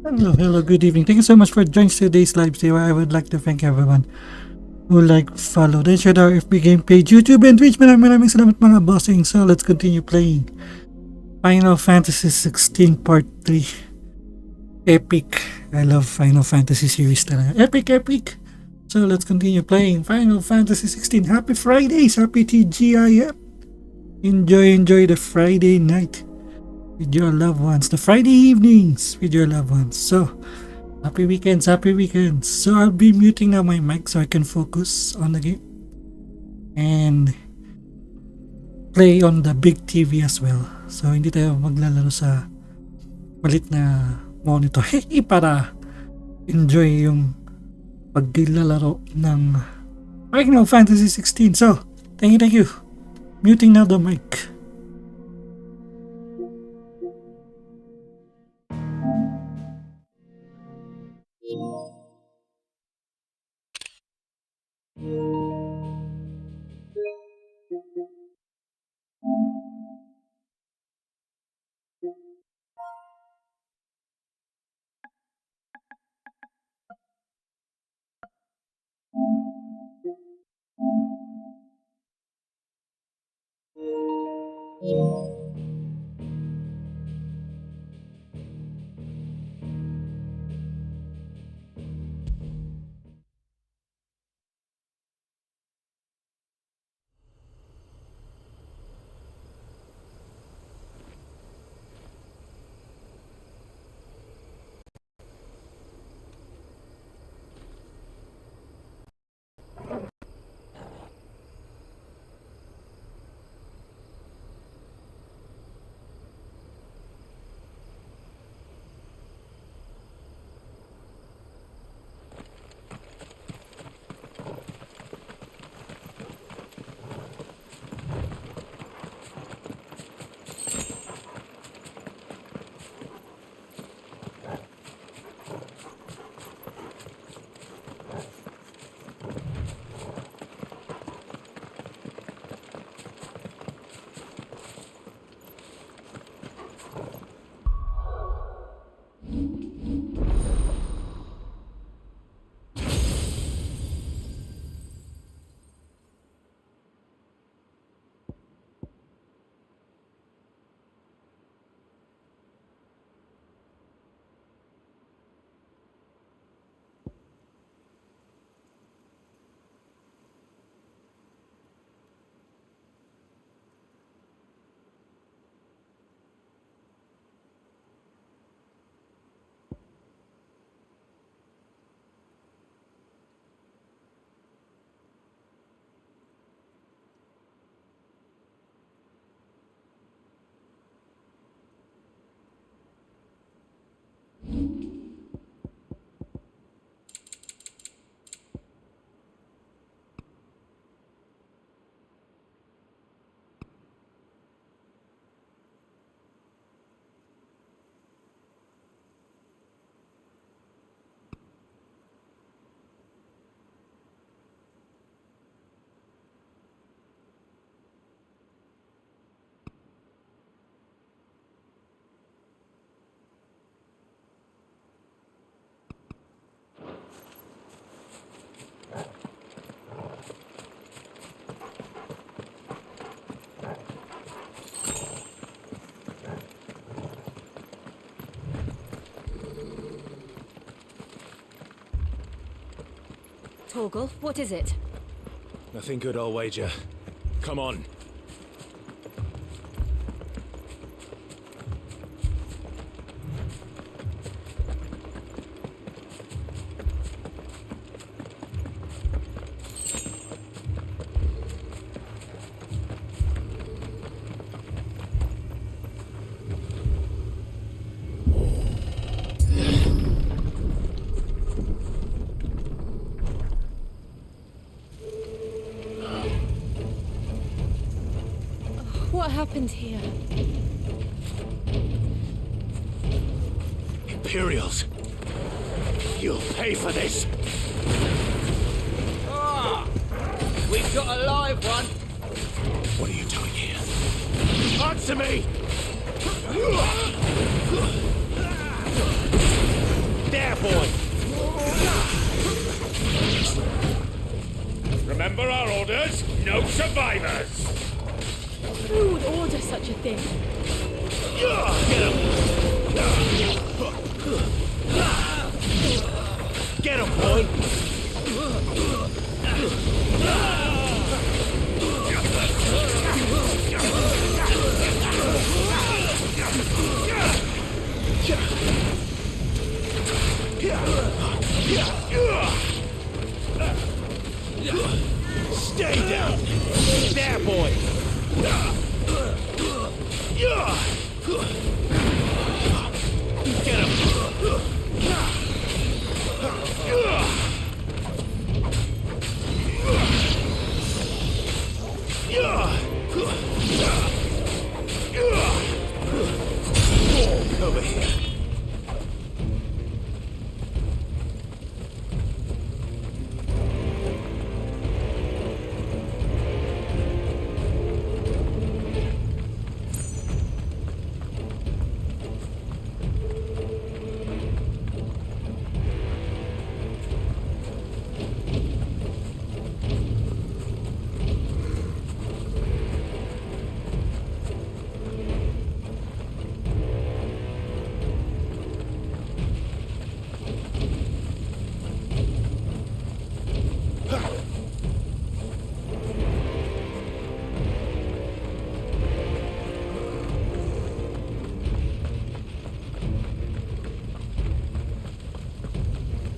Hello, good evening. Thank you so much for joining today's live stream. I would like to thank everyone who followed, and shared our FB game page, YouTube, and Twitch. Maraming salamat mga bossing. So let's continue playing Final Fantasy 16 Part 3. Epic. I love Final Fantasy series talaga. Epic. So let's continue playing Final Fantasy 16. Happy Fridays! Happy TGIF! Enjoy the Friday night with your loved ones, the Friday evenings with your loved ones. So, happy weekends. So, I'll be muting now my mic so I can focus on the game and play on the big TV as well. So, hindi tayo maglalaro sa malit na monitor para enjoy yung paglalaro ng Final Fantasy 16. So, thank you. Muting now the mic. Torgal, what is it? Nothing good, I'll wager. Come on. What happened here? Imperials! You'll pay for this! Ah! We've got a live one! What are you doing here? Answer me! no survivors! Who would order such a thing? Get him, boy! Stay down! There, boy! Get him! Over here.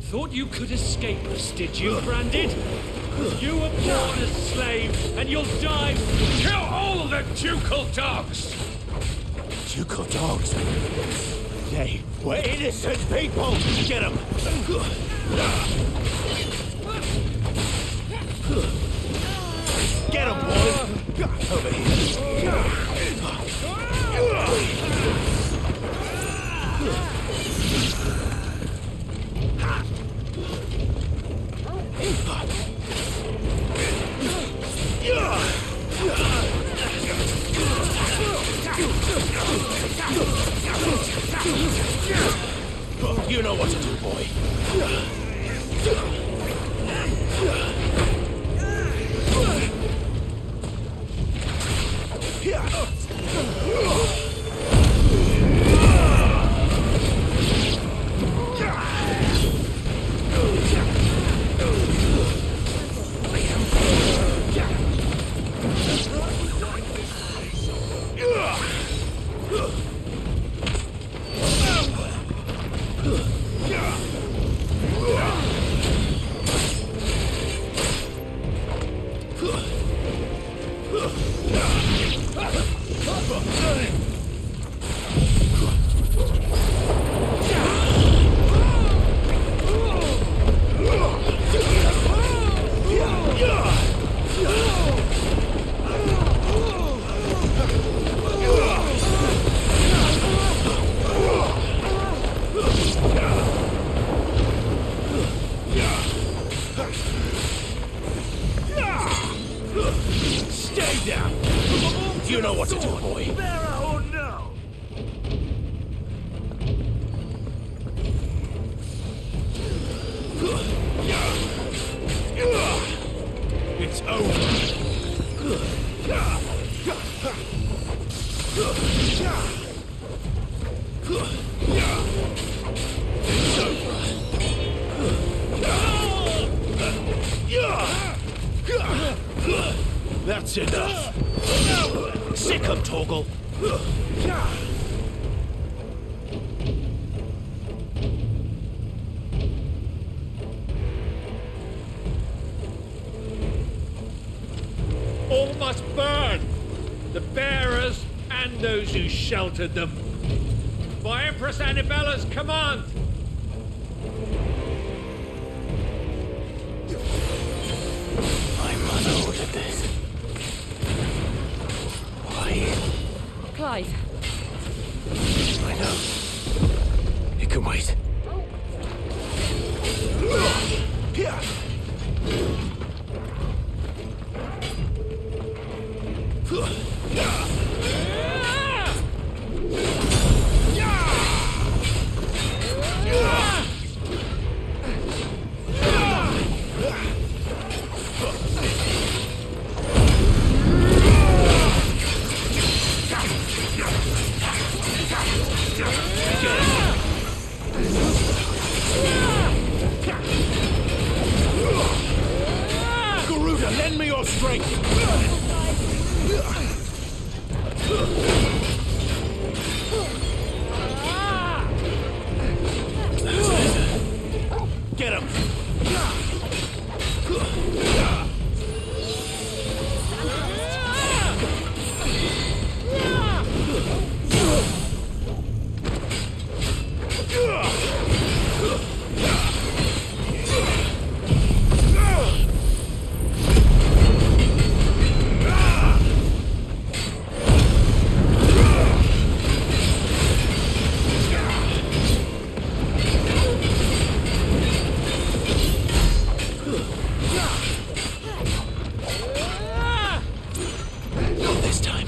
Thought you could escape us, did you, Branded? You were born a slave, and you'll die. Kill all the ducal dogs! Ducal dogs? They were innocent people! Get them! Get them, boy! Over here. You know what to do, boy. Stay down! You know what to do, boy. Oh no! It's over. That's enough. Sick him, Torgal. All must burn! The bearers and those who sheltered them. By Empress Annibella's command! My mother ordered this. Why? Clive, I know. It can wait. Not this time.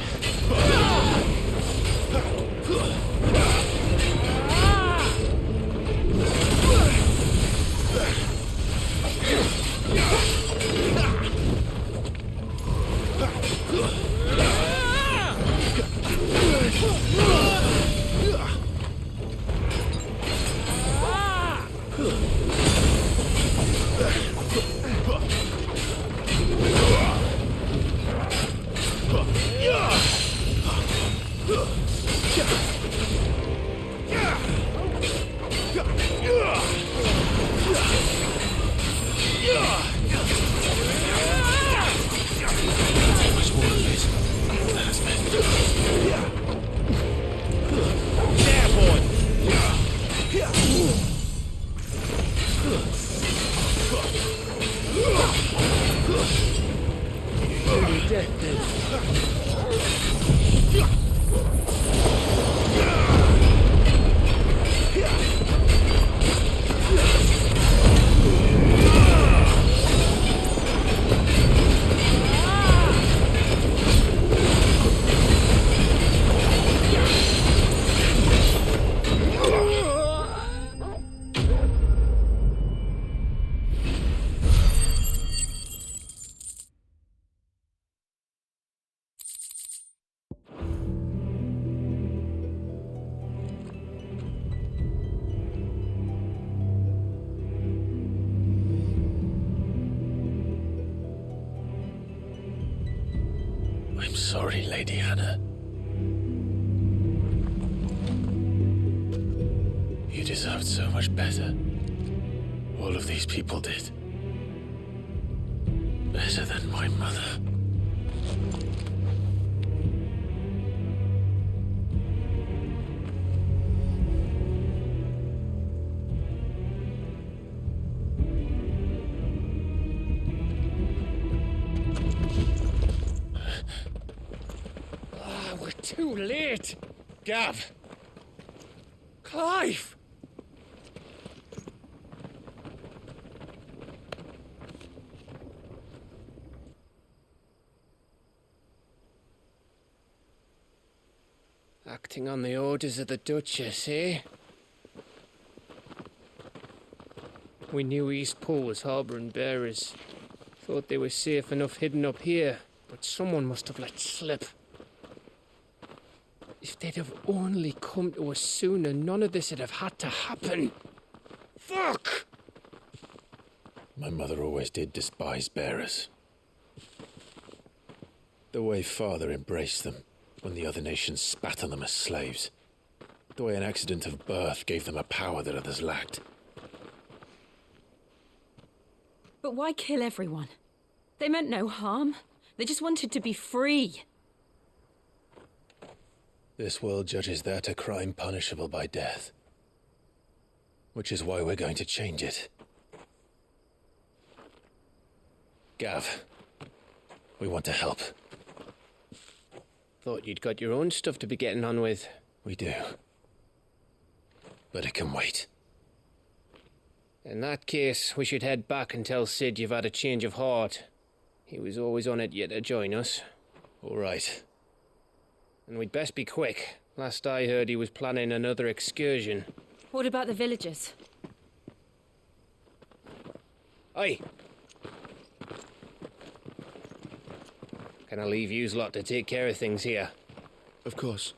I'm sorry, Lady Hannah. You deserved so much better. All of these people did. Better than my mother. We're too late. Gav. Clive. Acting on the orders of the Duchess, eh? We knew East Pool was harbouring bearers. Thought they were safe enough hidden up here, but someone must have let slip. If they'd have only come to us sooner, none of this would have had to happen. Fuck! My mother always did despise bearers. The way Father embraced them when the other nations spat on them as slaves. The way an accident of birth gave them a power that others lacked. But why kill everyone? They meant no harm. They just wanted to be free. This world judges that a crime punishable by death. Which is why we're going to change it. Gav, we want to help. Thought you'd got your own stuff to be getting on with. We do. But it can wait. In that case, we should head back and tell Sid you've had a change of heart. He was always on it yet to join us. All right. And we'd best be quick. Last I heard, he was planning another excursion. What about the villagers? Aye. Can I leave yous lot to take care of things here? Of course.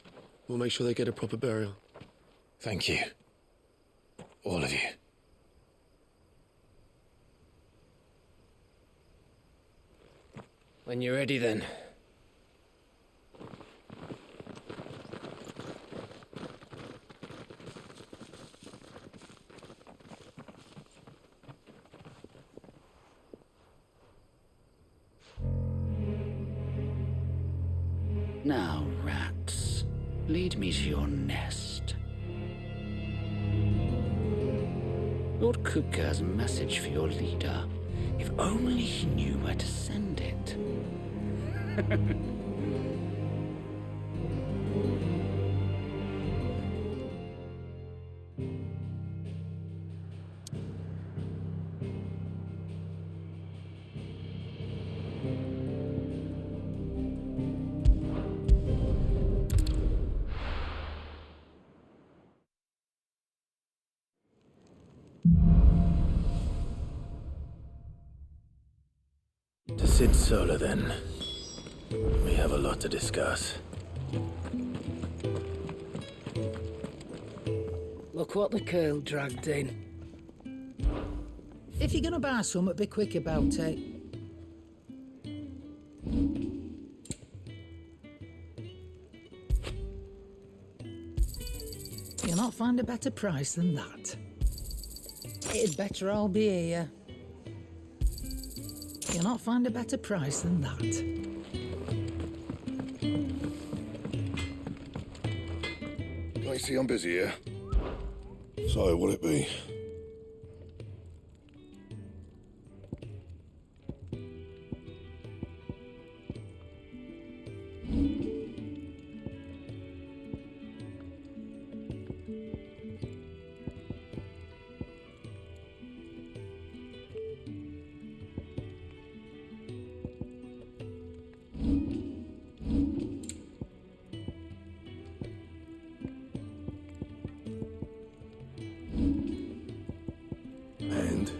We'll make sure they get a proper burial. Thank you. All of you. When you're ready, then. Now, rats, lead me to your nest. Lord Kupka has a message for your leader. If only he knew where to send it. To Sid Solar, then. We have a lot to discuss. Look what the curl dragged in. If you're gonna buy some, be quick about it. You'll not find a better price than that. It'd better all be here. You'll not find a better price than that. I see I'm busy here. So, will it be? And?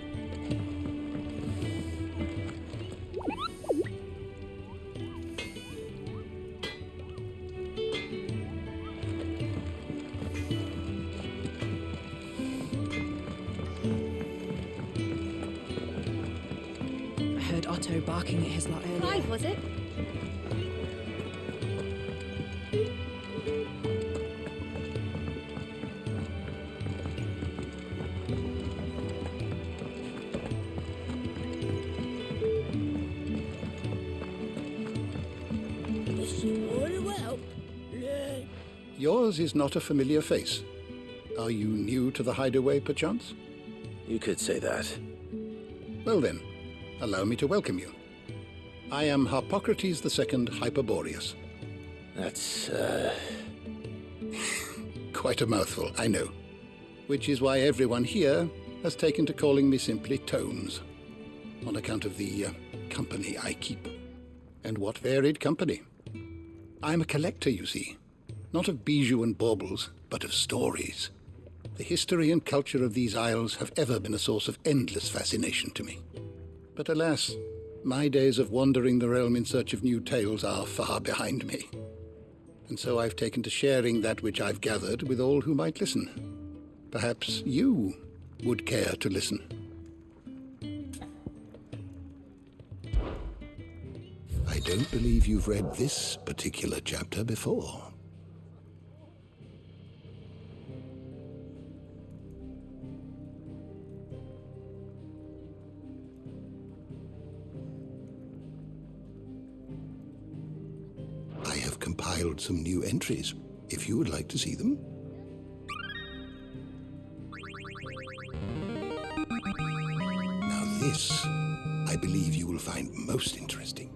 I heard Otto barking at his lot earlier. 5, was it? Yours is not a familiar face. Are you new to the hideaway, perchance? You could say that. Well then, allow me to welcome you. I am Harpocrates II Hyperboreus. That's, Quite a mouthful, I know. Which is why everyone here has taken to calling me simply Tones, on account of the company I keep. And what varied company. I'm a collector, you see. Not of bijou and baubles, but of stories. The history and culture of these isles have ever been a source of endless fascination to me. But alas, my days of wandering the realm in search of new tales are far behind me. And so I've taken to sharing that which I've gathered with all who might listen. Perhaps you would care to listen. I don't believe you've read this particular chapter before. I have compiled some new entries, if you would like to see them. Now this, I believe you will find most interesting.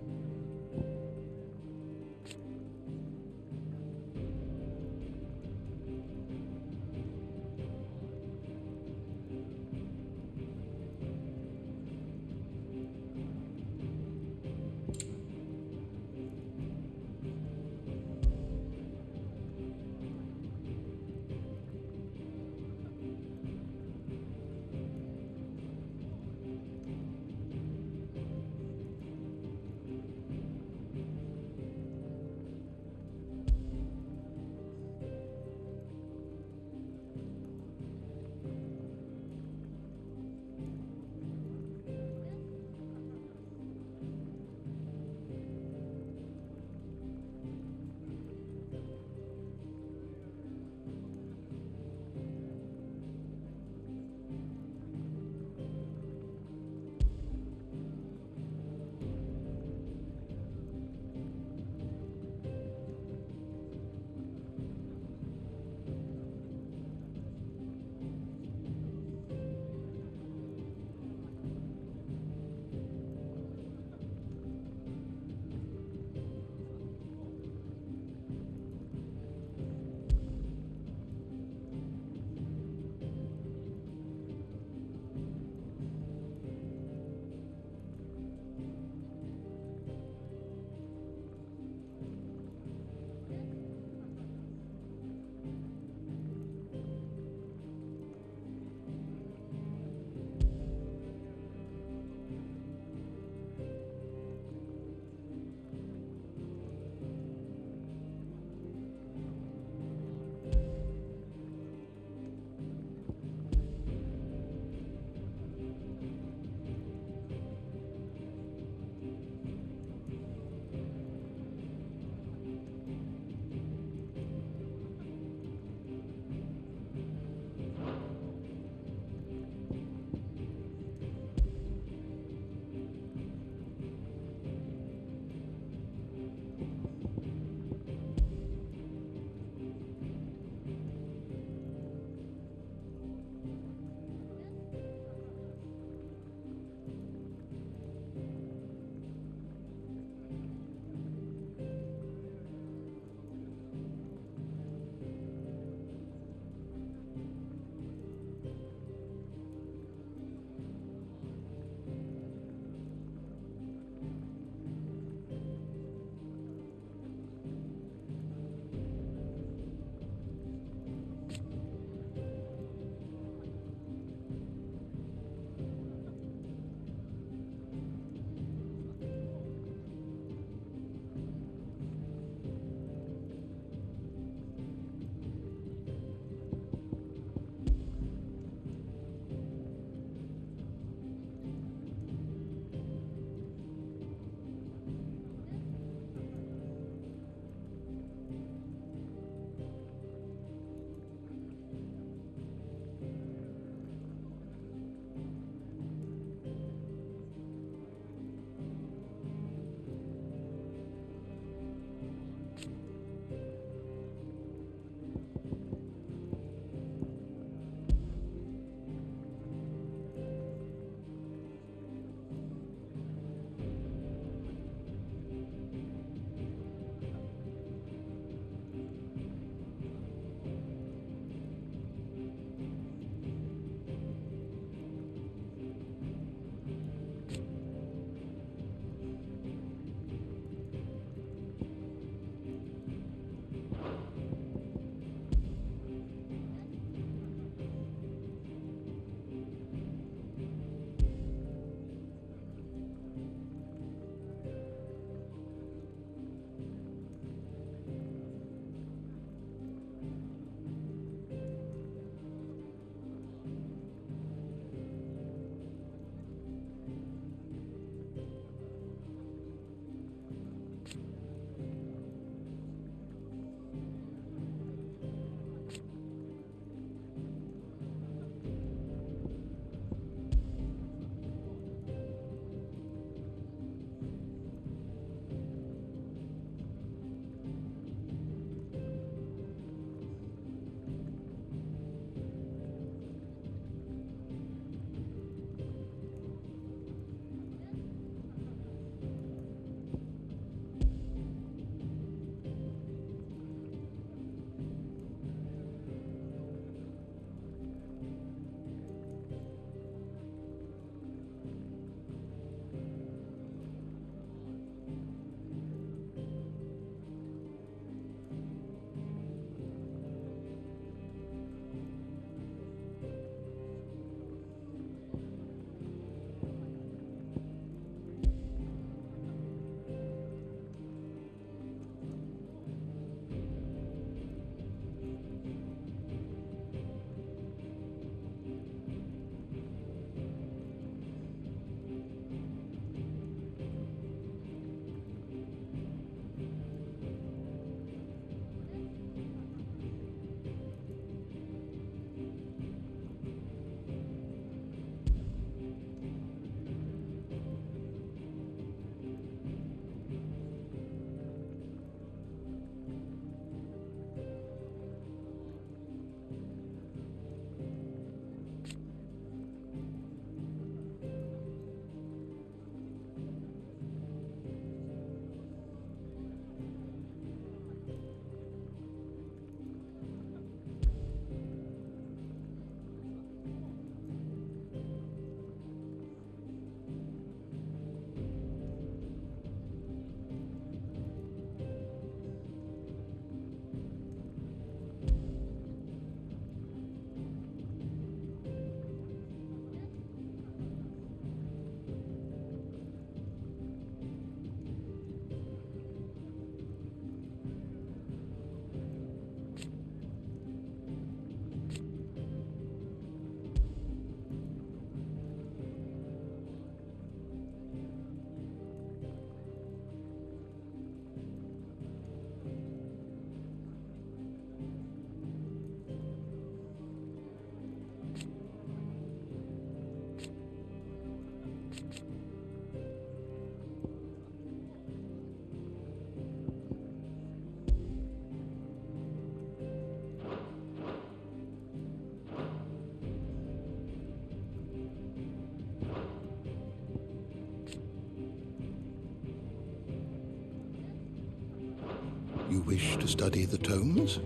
wish to study the tomes?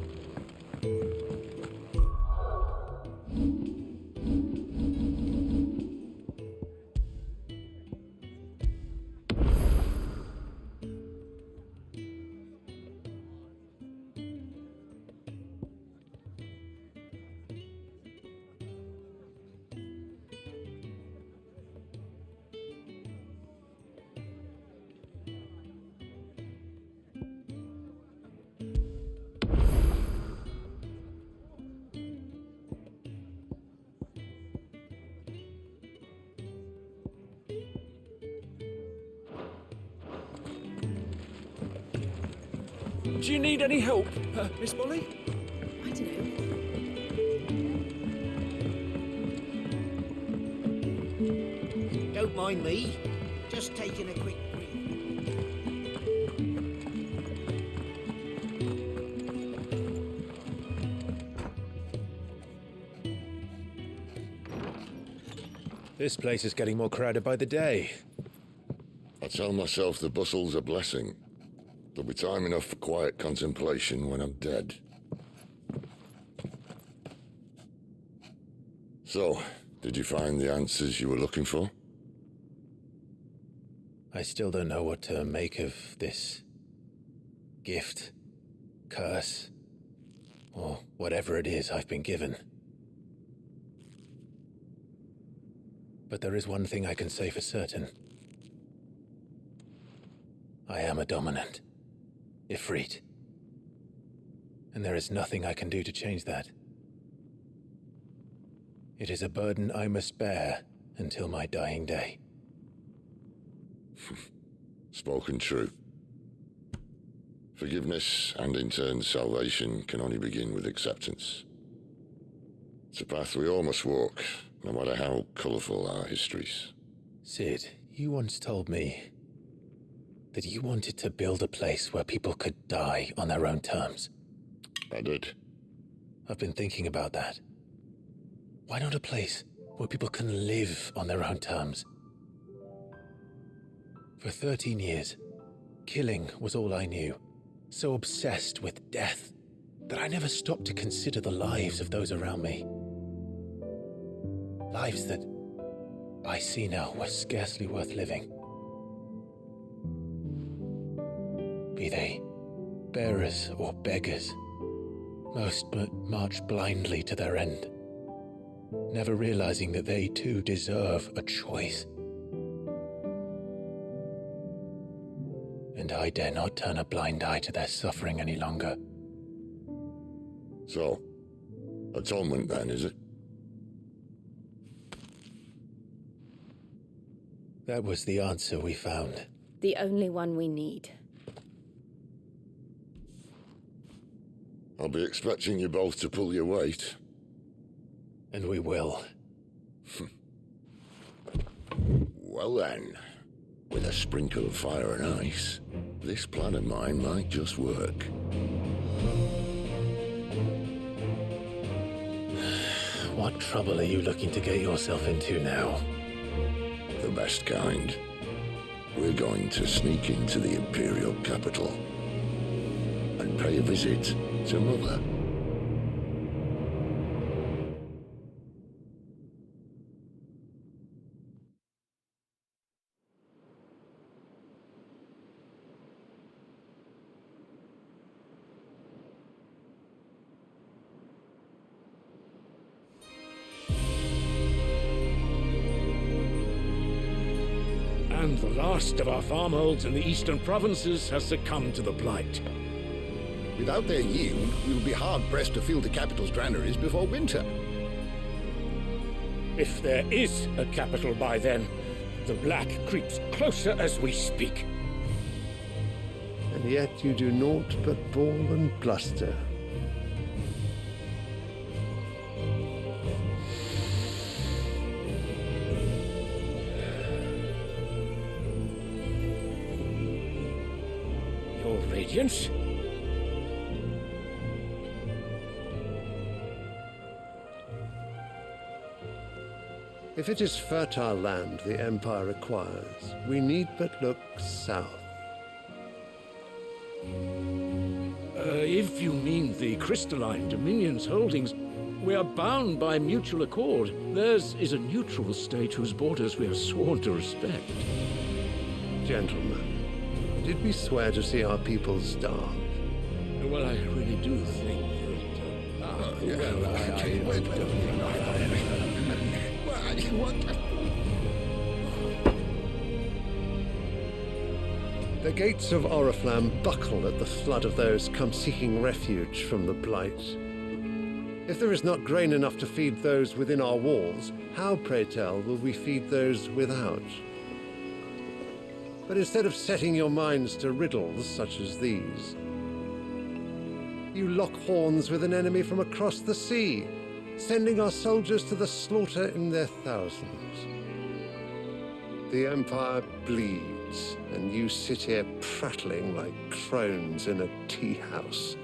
Do you need any help, Miss Molly? I don't know. Don't mind me. Just taking a quick breathe. This place is getting more crowded by the day. I tell myself the bustle's a blessing. There'll be time enough for quiet contemplation when I'm dead. So, did you find the answers you were looking for? I still don't know what to make of this gift, curse, or whatever it is I've been given. But there is one thing I can say for certain. I am a dominant. Ifrit. And there is nothing I can do to change that. It is a burden I must bear until my dying day. Spoken true. Forgiveness and in turn salvation can only begin with acceptance. It's a path we all must walk, no matter how colourful our histories. Sid, you once told me that you wanted to build a place where people could die on their own terms. I did. I've been thinking about that. Why not a place where people can live on their own terms? For 13 years, killing was all I knew, so obsessed with death that I never stopped to consider the lives of those around me. Lives that I see now were scarcely worth living. Be they bearers or beggars, most but march blindly to their end, never realizing that they too deserve a choice. And I dare not turn a blind eye to their suffering any longer. So, atonement then, is it? That was the answer we found. The only one we need. I'll be expecting you both to pull your weight. And we will. Well then, with a sprinkle of fire and ice, this plan of mine might just work. What trouble are you looking to get yourself into now? The best kind. We're going to sneak into the Imperial capital and pay a visit to Mother. And the last of our farmholds in the eastern provinces has succumbed to the blight. Without their yield, we'll be hard-pressed to fill the capital's granaries before winter. If there is a capital by then, the black creeps closer as we speak. And yet you do naught but bawl and bluster. Your Radiance? If it is fertile land the Empire requires, we need but look south. If you mean the crystalline Dominion's holdings, we are bound by mutual accord. Theirs is a neutral state whose borders we are sworn to respect. Gentlemen, did we swear to see our people starve? Well, I really do think The gates of Oriflamme buckle at the flood of those come seeking refuge from the Blight. If there is not grain enough to feed those within our walls, how, pray tell, will we feed those without? But instead of setting your minds to riddles such as these, you lock horns with an enemy from across the sea, sending our soldiers to the slaughter in their thousands. The Empire bleeds, and you sit here prattling like crones in a tea house.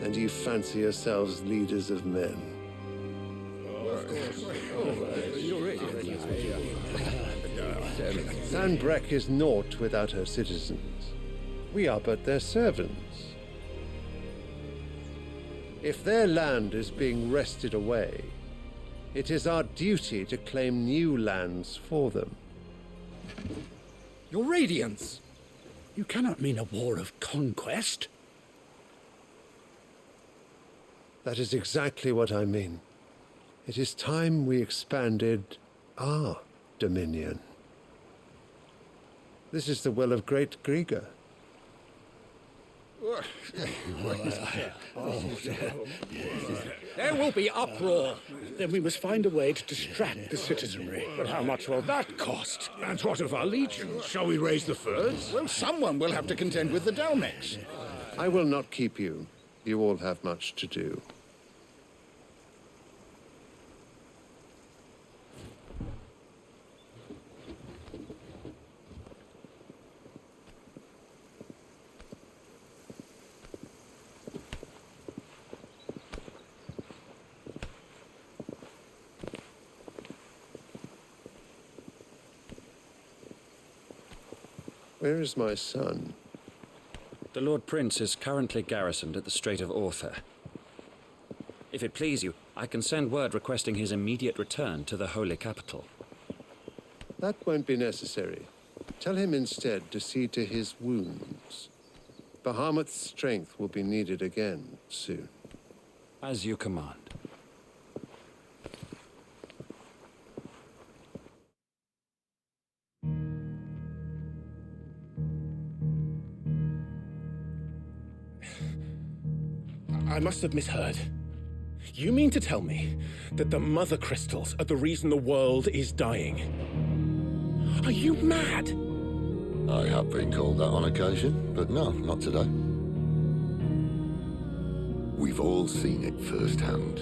And you fancy yourselves leaders of men. Sanbreque is naught without her citizens. We are but their servants. If their land is being wrested away, it is our duty to claim new lands for them. Your Radiance! You cannot mean a war of conquest. That is exactly what I mean. It is time we expanded our dominion. This is the will of great Grieger. There will be uproar. Then we must find a way to distract the citizenry. But how much will that cost? And what of our legions? Shall we raise the furs? Well, someone will have to contend with the Dalmex. I will not keep you. You all have much to do. Where is my son? The Lord Prince is currently garrisoned at the Strait of Orther. If it please you, I can send word requesting his immediate return to the Holy Capital. That won't be necessary. Tell him instead to see to his wounds. Bahamut's strength will be needed again soon. As you command. I must have misheard. You mean to tell me that the mother crystals are the reason the world is dying? Are you mad? I have been called that on occasion, but no, not today. We've all seen it firsthand.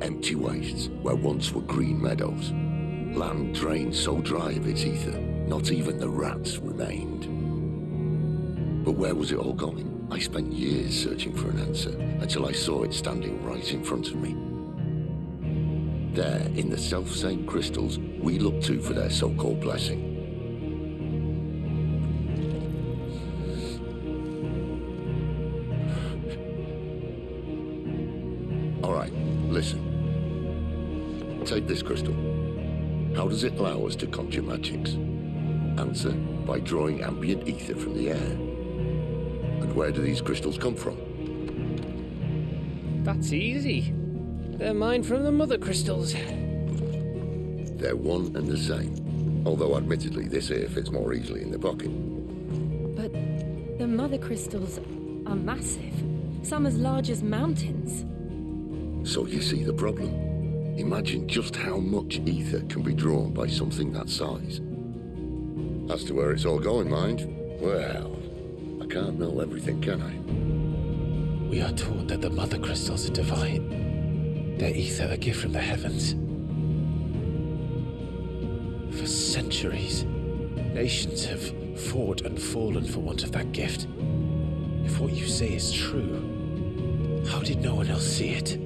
Empty wastes where once were green meadows. Land drained so dry of its ether, not even the rats remained. But where was it all going? I spent years searching for an answer, until I saw it standing right in front of me. There, in the self-same crystals we look to for their so-called blessing. All right, listen. Take this crystal. How does it allow us to conjure magics? Answer, by drawing ambient ether from the air. And where do these crystals come from? That's easy. They're mined from the mother crystals. They're one and the same. Although admittedly this here fits more easily in the pocket. But the mother crystals are massive. Some as large as mountains. So you see the problem. Imagine just how much ether can be drawn by something that size. As to where it's all going, mind, well, I can't know everything, can I? We are taught that the mother crystals are divine. Their ether a gift from the heavens. For centuries, nations have fought and fallen for want of that gift. If what you say is true, how did no one else see it?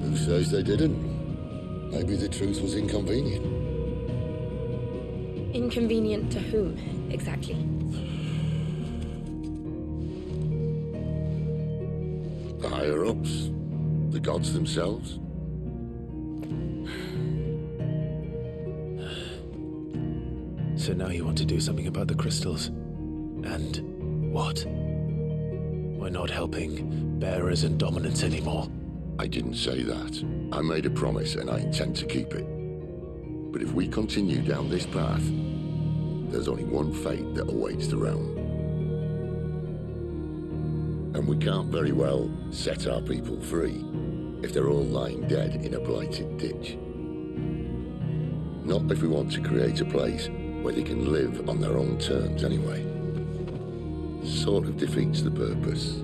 Who says they didn't? Maybe the truth was inconvenient. Inconvenient to whom, exactly? The gods themselves? So now you want to do something about the crystals? And what? We're not helping bearers and dominants anymore. I didn't say that. I made a promise and I intend to keep it. But if we continue down this path, there's only one fate that awaits the realm. And we can't very well set our people free if they're all lying dead in a blighted ditch. Not if we want to create a place where they can live on their own terms anyway. Sort of defeats the purpose.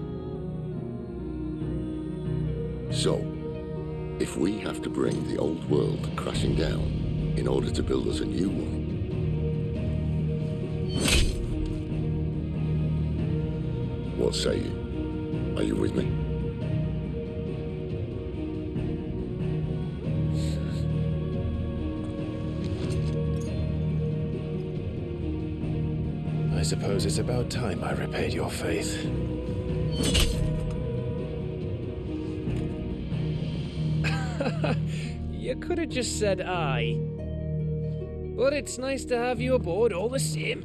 So, if we have to bring the old world crashing down in order to build us a new one, what say you? Are you with me? I suppose it's about time I repaid your faith. You could have just said aye. But it's nice to have you aboard all the same.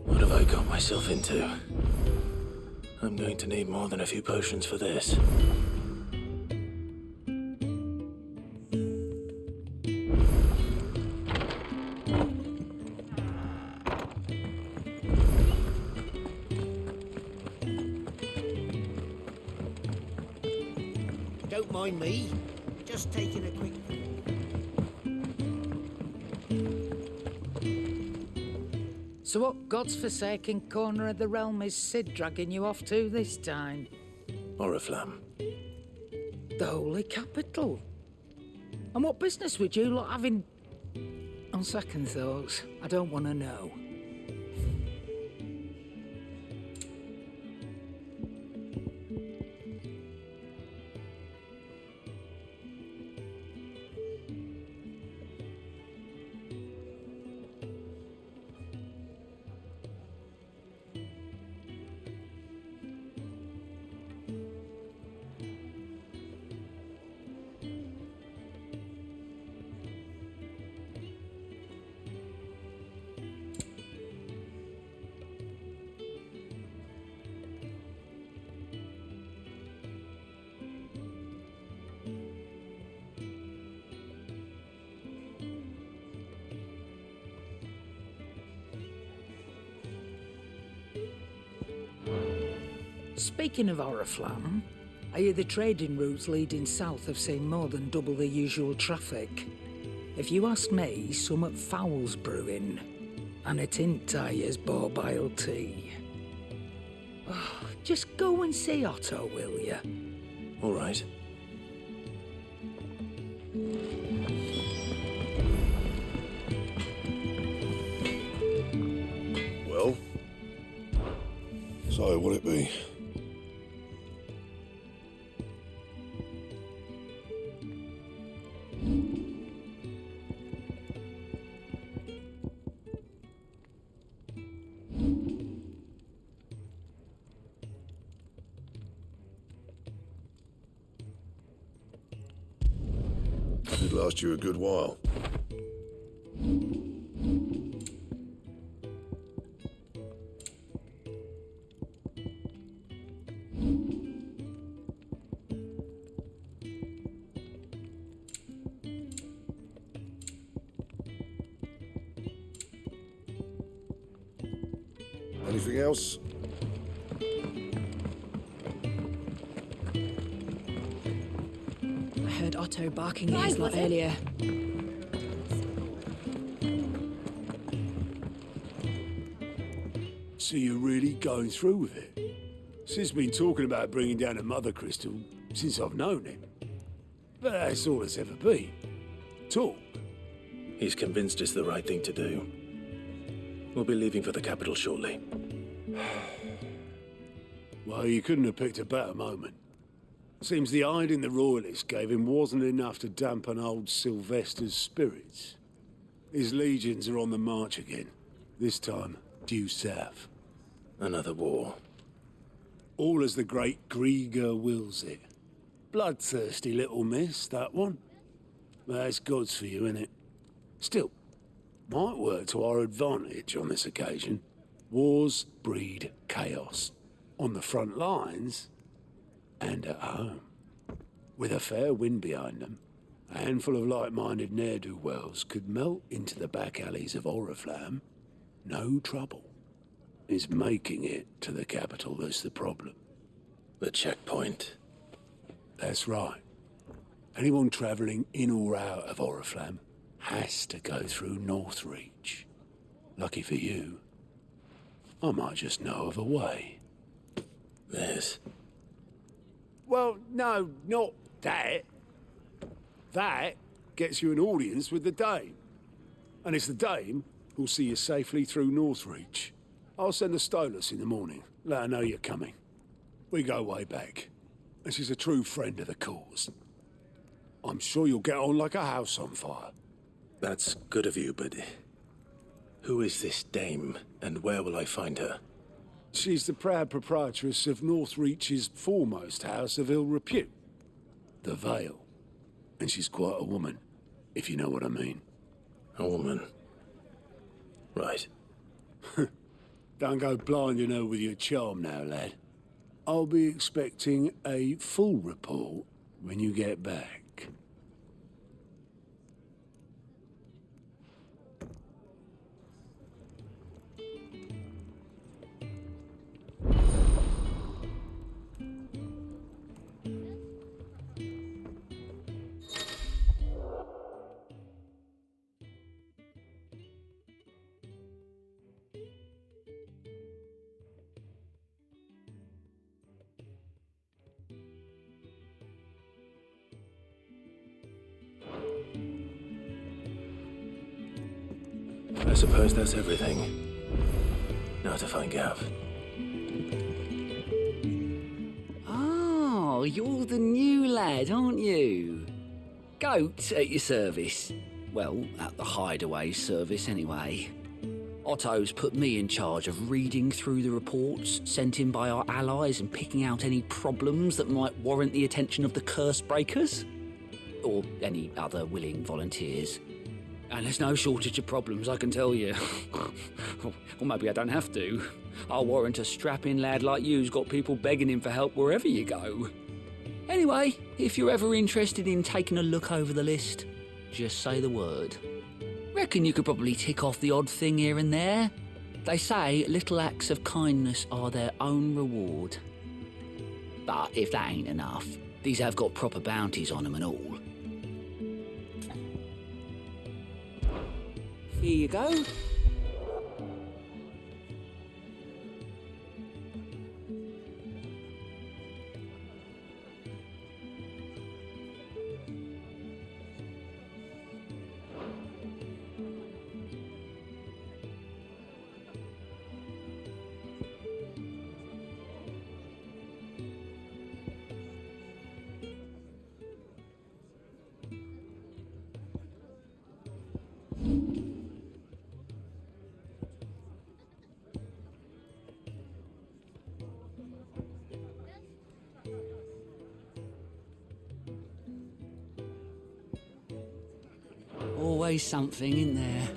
What have I got myself into? I'm going to need more than a few potions for this. Don't mind me. Just taking a quick... So what God's forsaken corner of the realm is Sid dragging you off to this time? Oriflamme. The holy capital. And what business would you lot have in... On second thoughts, I don't want to know. Speaking of Oriflamme, I hear the trading routes leading south have seen more than double the usual traffic. If you ask me, summat foul's brewing, and a tint tires bile tea. Oh, just go and see Otto, will you? All right. Well, so what'll it be? It'd last you a good while. Anything else? I heard Otto barking at his lot earlier. So you're really going through with it? Sid's been talking about bringing down a mother crystal since I've known him. But that's all it's ever been. Talk. He's convinced it's the right thing to do. We'll be leaving for the capital shortly. Well, you couldn't have picked a better moment. Seems the hiding the Royalists gave him wasn't enough to dampen old Sylvester's spirits. His legions are on the march again, this time due south. Another war. All as the great Grieger wills it. Bloodthirsty little miss, that one. That's God's for you, innit? Still, might work to our advantage on this occasion. Wars breed chaos. On the front lines, and at home. With a fair wind behind them, a handful of like-minded ne'er-do-wells could melt into the back alleys of Oriflamme. No trouble. It's making it to the capital that's the problem. The checkpoint. That's right. Anyone travelling in or out of Oriflamme has to go through Northreach. Lucky for you, I might just know of a way. There's... Well, no, not that. That gets you an audience with the Dame. And it's the Dame who'll see you safely through Northreach. I'll send the Stolas in the morning, let her know you're coming. We go way back, and she's a true friend of the cause. I'm sure you'll get on like a house on fire. That's good of you, but... who is this Dame, and where will I find her? She's the proud proprietress of Northreach's foremost house of ill repute, the Vale. And she's quite a woman, if you know what I mean. A woman. Right. Don't go blinding her with your charm now, lad. I'll be expecting a full report when you get back. I suppose that's everything. Now to find Gav. Oh, you're the new lad, aren't you? Goat at your service. Well, at the hideaway service anyway. Otto's put me in charge of reading through the reports sent in by our allies and picking out any problems that might warrant the attention of the curse breakers. Or any other willing volunteers. And there's no shortage of problems, I can tell you. Or maybe I don't have to. I'll warrant a strapping lad like you's got people begging him for help wherever you go. Anyway, if you're ever interested in taking a look over the list, just say the word. Reckon you could probably tick off the odd thing here and there. They say little acts of kindness are their own reward. But if that ain't enough, these have got proper bounties on them and all. Here you go. Always something in there.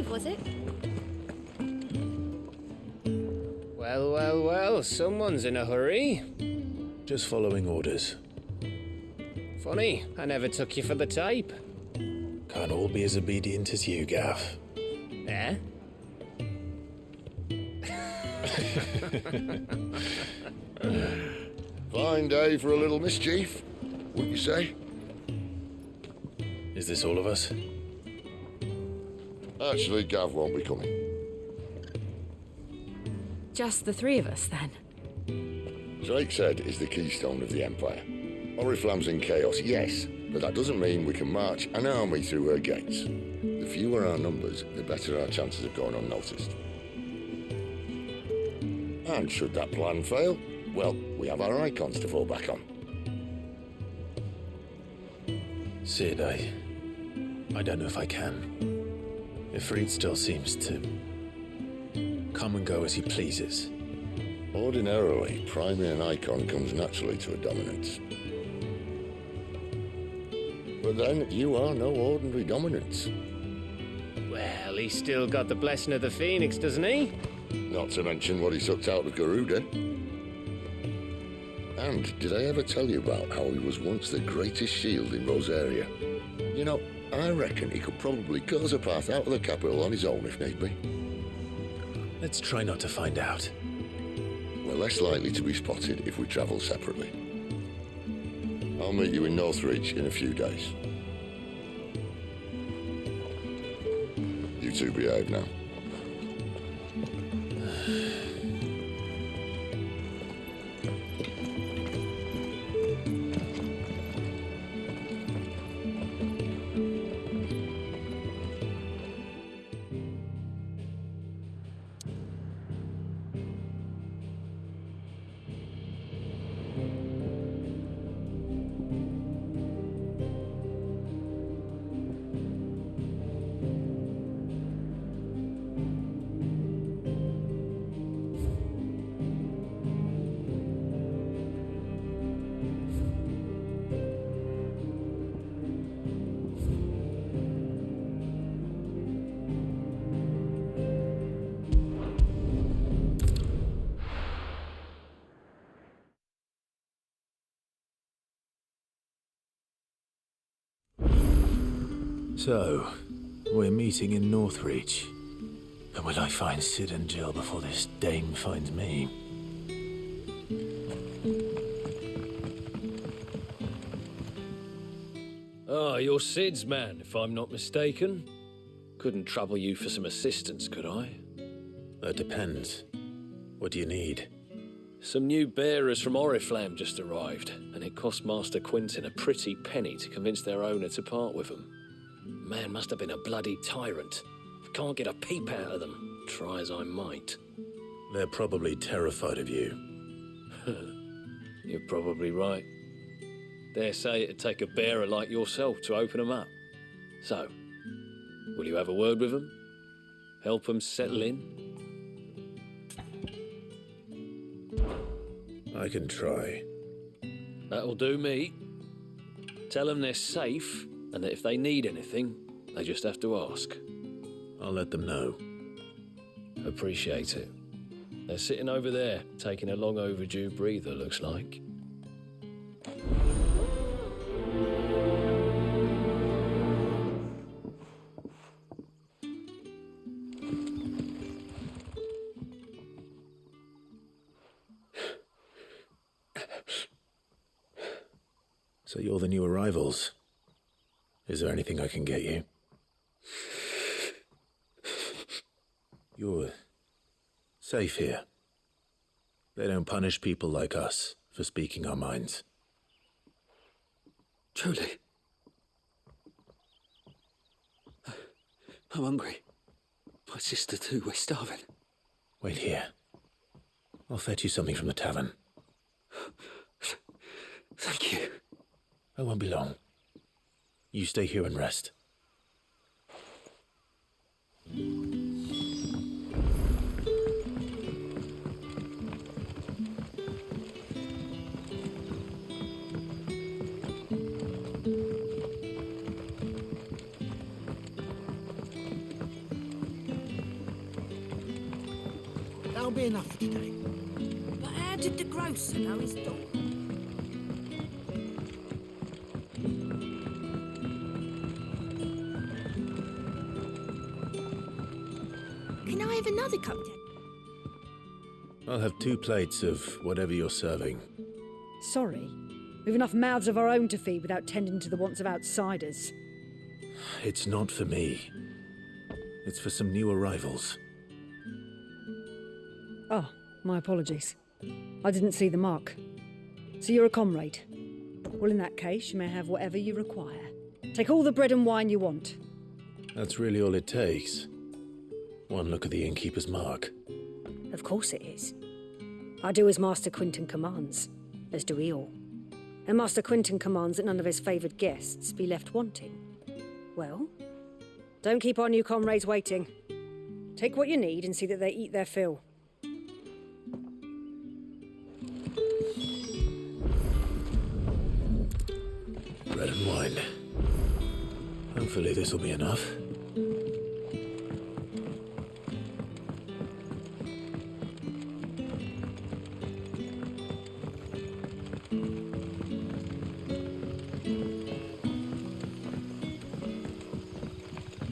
PS5, was it? Well, well, well, someone's in a hurry. Just following orders. Funny, I never took you for the type. Can't all be as obedient as you, Gav. Eh? Fine day for a little mischief, wouldn't you say? Is this all of us? Actually, Gav won't be coming. Just the three of us, then? Drake's Head is the keystone of the Empire. Oriflamme's in chaos, yes, but that doesn't mean we can march an army through her gates. The fewer our numbers, the better our chances of going unnoticed. And should that plan fail, well, we have our icons to fall back on. Sid, I don't know if I can. Ifrit still seems to come and go as he pleases. Ordinarily, priming an icon comes naturally to a dominance. But then, you are no ordinary dominance. Well, he's still got the blessing of the Phoenix, doesn't he? Not to mention what he sucked out of Garuda. And did I ever tell you about how he was once the greatest shield in Rosaria? You know, I reckon he could probably cut us a path out of the capital on his own if need be. Let's try not to find out. We're less likely to be spotted if we travel separately. I'll meet you in Northreach in a few days. You two behave now. So, we're meeting in Northreach. And will I find Sid and Jill before this dame finds me? Ah, you're Sid's man, if I'm not mistaken. Couldn't trouble you for some assistance, could I? That depends. What do you need? Some new bearers from Oriflamme just arrived, and it cost Master Quinton a pretty penny to convince their owner to part with them. Man must have been a bloody tyrant. Can't get a peep out of them, try as I might. They're probably terrified of you. You're probably right. Dare say it'd take a bearer like yourself to open them up. So, will you have a word with them? Help them settle in? I can try. That'll do me. Tell them they're safe, and that if they need anything, they just have to ask. I'll let them know. Appreciate it. They're sitting over there, taking a long overdue breather, looks like. So you're the new arrivals. Is there anything I can get you? You're safe here. They don't punish people like us for speaking our minds. Truly. I'm hungry. My sister too, we're starving. Wait here. I'll fetch you something from the tavern. Thank you. I won't be long. You stay here and rest. be enough for today. But how did the grocer know his daughter? Can I have another cupcake? I'll have 2 plates of whatever you're serving. Sorry. We've enough mouths of our own to feed without tending to the wants of outsiders. It's not for me. It's for some new arrivals. Oh, my apologies. I didn't see the mark. So you're a comrade. Well, in that case, you may have whatever you require. Take all the bread and wine you want. That's really all it takes. One look at the innkeeper's mark. Of course it is. I do as Master Quinton commands, as do we all. And Master Quinton commands that none of his favoured guests be left wanting. Well, don't keep our new comrades waiting. Take what you need and see that they eat their fill. Bread and wine. Hopefully this will be enough.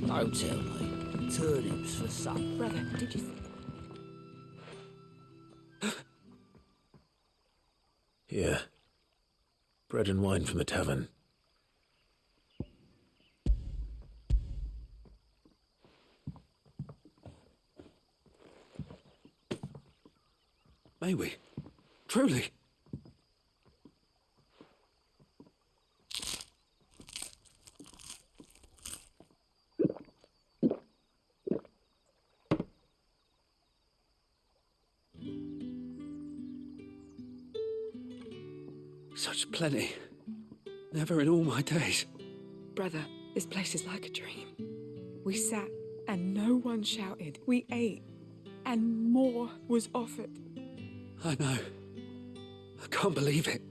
Don't tell me. Turnips for supper. Brother, did you... Here. Bread and wine from the tavern. May we? Truly? Such plenty. Never in all my days. Brother, this place is like a dream. We sat and no one shouted. We ate and more was offered. I know. I can't believe it.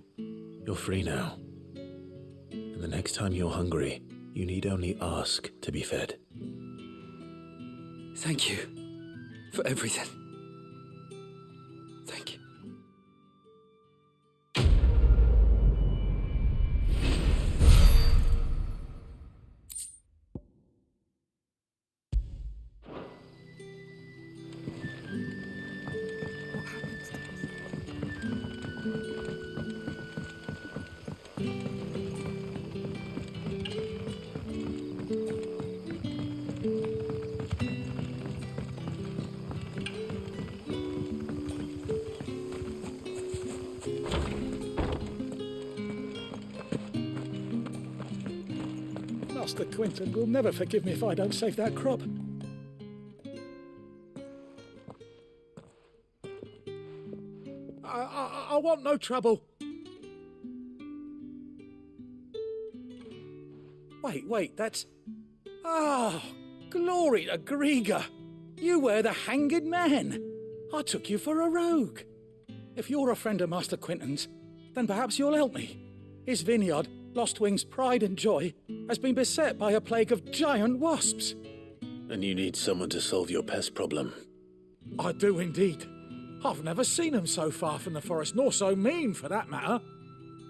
You're free now. And the next time you're hungry, you need only ask to be fed. Thank you for everything. Thank you. Master Quinton will never forgive me if I don't save that crop. I want no trouble. Wait, that's... Oh, glory to Grieger. You were the hanged man. I took you for a rogue. If you're a friend of Master Quinton's, then perhaps you'll help me. His vineyard, Lostwing's pride and joy, has been beset by a plague of giant wasps. And you need someone to solve your pest problem. I do indeed. I've never seen them so far from the forest, nor so mean, for that matter.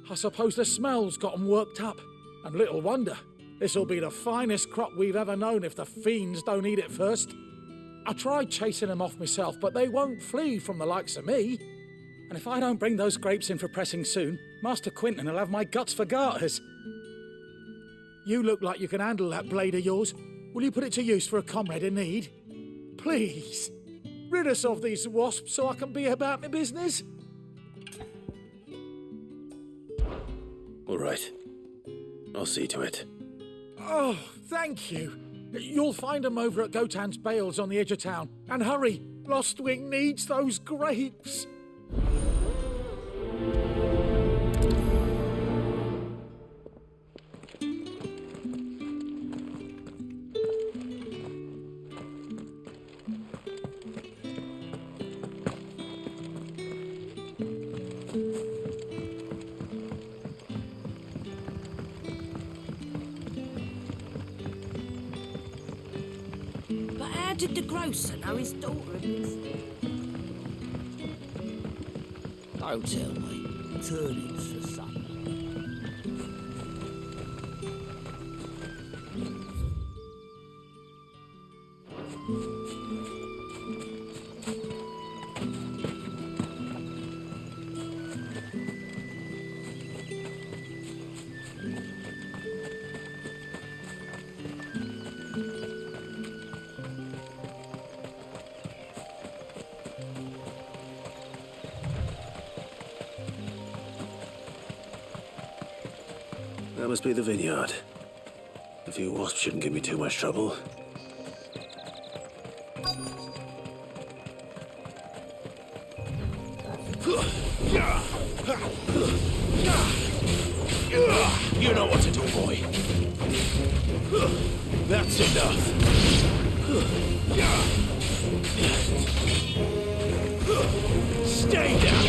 I suppose the smell's got 'em worked up, and little wonder. This'll be the finest crop we've ever known if the fiends don't eat it first. I tried chasing them off myself, but they won't flee from the likes of me. And if I don't bring those grapes in for pressing soon, Master Quinton will have my guts for garters. You look like you can handle that blade of yours. Will you put it to use for a comrade in need? Please, rid us of these wasps so I can be about my business. All right. I'll see to it. Oh, thank you. You'll find them over at Gotan's Bales on the edge of town. And hurry, Lostwing needs those grapes. But how did the grocer know his daughter had been... Don't tell me. Turnings for supper. That must be the vineyard. A few wasps shouldn't give me too much trouble. You know what to do, boy. That's enough. Stay down.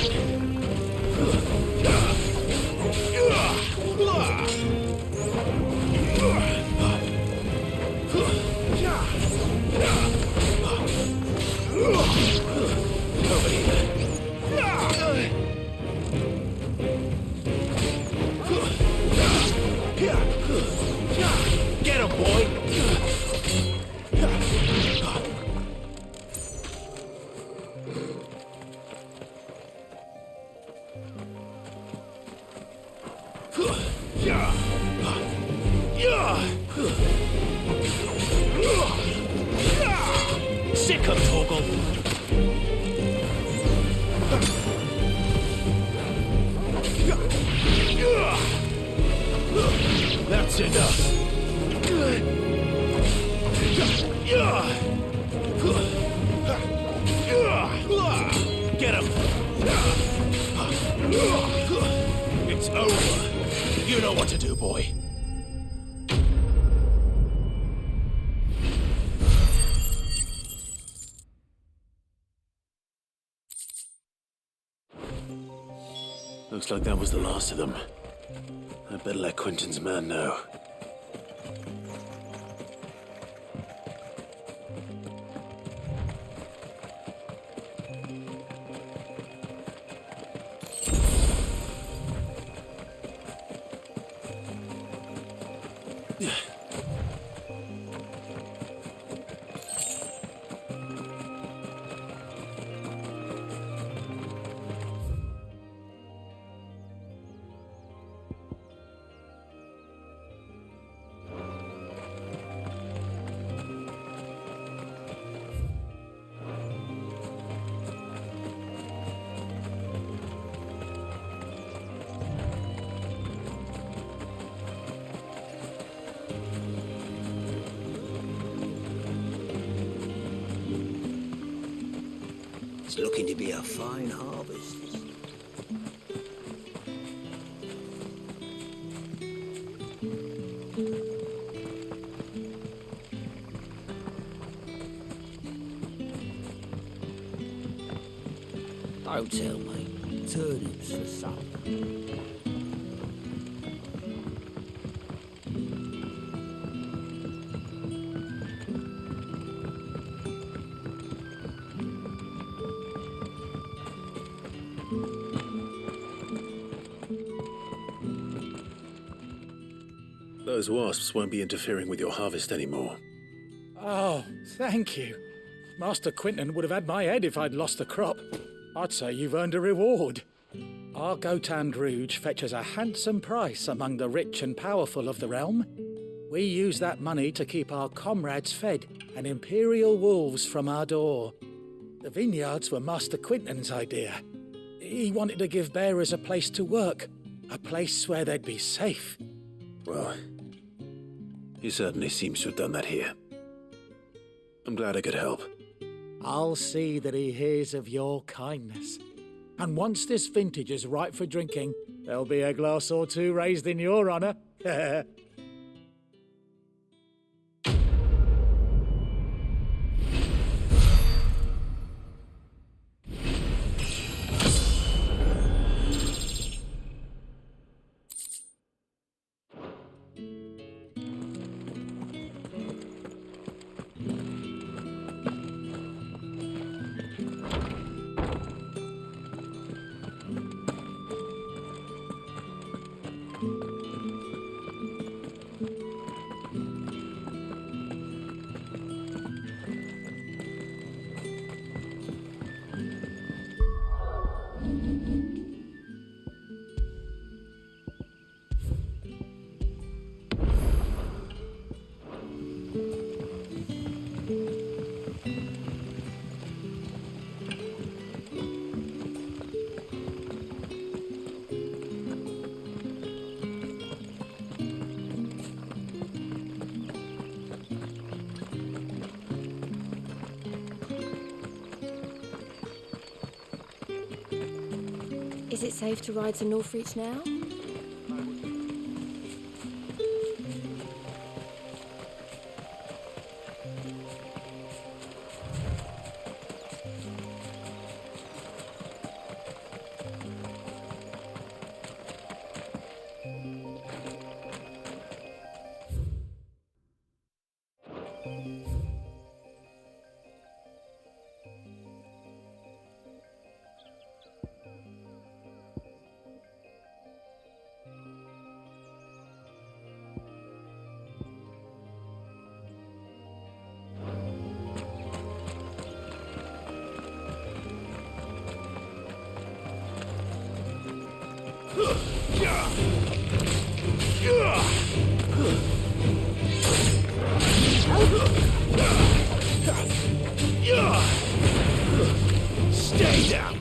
Get him, boy! Sick of Torgal! That's enough! Get him! It's over! You know what to do, boy. Looks like that was the last of them. I'd better let Quentin's man know. It's looking to be a fine harvest. Don't tell me. Turnips for supper. Those wasps won't be interfering with your harvest anymore. Oh, thank you. Master Quinton would have had my head if I'd lost the crop. I'd say you've earned a reward. Our Gotand Rouge fetches a handsome price among the rich and powerful of the realm. We use that money to keep our comrades fed and imperial wolves from our door. The vineyards were Master Quinton's idea. He wanted to give bearers a place to work, a place where they'd be safe. Well, he certainly seems to have done that here. I'm glad I could help. I'll see that he hears of your kindness. And once this vintage is ripe for drinking, there'll be a glass or two raised in your honour. Is it safe to ride to Northreach now? Stay down.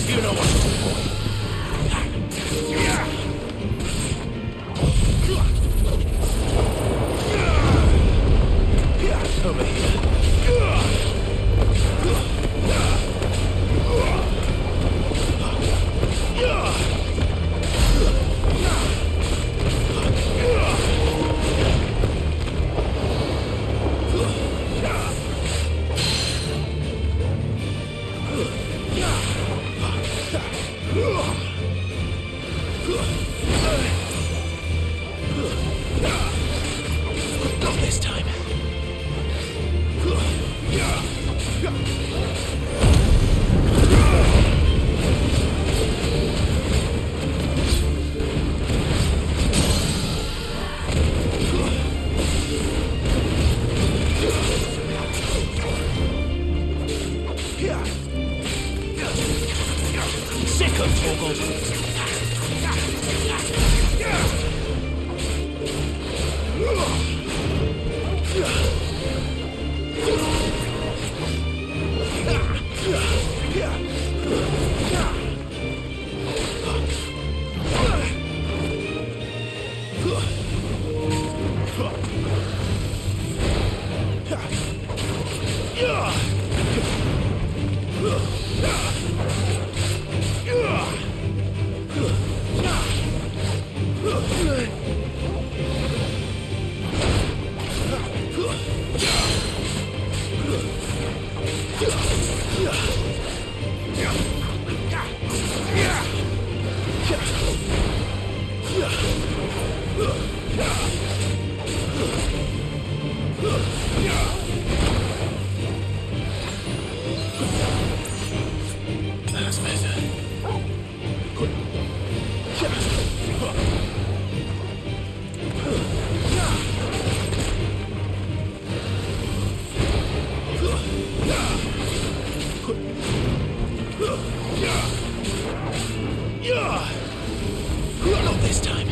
You know what? Over here. Not this time. Sick of Torgold. That's better. Not this time.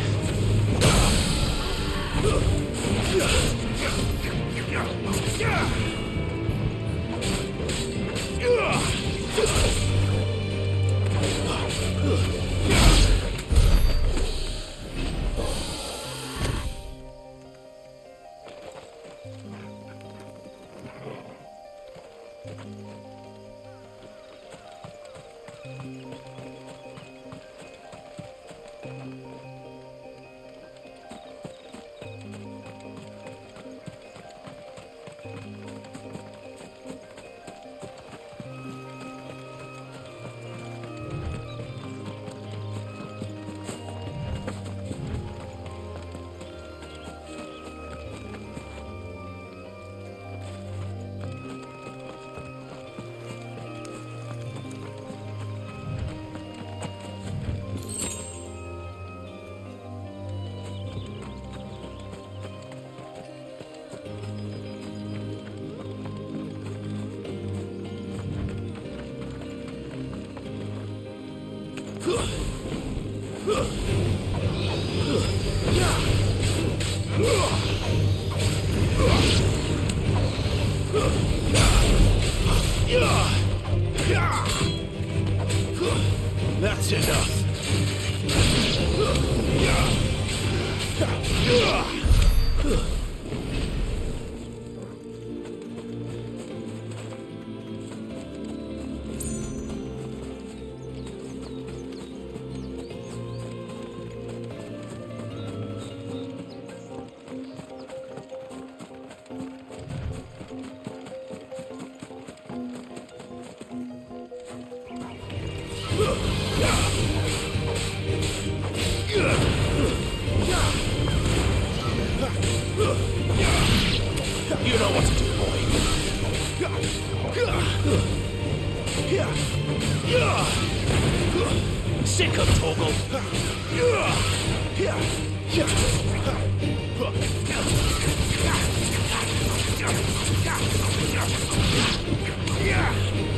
Sick of Torgal.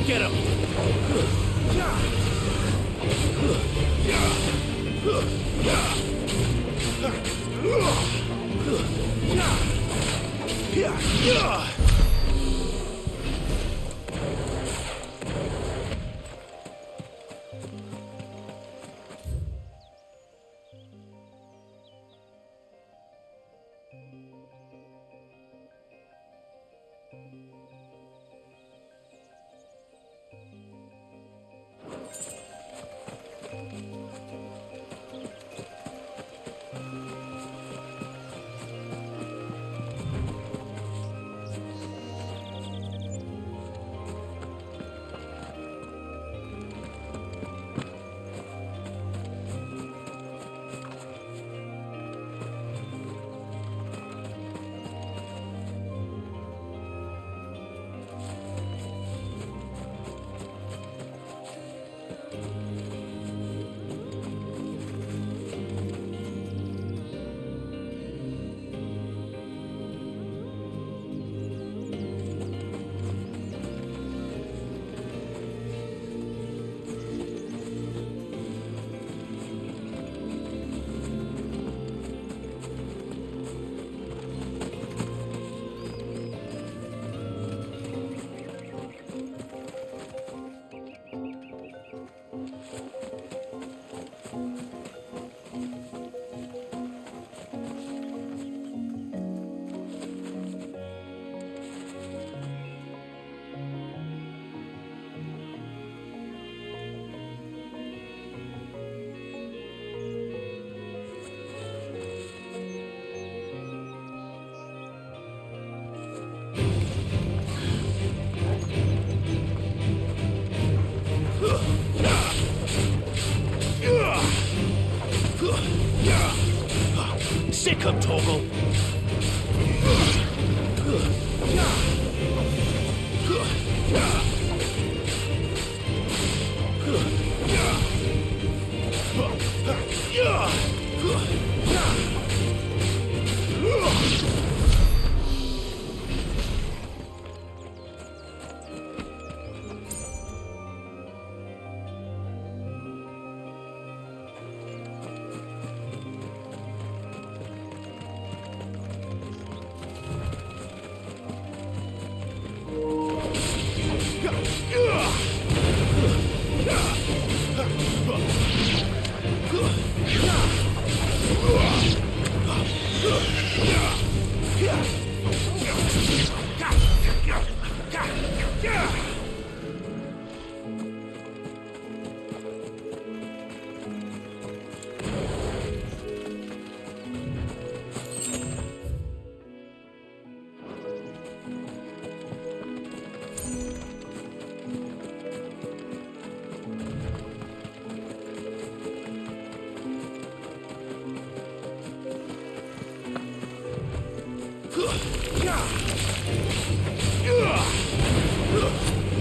Get him. Sick of Torgal.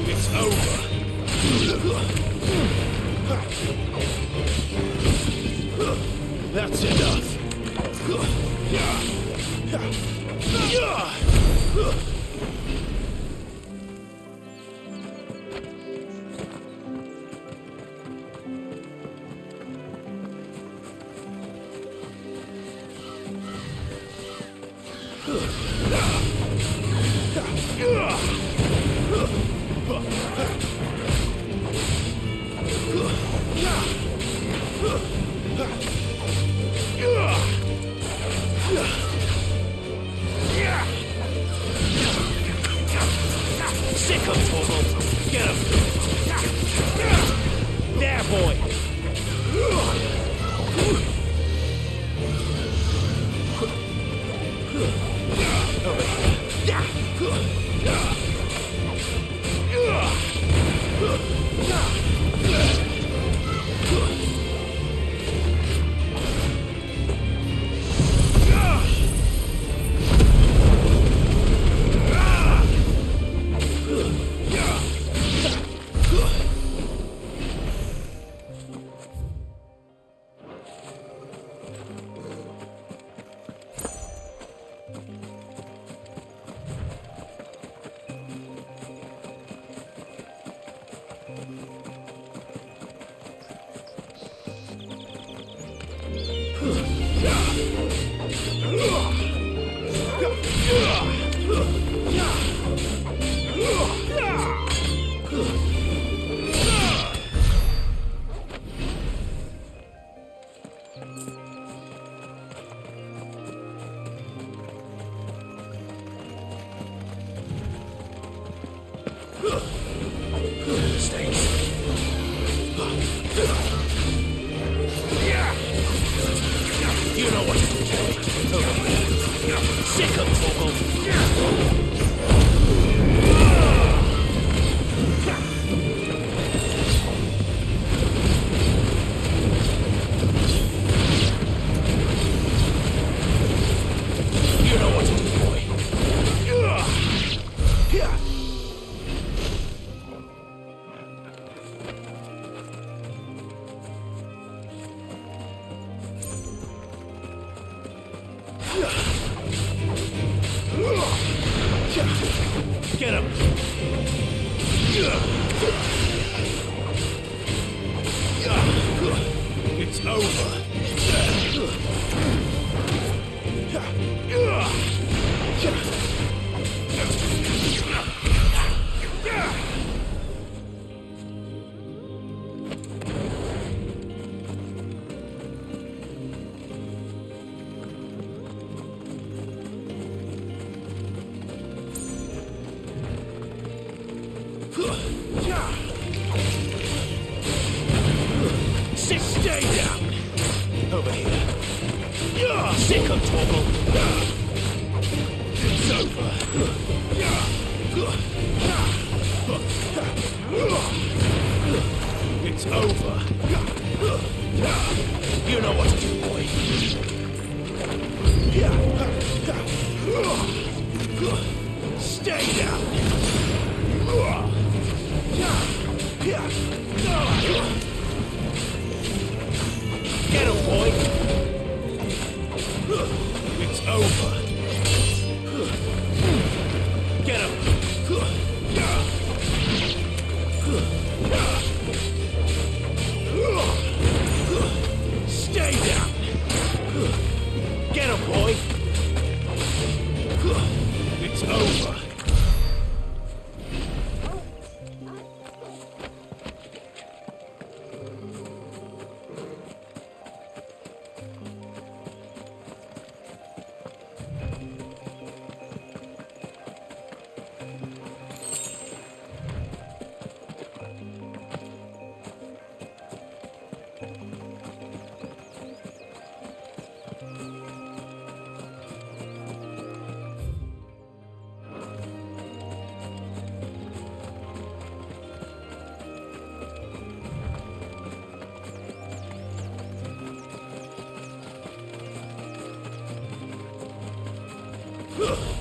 It's over. That's enough. Sick of Torgal. Get him. There, boy. Mistakes. You know what to do, boy. Sick of Torgal. You know what to do, boy. Get him! It's over. Stay down! Over here. Sick of Torgal! It's over. It's over. You know what to do, boy. Stay down! Get him, boy! It's over. Get him! Stay down! Get him, boy! It's over.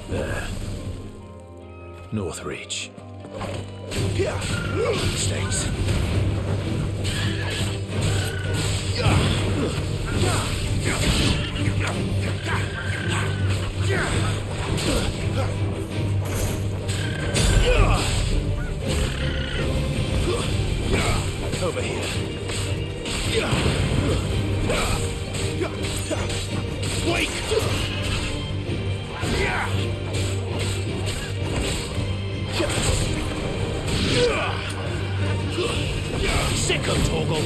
There. Northreach. Mistakes. Over here. Wait! Sick of Torgal!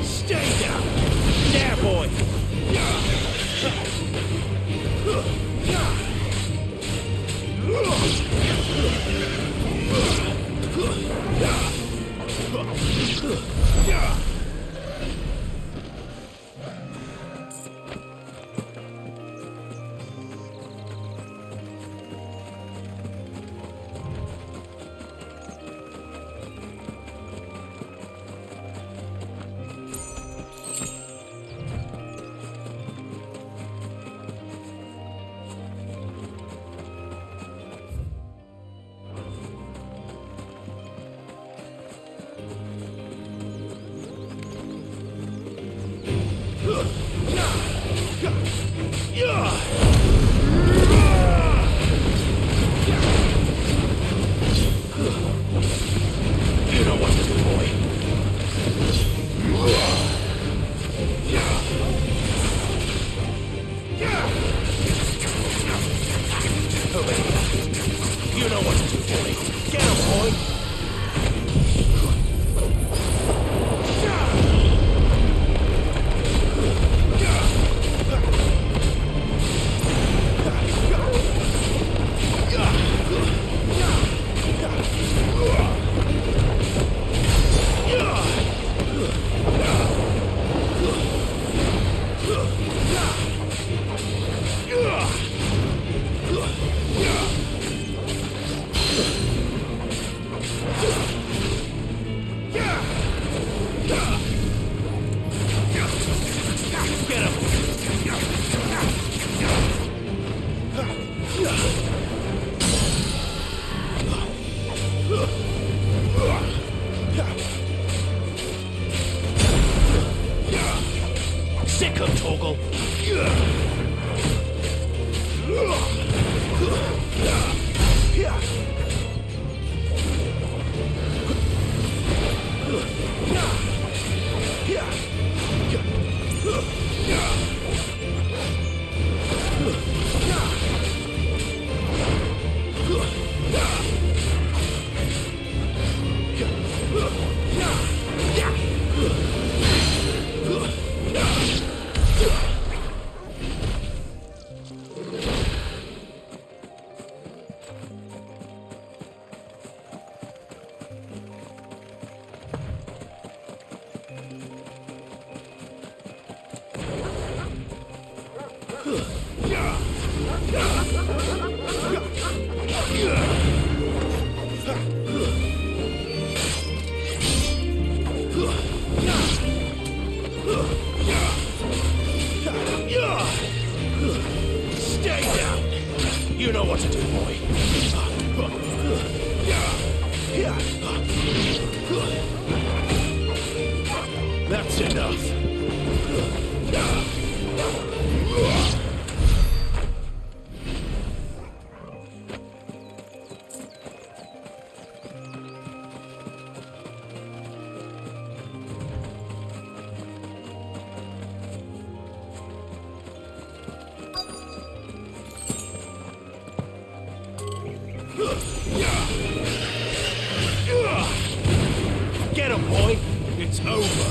Stay down! There, boy! Stay down! You know what to do, boy. That's enough. Get him, boy! It's over!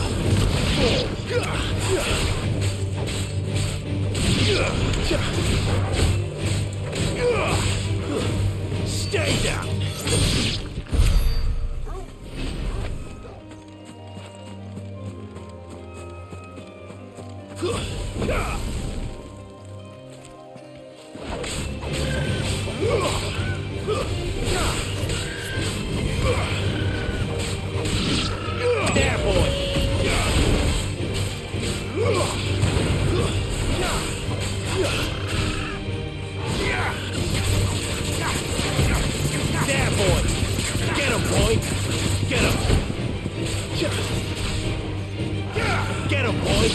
Stay down! There, boy! There, boy! Get him, boy! Get him! Get him, boy!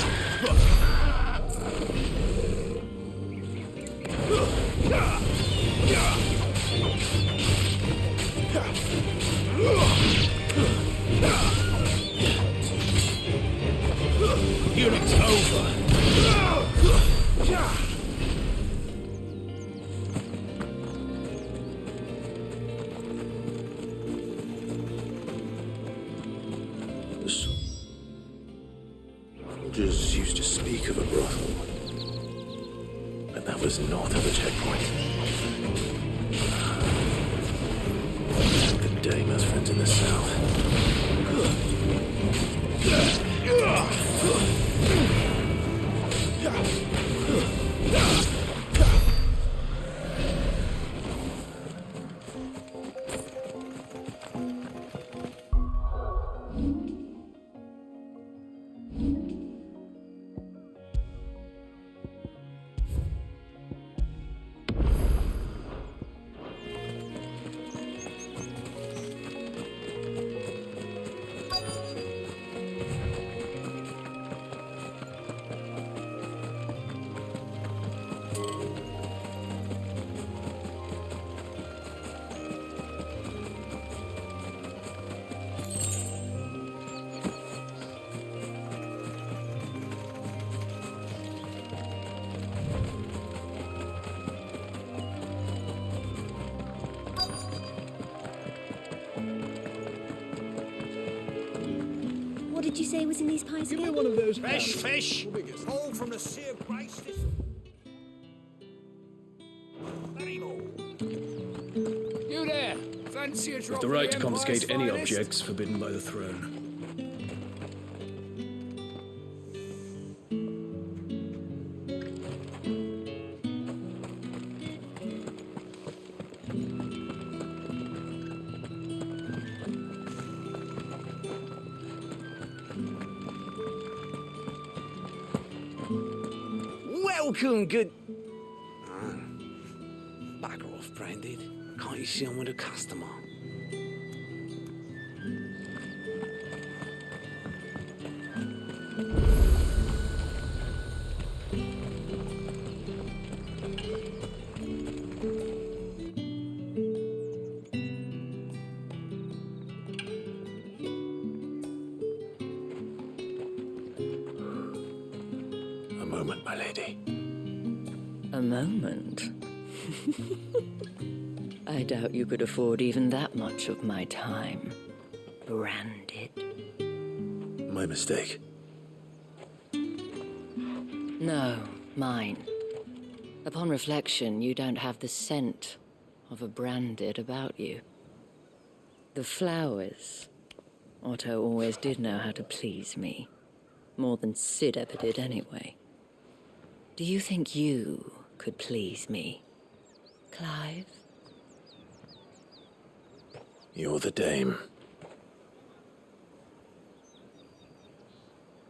Unit's over! Soldiers used to speak of a brothel, but that was north of the checkpoint. The Damer's friends in the south. What did you say was in these pies again? One of those Fish! All from the Sea of Grace. You there! Fancy a drop The right of to the confiscate Empire's any finest? objects forbidden by the throne. Welcome, good... Bugger off, Branded. Can't you see I'm with a customer? A moment, my lady. A moment? I doubt you could afford even that much of my time. Branded. My mistake. No, mine. Upon reflection, you don't have the scent of a branded about you. The flowers. Otto always did know how to please me. More than Sid ever did anyway. Do you think you could please me, Clive? You're the dame.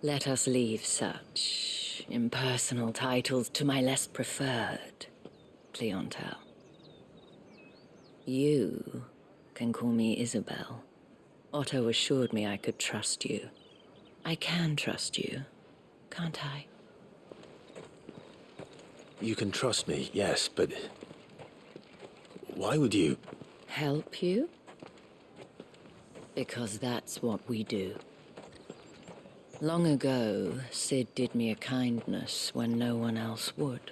Let us leave such impersonal titles to my less preferred clientele. You can call me Isabel. Otto assured me I could trust you. I can trust you, can't I? You can trust me, yes, but why would you? Help you? Because that's what we do. Long ago, Sid did me a kindness when no one else would.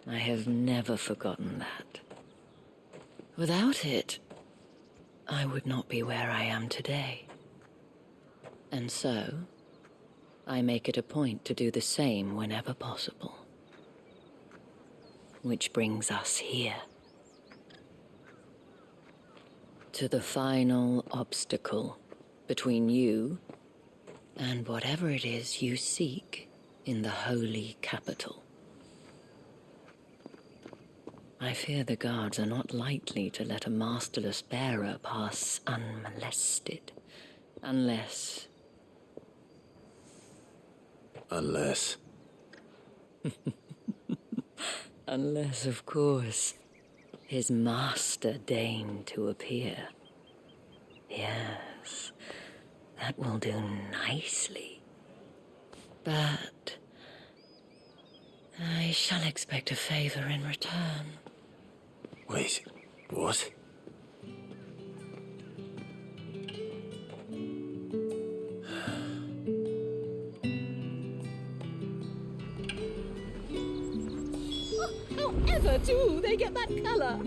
I have never forgotten that. Without it, I would not be where I am today. And so, I make it a point to do the same whenever possible. Which brings us here. To the final obstacle between you and whatever it is you seek in the holy capital. I fear the guards are not likely to let a masterless bearer pass unmolested, unless... Unless... Unless, of course, his master deigned to appear. Yes, that will do nicely. But I shall expect a favor in return. Wait, what? However do they get that colour?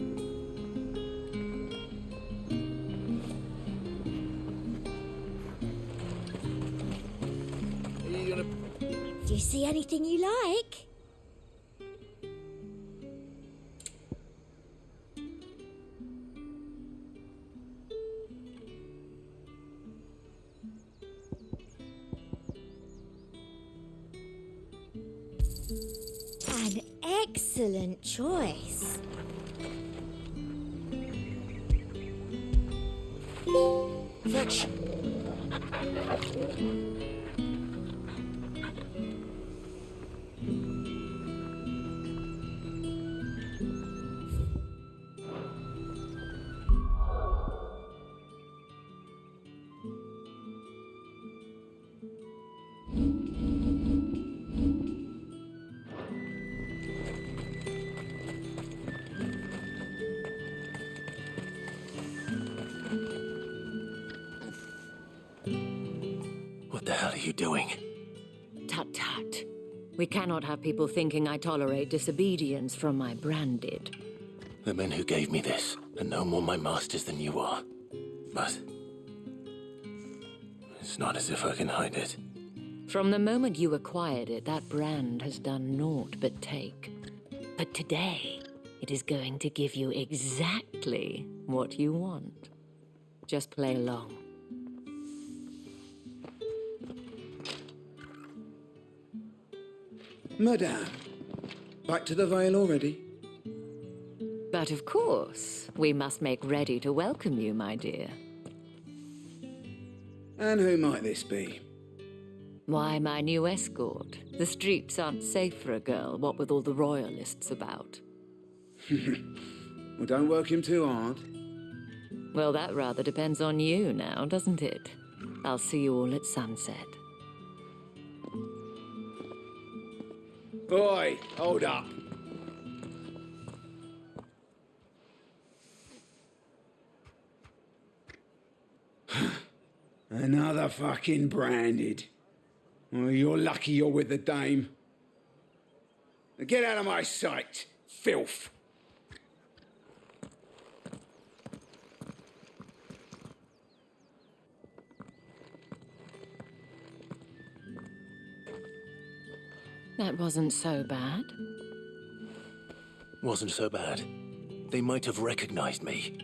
Do you see anything you like? An excellent choice. Fetch! What the hell are you doing? Tut tut. We cannot have people thinking I tolerate disobedience from my branded. The men who gave me this are no more my masters than you are. But it's not as if I can hide it. From the moment you acquired it, that brand has done naught but take. But today, it is going to give you exactly what you want. Just play along. Madame, back to the Vale already? But of course, we must make ready to welcome you, my dear. And who might this be? Why, my new escort. The streets aren't safe for a girl, what with all the royalists about. Well, don't work him too hard. Well, that rather depends on you now, doesn't it? I'll see you all at sunset. Boy, hold up. Another fucking branded. Well, you're lucky you're with the dame. Now get out of my sight, filth. That wasn't so bad. Wasn't so bad. They might have recognized me.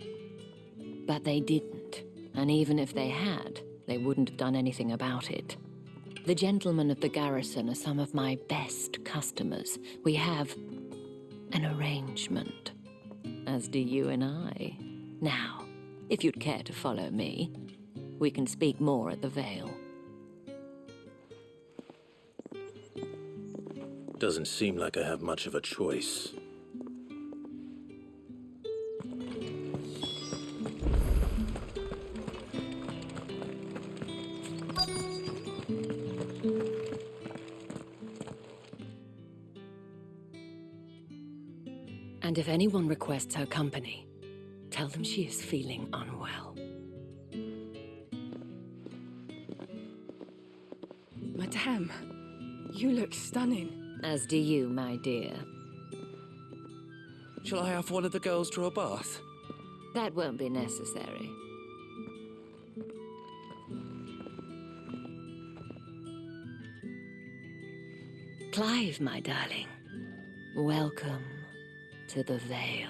But they didn't. And even if they had, they wouldn't have done anything about it. The gentlemen of the garrison are some of my best customers. We have an arrangement, as do you and I. Now, if you'd care to follow me, we can speak more at the Vale. Doesn't seem like I have much of a choice. And if anyone requests her company, tell them she is feeling unwell. Madame, you look stunning. As do you, my dear. Shall I have one of the girls draw a bath? That won't be necessary. Clive, my darling, welcome to the Vale.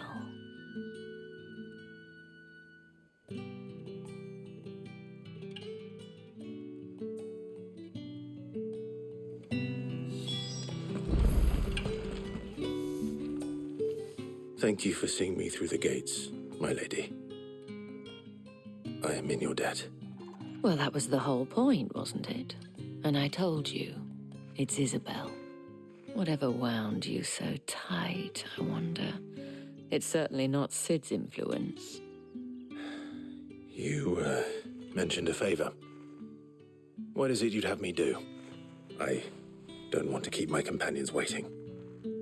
Thank you for seeing me through the gates, my lady. I am in your debt. Well, that was the whole point, wasn't it? And I told you, it's Isabel. Whatever wound you so tight, I wonder. It's certainly not Sid's influence. You, mentioned a favor. What is it you'd have me do? I don't want to keep my companions waiting.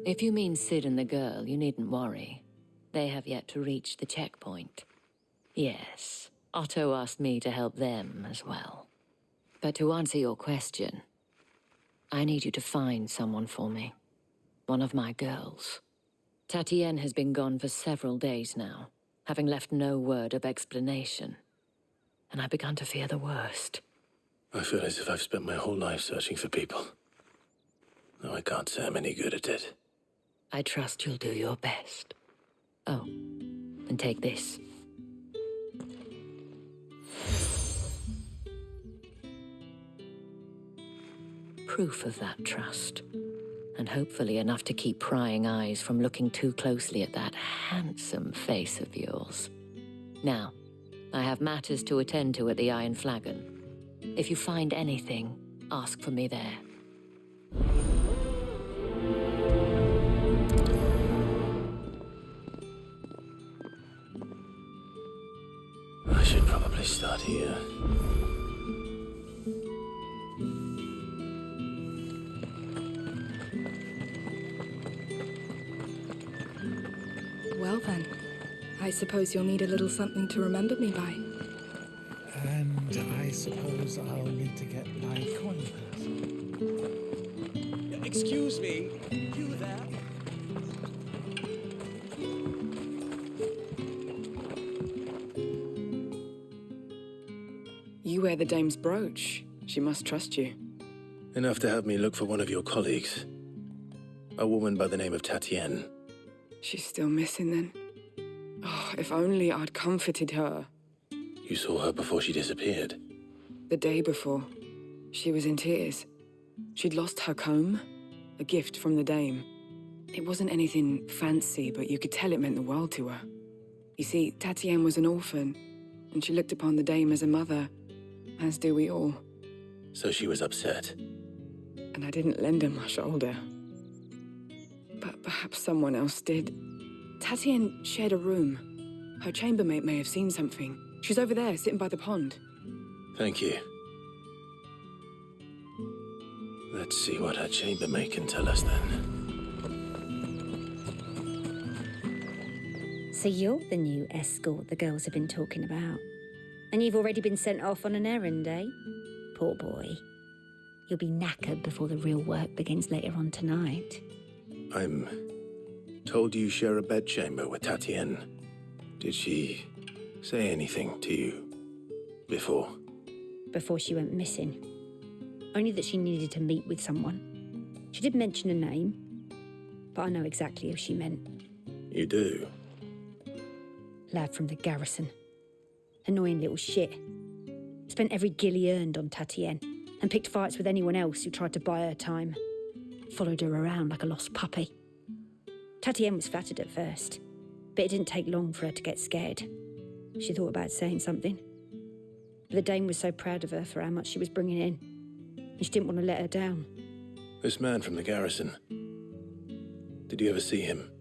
If you mean Sid and the girl, you needn't worry. They have yet to reach the checkpoint. Yes, Otto asked me to help them as well. But to answer your question, I need you to find someone for me. One of my girls. Tatienne has been gone for several days now, having left no word of explanation. And I've begun to fear the worst. I feel as if I've spent my whole life searching for people. Though I can't say I'm any good at it. I trust you'll do your best. Oh, and take this. Proof of that trust. And hopefully enough to keep prying eyes from looking too closely at that handsome face of yours. Now, I have matters to attend to at the Iron Flagon. If you find anything, ask for me there. I should probably start here. Well then, I suppose you'll need a little something to remember me by. And I suppose I'll need to get my coin purse. Excuse me, you there? You wear the dame's brooch. She must trust you. Enough to have me look for one of your colleagues. A woman by the name of Tatienne. She's still missing then. Oh, if only I'd comforted her. You saw her before she disappeared. The day before, she was in tears. She'd lost her comb, a gift from the dame. It wasn't anything fancy, but you could tell it meant the world to her. You see, Tatienne was an orphan, and she looked upon the dame as a mother, as do we all. So she was upset. And I didn't lend her my shoulder. But perhaps someone else did. Tatienne shared a room. Her chambermaid may have seen something. She's over there, sitting by the pond. Thank you. Let's see what her chambermaid can tell us then. So you're the new escort the girls have been talking about. And you've already been sent off on an errand, eh? Poor boy. You'll be knackered before the real work begins later on tonight. I'm told you share a bedchamber with Tatienne. Did she say anything to you before? Before she went missing. Only that she needed to meet with someone. She did mention a name, but I know exactly who she meant. You do? Lad from the garrison. Annoying little shit. Spent every guil he earned on Tatienne, and picked fights with anyone else who tried to buy her time. Followed her around like a lost puppy. Tatienne was flattered at first, but it didn't take long for her to get scared. She thought about saying something. But the Dame was so proud of her for how much she was bringing in, and she didn't want to let her down. This man from the garrison. Did you ever see him?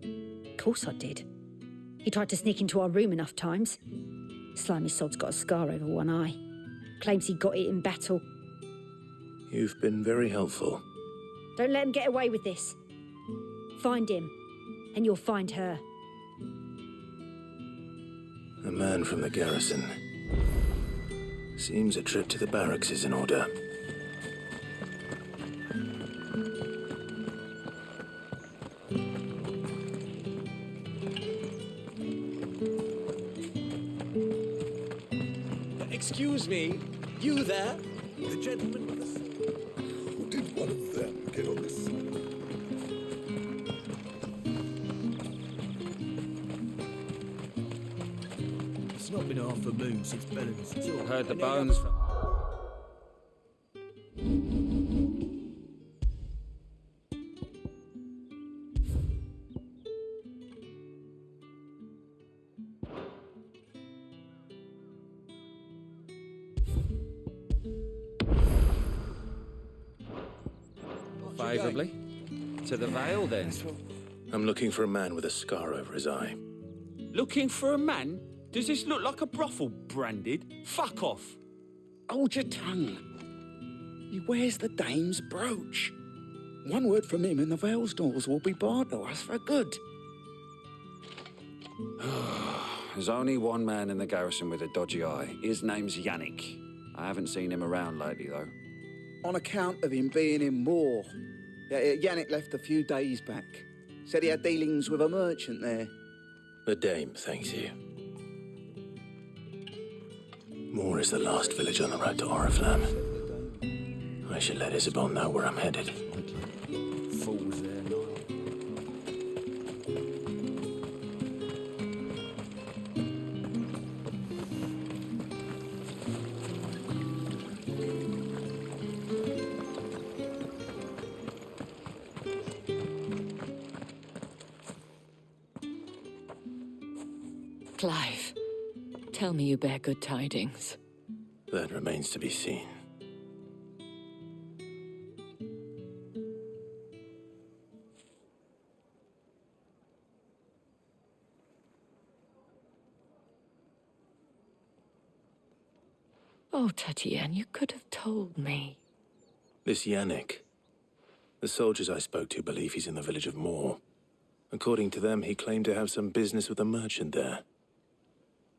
Of course I did. He tried to sneak into our room enough times. Slimy sod's got a scar over one eye. Claims he got it in battle. You've been very helpful. Don't let him get away with this. Find him, and you'll find her. A man from the garrison. Seems a trip to the barracks is in order. Excuse me, you there? The gentleman with the... Did one of them get on this side? It's not been half a moon since Bellen's tour. Heard the bones. Favourably. To the Vale, then. I'm looking for a man with a scar over his eye. Looking for a man? Does this look like a brothel, Branded? Fuck off. Hold your tongue. He wears the Dame's brooch. One word from him and the Vale's doors will be barred to us for good. There's only one man in the garrison with a dodgy eye. His name's Yannick. I haven't seen him around lately, though. On account of him being in war. Yannick left a few days back. Said he had dealings with a merchant there. The Dame thanks you. Moor is the last village on the road to Oriflamme. I should let Isabel know where I'm headed. Fools there, Niall. Clive, tell me you bear good tidings. That remains to be seen. Oh, Tatienne, you could have told me. This Yannick. The soldiers I spoke to believe he's in the village of Moor. According to them, he claimed to have some business with a merchant there.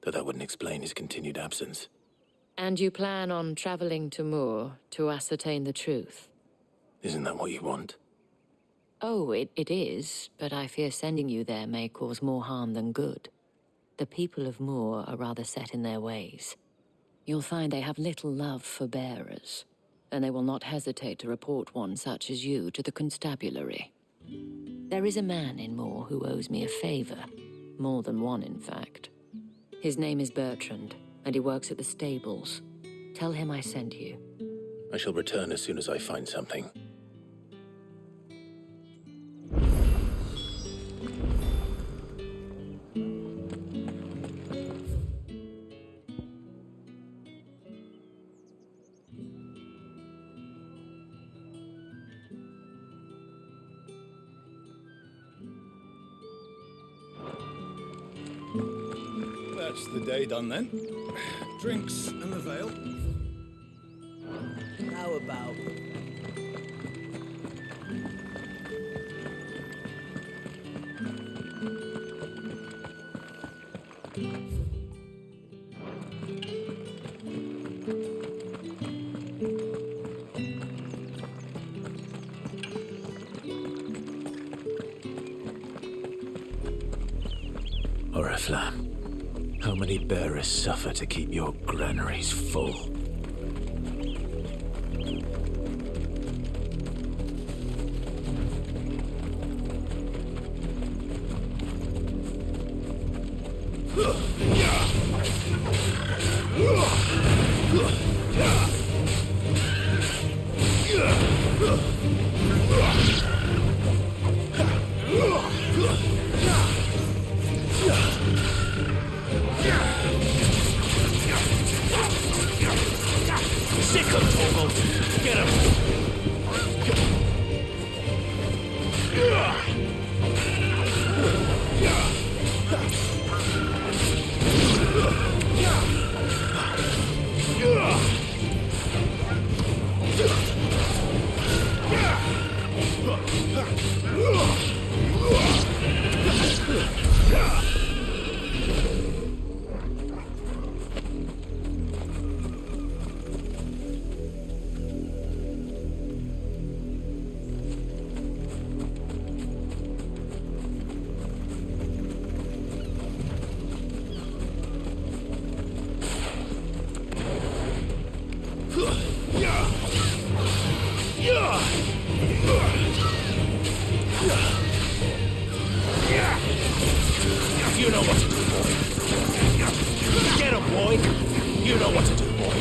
Though that wouldn't explain his continued absence. And you plan on traveling to Moor to ascertain the truth? Isn't that what you want? Oh, it is, but I fear sending you there may cause more harm than good. The people of Moor are rather set in their ways. You'll find they have little love for bearers, and they will not hesitate to report one such as you to the constabulary. There is a man in Moor who owes me a favor, more than one, in fact. His name is Bertrand, and he works at the stables. Tell him I sent you. I shall return as soon as I find something. That's the day done then. Drinks and the Vale. How about... Oriflamme. How many bearers suffer to keep your granaries full? won't. Get him! You know what to do, boy. Get him, boy. You know what to do, boy.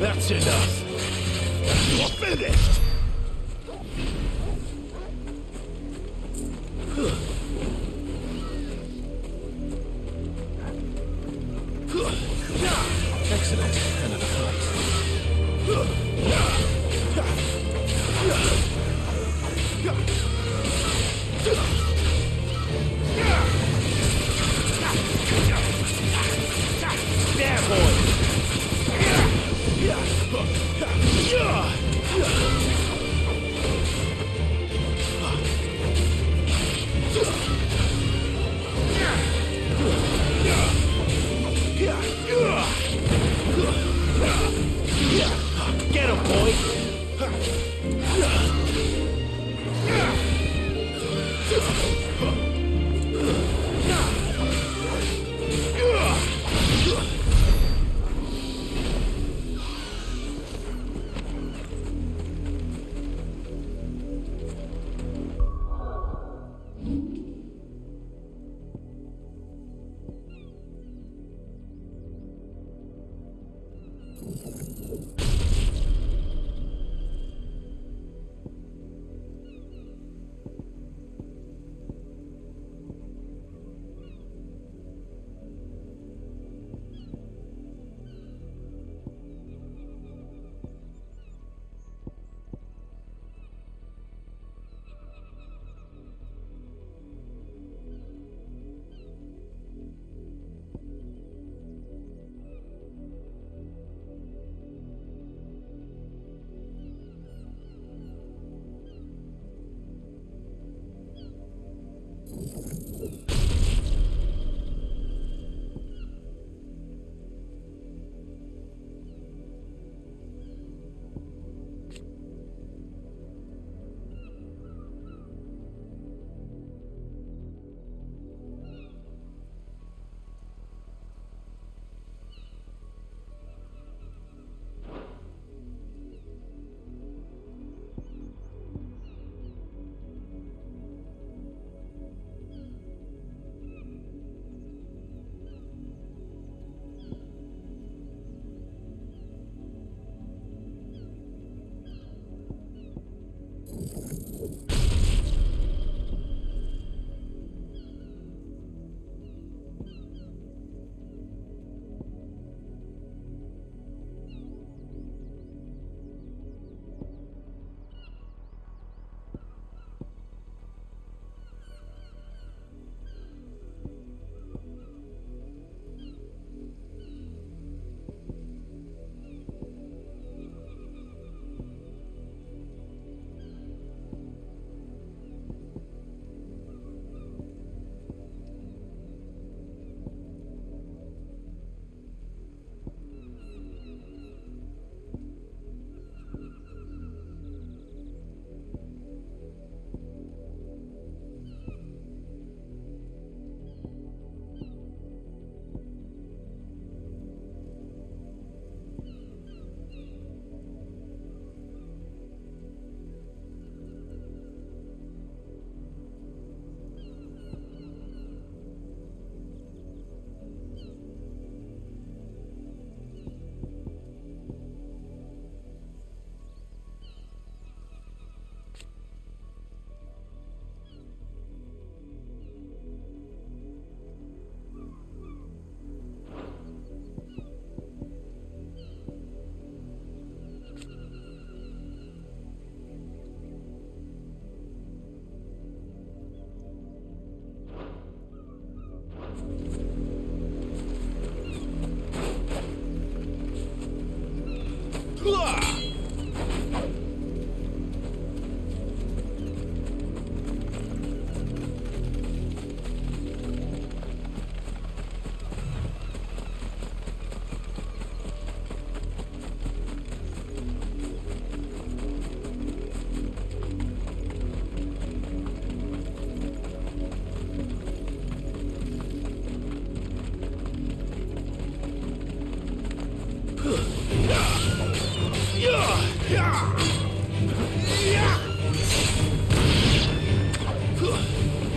That's enough. You're finished. Excellent. Another fight. There, boy.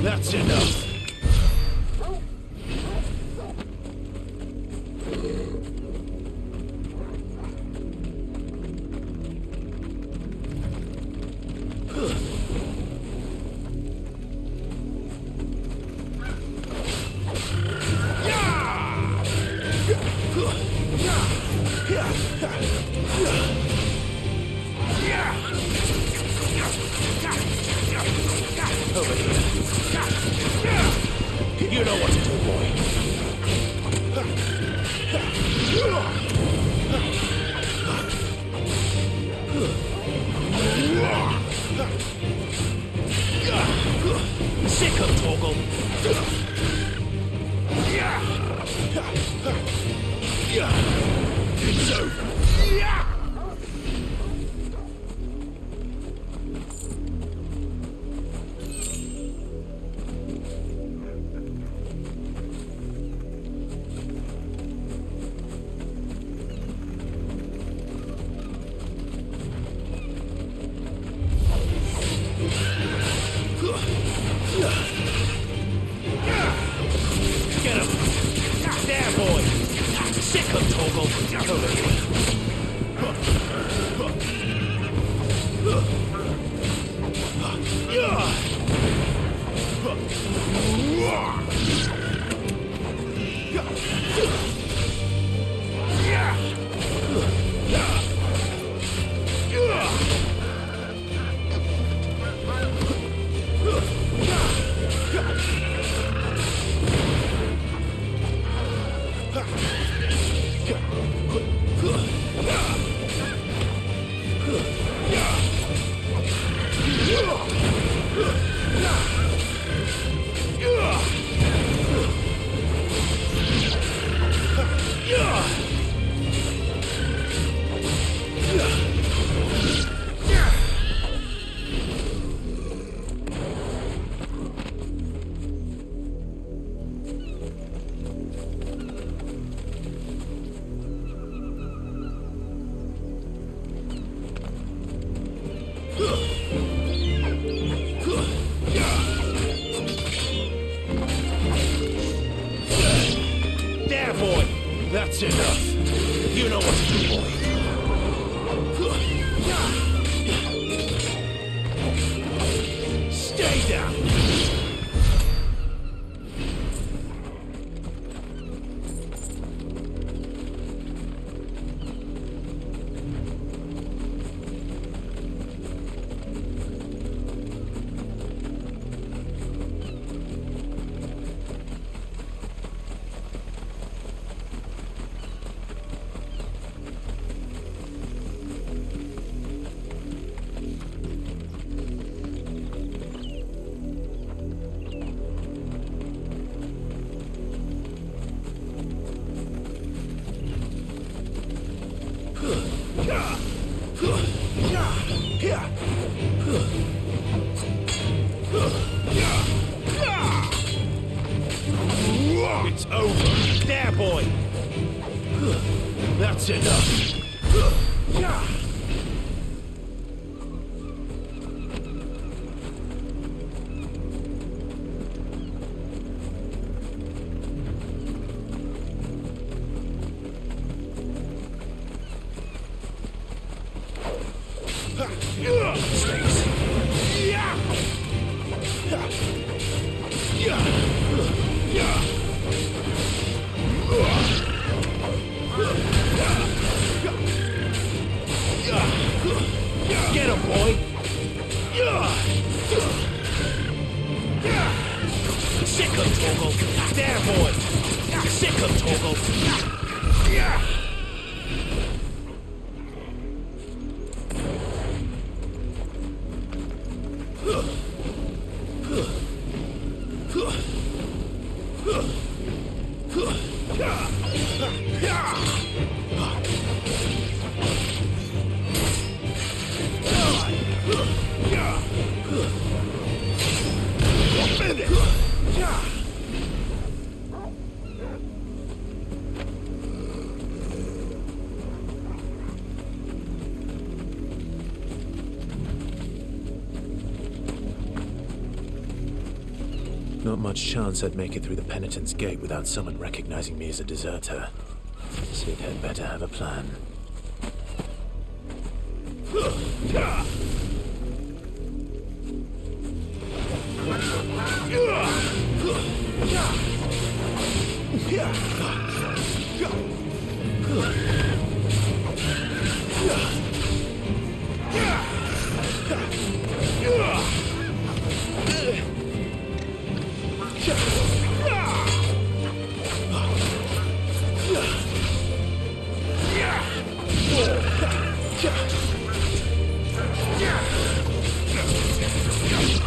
That's enough. You know what to do, boy. Sick of Torgal. It's over. Get him! There, boy! Sick of Torgal! Over here! There, boy! That's enough. You know what to do, boy. Stay down! It's over. There, boy. That's enough. Get him, boy! Sick of Torgal! There, boy! Sick of Torgal! Not much chance I'd make it through the penitent's gate without someone recognizing me as a deserter. Sid had better have a plan.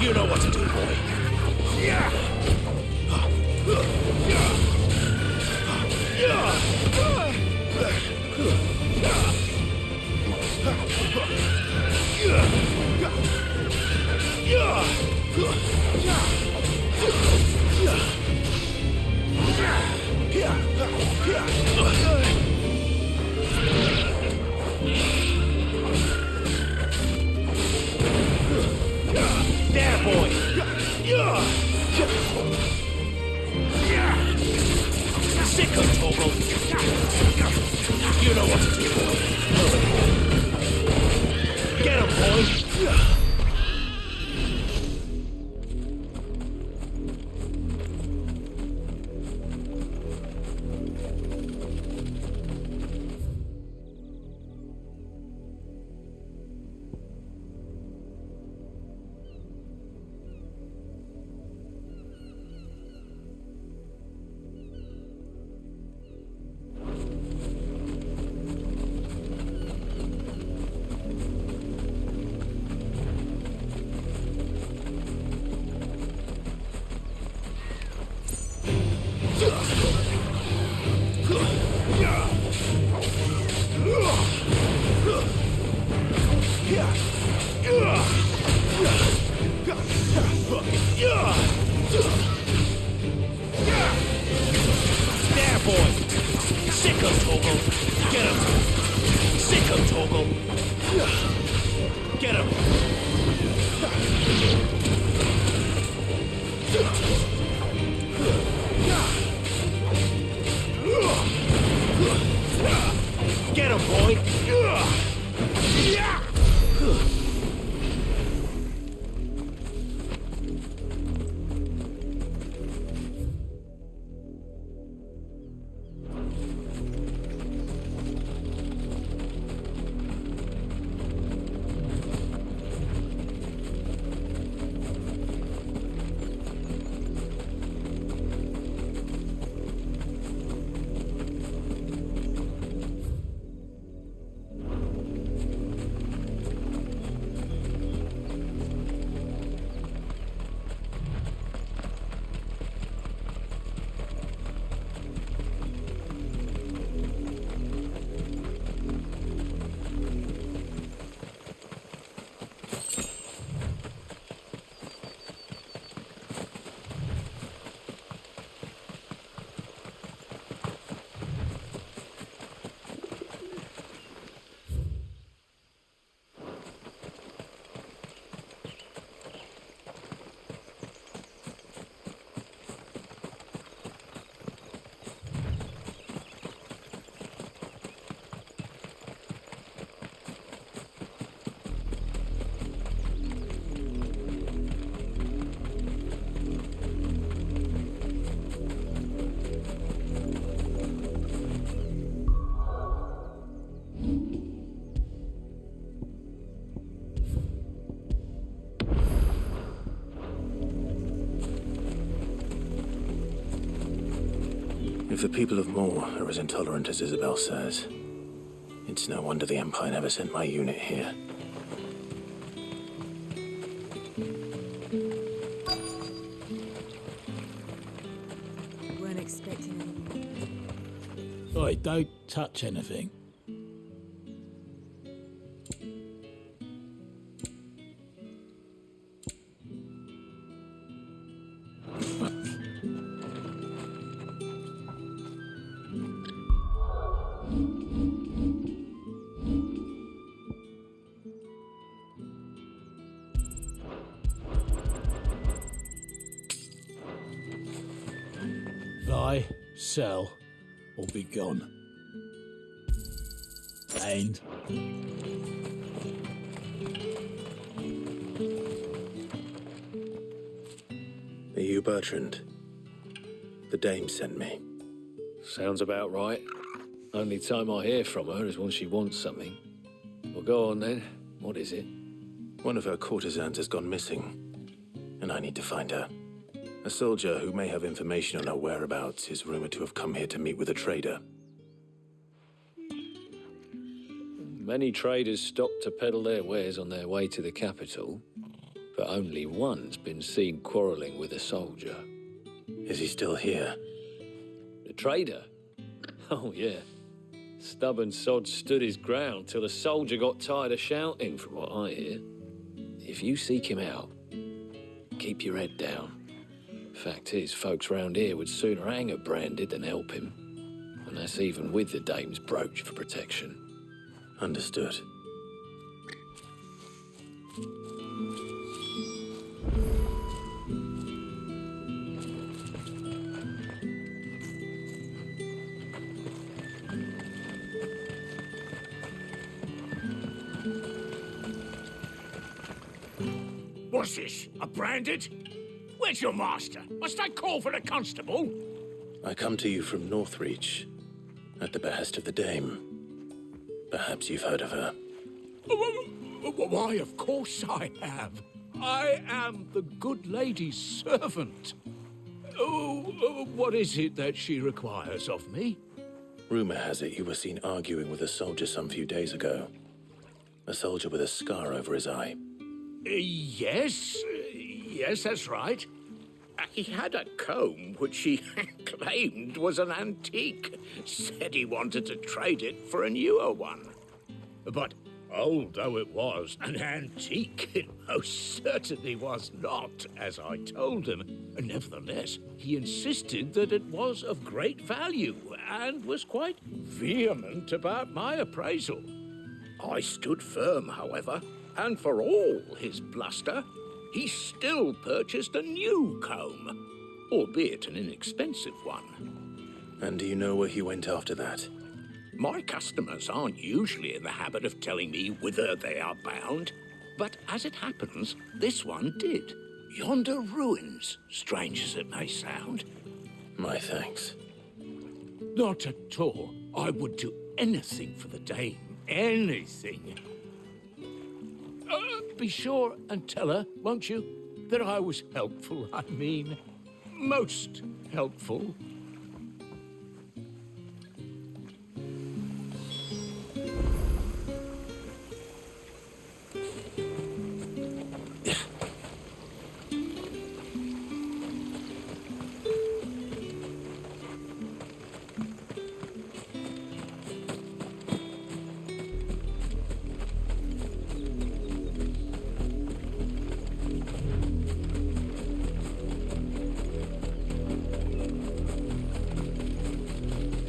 You know what to do, boy. There, boy. Sicko, Torgal. You know what to do, boy. Get him, boy. There, boy. Sicko, Torgal. Get him. Sicko, Torgal. Get him. Get him, boy. If the people of Moor are as intolerant as Isabel says, it's no wonder the Empire never sent my unit here. Weren't expecting anything. Oi, don't touch anything. Buy, sell, or be gone. And Are you Bertrand? The dame sent me. Sounds about right. Only time I hear from her is when she wants something. Well, go on then. What is it? One of her courtesans has gone missing, and I need to find her. A soldier who may have information on her whereabouts is rumored to have come here to meet with a trader. Many traders stop to peddle their wares on their way to the capital, but only one's been seen quarrelling with a soldier. Is he still here? The trader? Oh, yeah. Stubborn sod stood his ground till the soldier got tired of shouting, from what I hear. If you seek him out, keep your head down. Fact is, folks round here would sooner hang a branded than help him. And that's even with the dame's brooch for protection. Understood. What's this? A branded? Where's your master? Must I call for the constable? I come to you from Northreach, at the behest of the dame. Perhaps you've heard of her. Why, of course I have. I am the good lady's servant. What is it that she requires of me? Rumor has it you were seen arguing with a soldier some few days ago. A soldier with a scar over his eye. Yes, that's right. He had a comb which he claimed was an antique. Said he wanted to trade it for a newer one. But old though it was, an antique it most certainly was not, as I told him. Nevertheless, he insisted that it was of great value and was quite vehement about my appraisal. I stood firm, however, and for all his bluster, he still purchased a new comb, albeit an inexpensive one. And do you know where he went after that? My customers aren't usually in the habit of telling me whither they are bound, but as it happens, this one did. Yonder ruins, strange as it may sound. My thanks. Not at all. I would do anything for the dame. Anything. Be sure and tell her, won't you, that I was helpful. I mean, most helpful.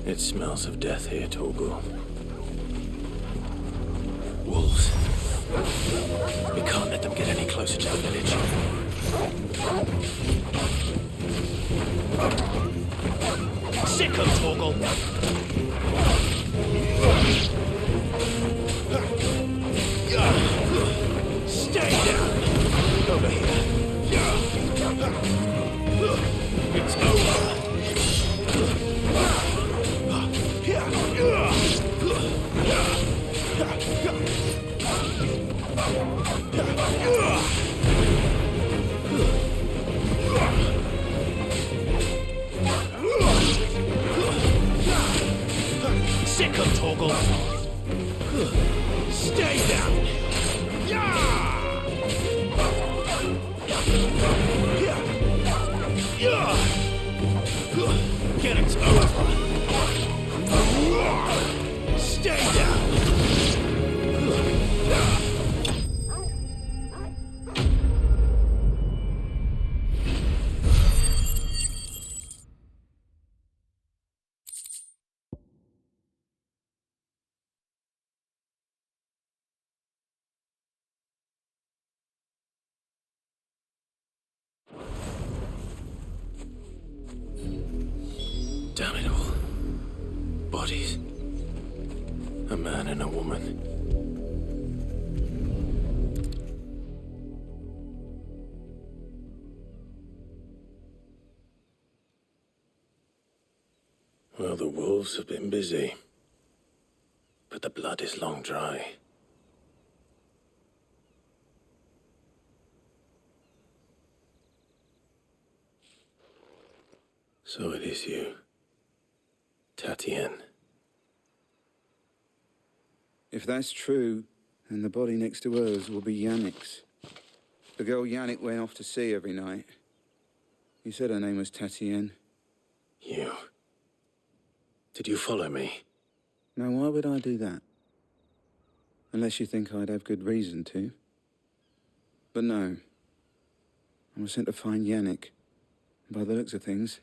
It smells of death here, Torgal. Wolves. We can't let them get any closer to the village. Sick of Torgal! Stay down! Over here. It's over! Sick of Torgal! Stay down! Damn it all. Bodies. A man and a woman. Well, the wolves have been busy. But the blood is long dry. So it is you, Tatienne. If that's true, then the body next to hers will be Yannick's. The girl Yannick went off to sea every night. You said her name was Tatienne. You. Did you follow me? Now, why would I do that? Unless you think I'd have good reason to. But no. I was sent to find Yannick. By the looks of things,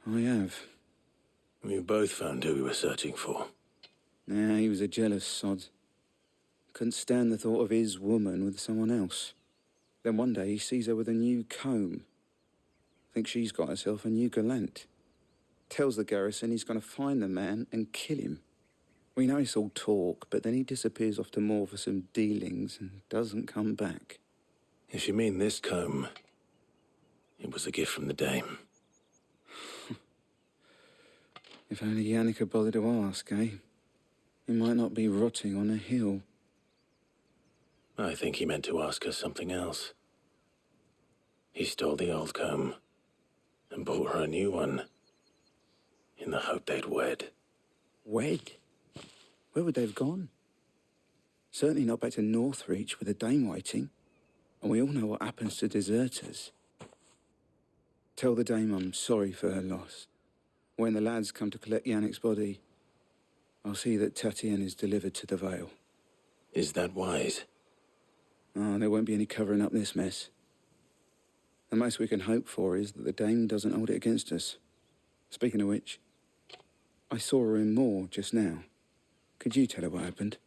I have. We both found who we were searching for. Nah, he was a jealous sod. Couldn't stand the thought of his woman with someone else. Then one day he sees her with a new comb. Thinks she's got herself a new gallant. Tells the garrison he's going to find the man and kill him. We know it's all talk, but then he disappears off to Moor for some dealings and doesn't come back. If you mean this comb, it was a gift from the dame. If only Yannick had bothered to ask, eh? He might not be rotting on a hill. I think he meant to ask her something else. He stole the old comb and bought her a new one in the hope they'd wed. Wed? Where would they have gone? Certainly not back to Northreach with the dame waiting. And we all know what happens to deserters. Tell the dame I'm sorry for her loss. When the lads come to collect Yannick's body, I'll see that Tatienne is delivered to the Vale. Is that wise? Oh, there won't be any covering up this mess. The most we can hope for is that the dame doesn't hold it against us. Speaking of which, I saw her in Moor just now. Could you tell her what happened?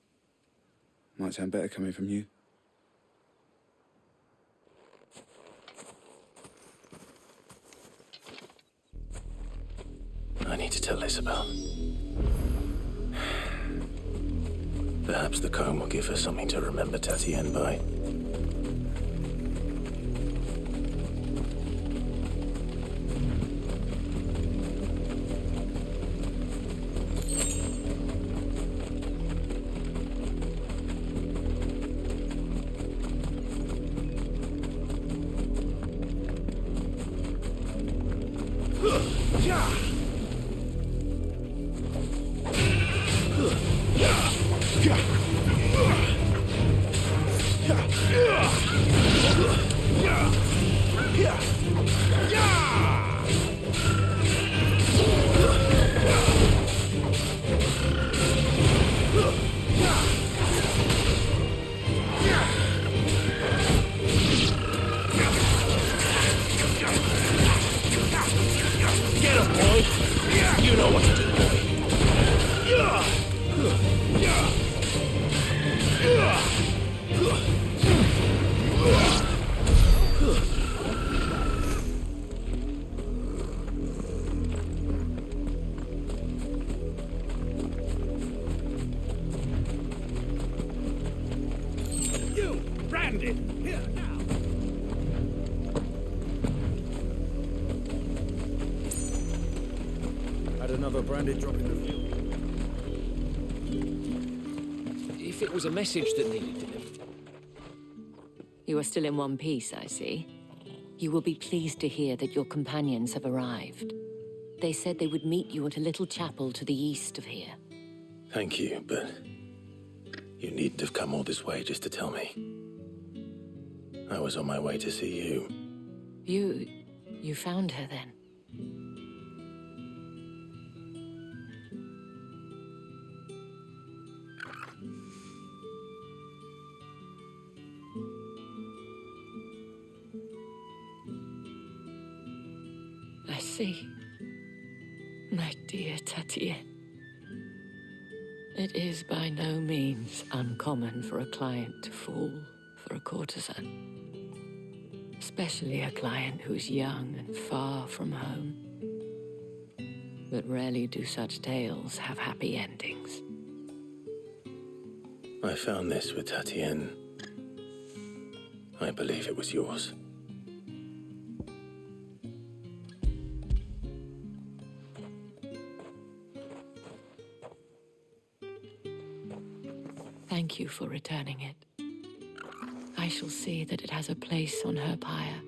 Might sound better coming from you. I need to tell Isabel. Perhaps the comb will give her something to remember Tatienne by. If it was a message that needed delivered. You are still in one piece, I see. You will be pleased to hear that your companions have arrived. They said they would meet you at a little chapel to the east of here. Thank you, but you needn't have come all this way just to tell me. I was on my way to see you. You found her then? I see. My dear Tatienne. It is by no means uncommon for a client to fall for a courtesan. Especially a client who's young and far from home. But rarely do such tales have happy endings. I found this with Tatienne. I believe it was yours. Thank you for returning it. I shall see that it has a place on her pyre.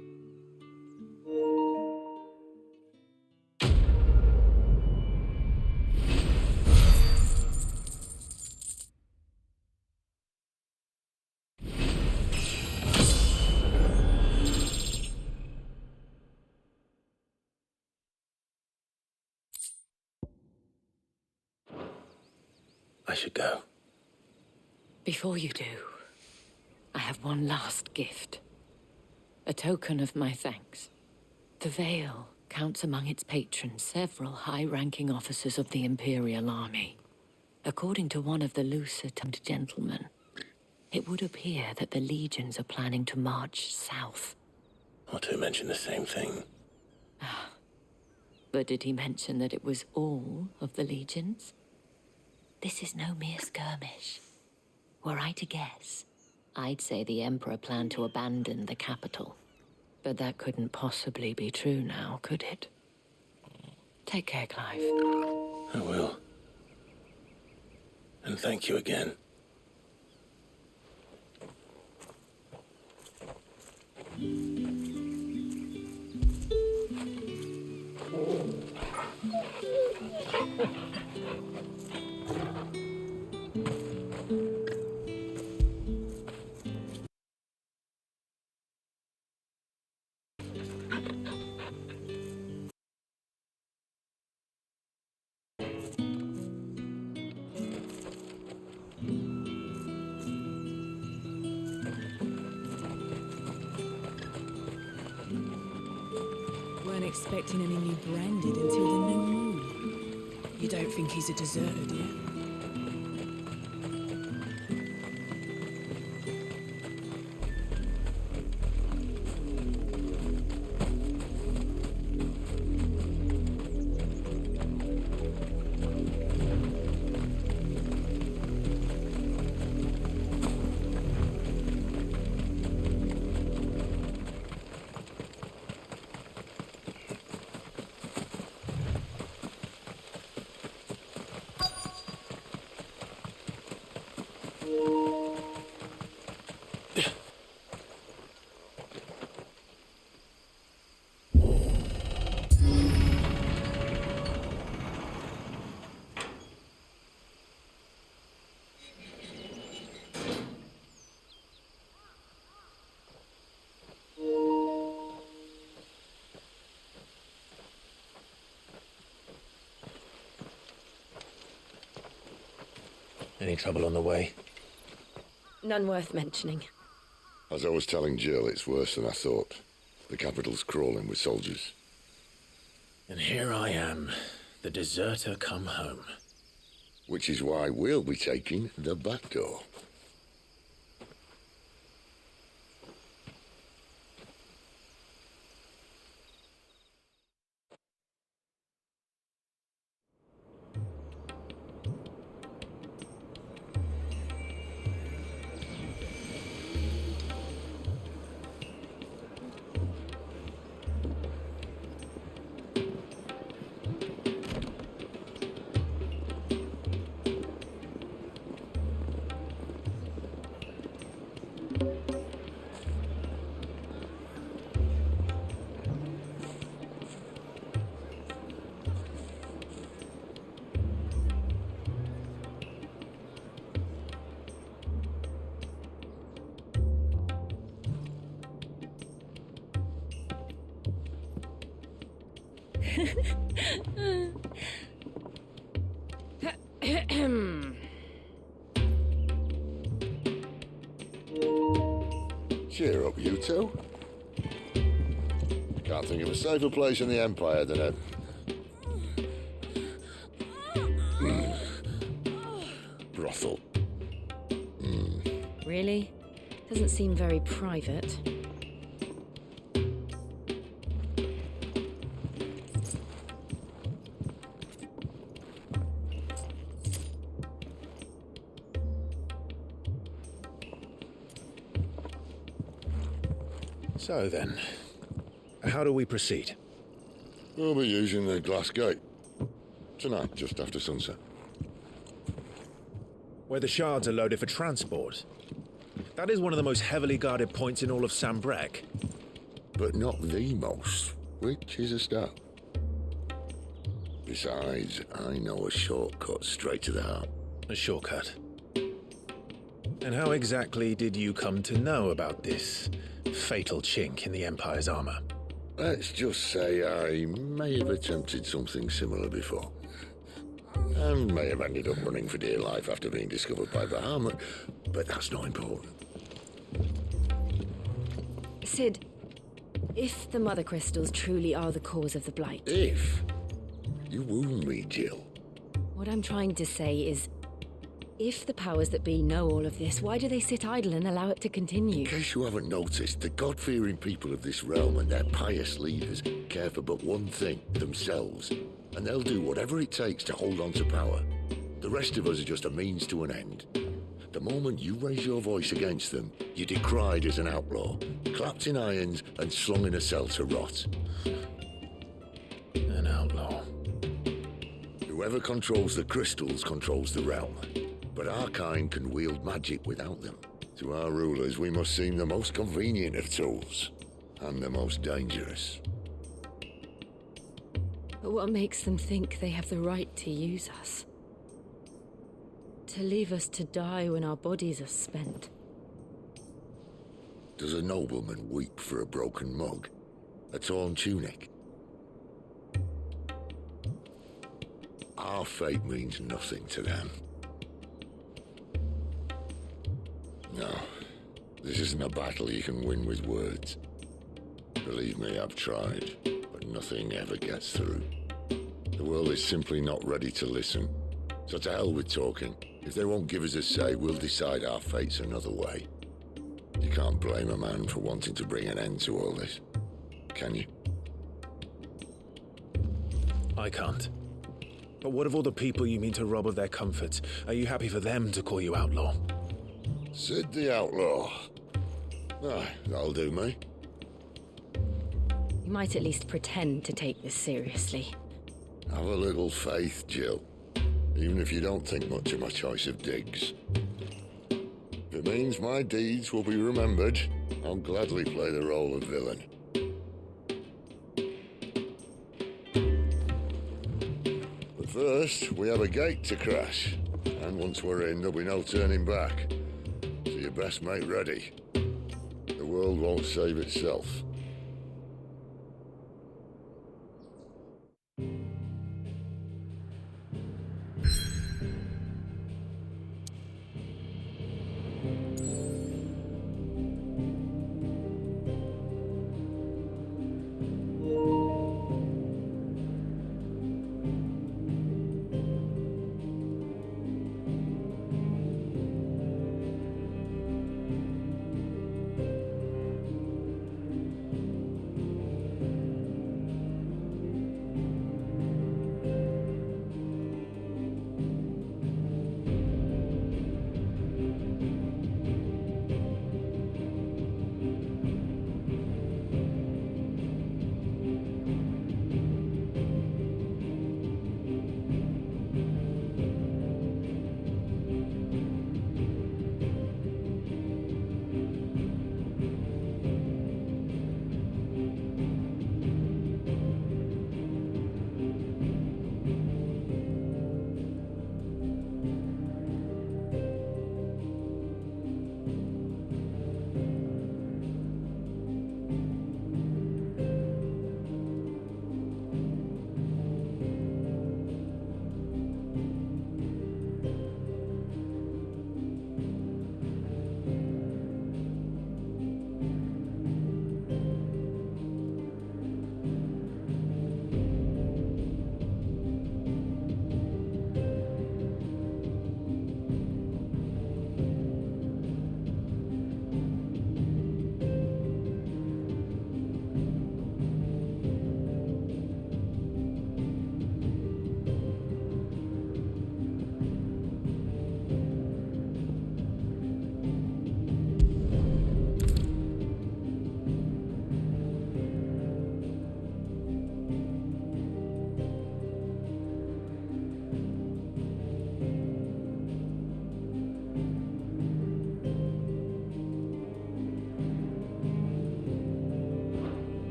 I should go. Before you do, I have one last gift. A token of my thanks. The Vale counts among its patrons several high-ranking officers of the Imperial Army. According to one of the looser-tongued gentlemen, it would appear that the legions are planning to march south. Otto mentioned the same thing. But did he mention that it was all of the legions? This is no mere skirmish. Were I to guess, I'd say the Emperor planned to abandon the capital. But that couldn't possibly be true now, could it? Take care, Clive. I will. And thank you again. Weren't expecting any new branded until the new moon. You don't think he's a deserter, do you? Any trouble on the way? None worth mentioning. As I was telling Jill, it's worse than I thought. The capital's crawling with soldiers. And here I am, the deserter come home. Which is why we'll be taking the back door. Cheer up, you two. Can't think of a safer place in the Empire than a... brothel. Really? Doesn't seem very private. So then, how do we proceed? We'll be using the glass gate. Tonight, just after sunset. Where the shards are loaded for transport. That is one of the most heavily guarded points in all of Sambrec. But not the most, which is a start. Besides, I know a shortcut straight to the heart. A shortcut? And how exactly did you come to know about this fatal chink in the Empire's armor? Let's just say I may have attempted something similar before. And may have ended up running for dear life after being discovered by Bahamut, but that's not important. Sid, if the Mother Crystals truly are the cause of the Blight... If? You wound me, Jill. What I'm trying to say is, if the powers that be know all of this, why do they sit idle and allow it to continue? In case you haven't noticed, the God-fearing people of this realm and their pious leaders care for but one thing, themselves. And they'll do whatever it takes to hold on to power. The rest of us are just a means to an end. The moment you raise your voice against them, you're decried as an outlaw, clapped in irons and slung in a cell to rot. An outlaw. Whoever controls the crystals controls the realm. But our kind can wield magic without them. To our rulers, we must seem the most convenient of tools, and the most dangerous. But what makes them think they have the right to use us? To leave us to die when our bodies are spent? Does a nobleman weep for a broken mug? A torn tunic? Our fate means nothing to them. No, this isn't a battle you can win with words. Believe me, I've tried, but nothing ever gets through. The world is simply not ready to listen. So to hell with talking. If they won't give us a say, we'll decide our fates another way. You can't blame a man for wanting to bring an end to all this, can you? I can't. But what of all the people you mean to rob of their comforts? Are you happy for them to call you outlaw? Sid the Outlaw. Aye, that'll do me. You might at least pretend to take this seriously. Have a little faith, Jill. Even if you don't think much of my choice of digs. If it means my deeds will be remembered, I'll gladly play the role of villain. But first, we have a gate to crash. And once we're in, there'll be no turning back. So you best make ready. The world won't save itself.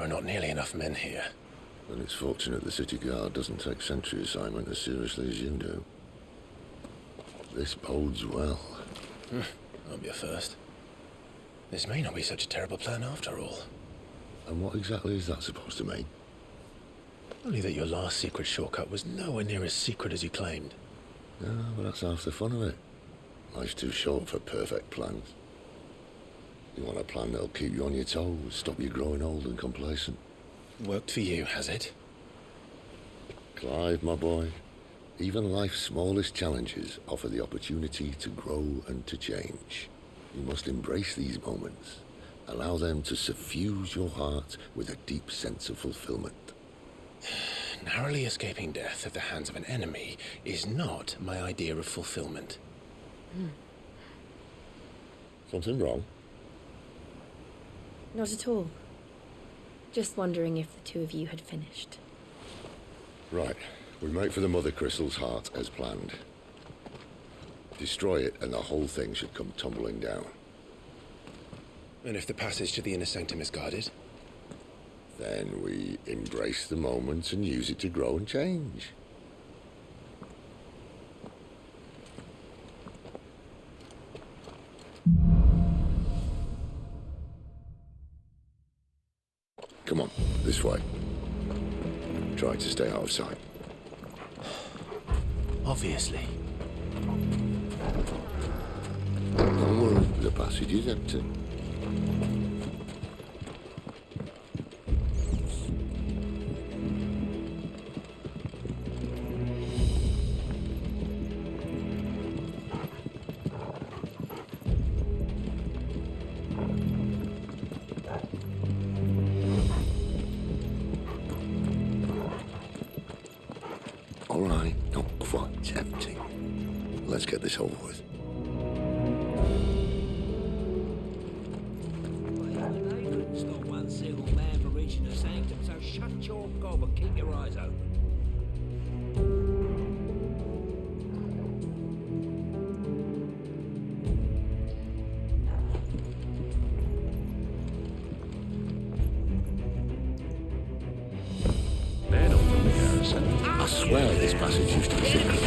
There are not nearly enough men here. And it's fortunate the city guard doesn't take sentry assignment as seriously as you do. This bodes well. Won't be a first. This may not be such a terrible plan after all. And what exactly is that supposed to mean? Only that your last secret shortcut was nowhere near as secret as you claimed. Yeah, but that's half the fun of it. Life's too short for perfect plans. You want a plan that'll keep you on your toes, stop you growing old and complacent. Worked for you, has it? Clive, my boy, even life's smallest challenges offer the opportunity to grow and to change. You must embrace these moments. Allow them to suffuse your heart with a deep sense of fulfillment. Narrowly escaping death at the hands of an enemy is not my idea of fulfillment. Something wrong? Not at all. Just wondering if the two of you had finished. Right. We make for the Mother Crystal's heart as planned. Destroy it and the whole thing should come tumbling down. And if the passage to the inner sanctum is guarded? Then we embrace the moment and use it to grow and change. Come on, this way. Try to stay out of sight. Obviously. Don't worry, the passage is empty. All right, not quite tempting. Let's get this over with. They couldn't stop one single man from reaching the sanctum, so shut your gob and keep your eyes open. I swear this passage used to be secret.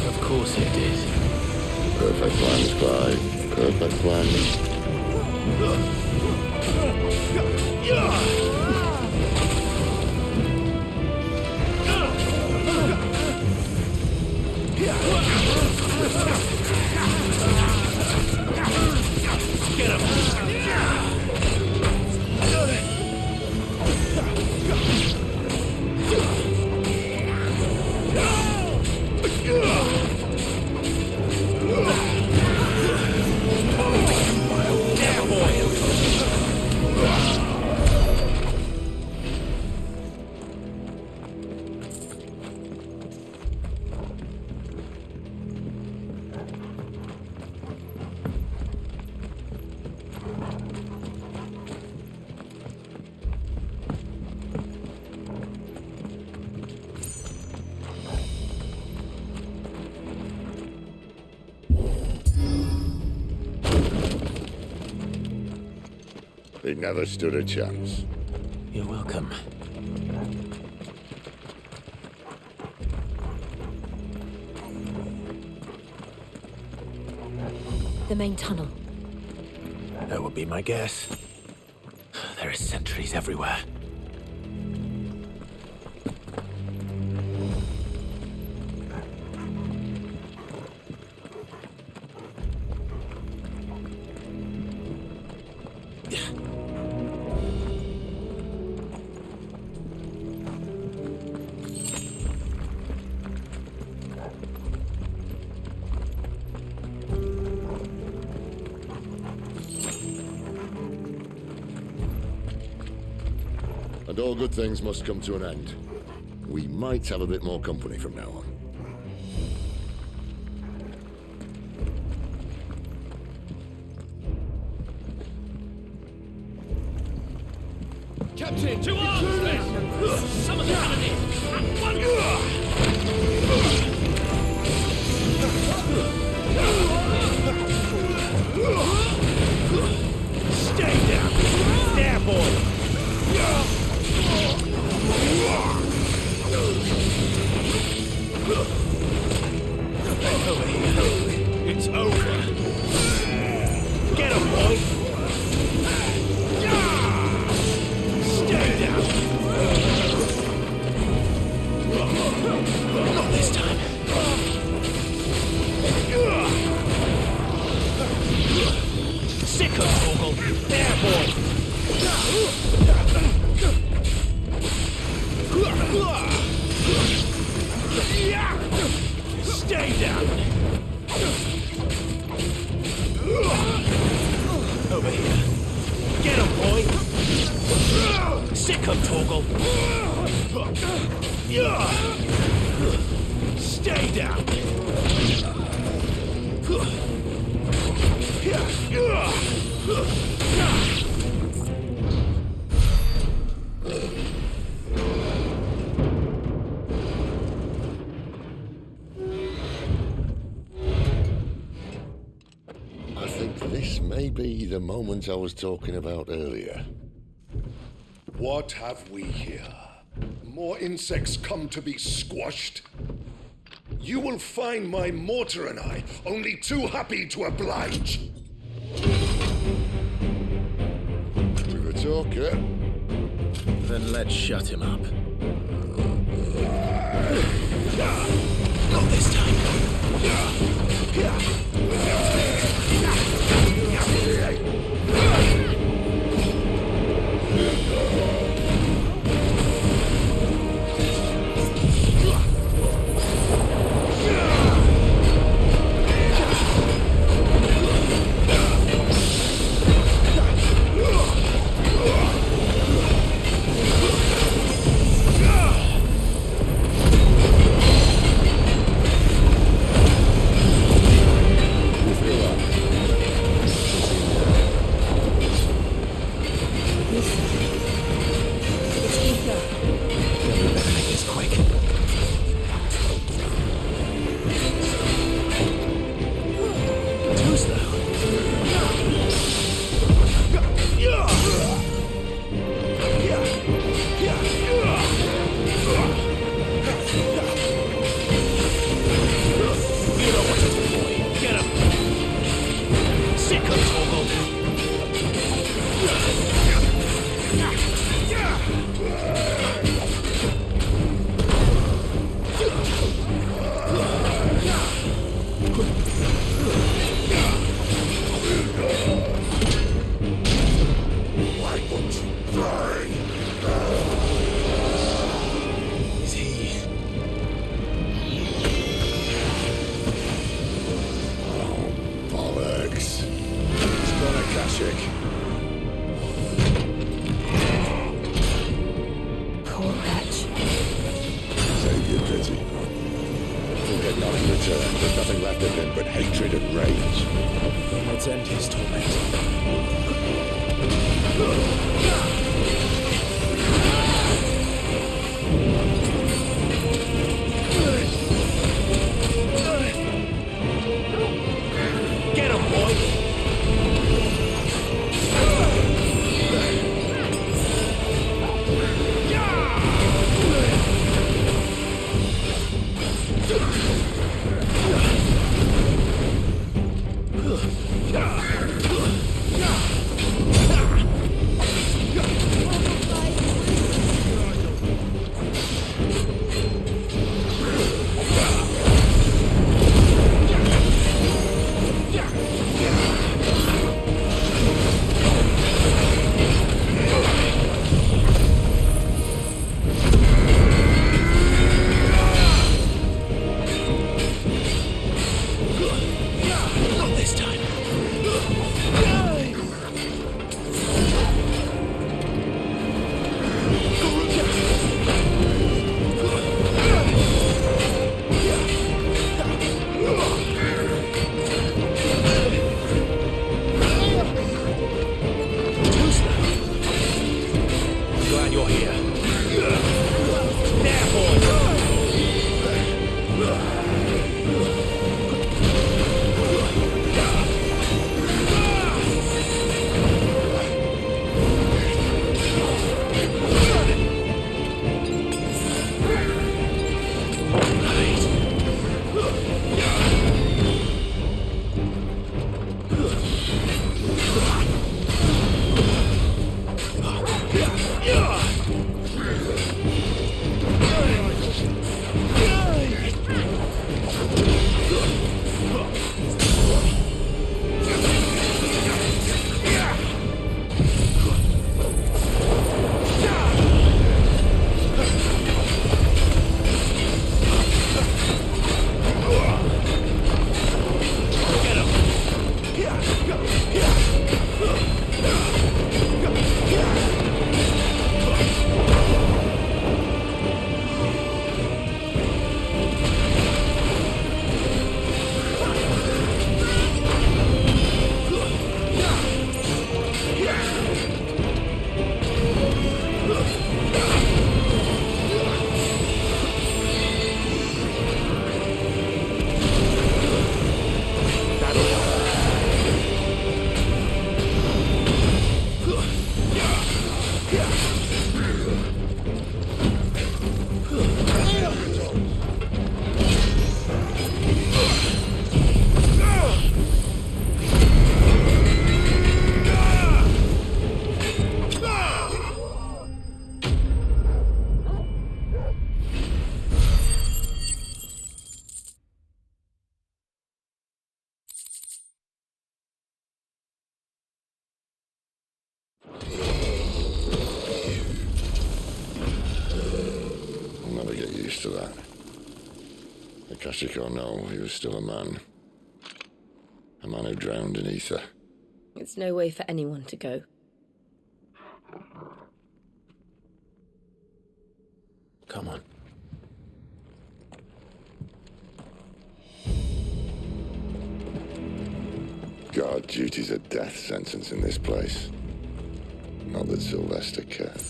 Of course it did. Perfect plans, Clive. Perfect plans. Get him! They never stood a chance. You're welcome. The main tunnel. That would be my guess. There are sentries everywhere. And all good things must come to an end. We might have a bit more company from now on. Captain, to arms, then! Summon the enemy! At once! Stay down! There, boy! Sick 'em, Torgal! Stay down! I think this may be the moment I was talking about earlier. What have we here? More insects come to be squashed? You will find my mortar and I only too happy to oblige. With a talker. Then let's shut him up. Not this time. There's nothing left of him but hatred and rage. Let's end his torment. Get him, boy! Akashic or no, he was still a man. A man who drowned in ether. It's no way for anyone to go. Come on. Guard duty's a death sentence in this place. Not that Sylvester cared.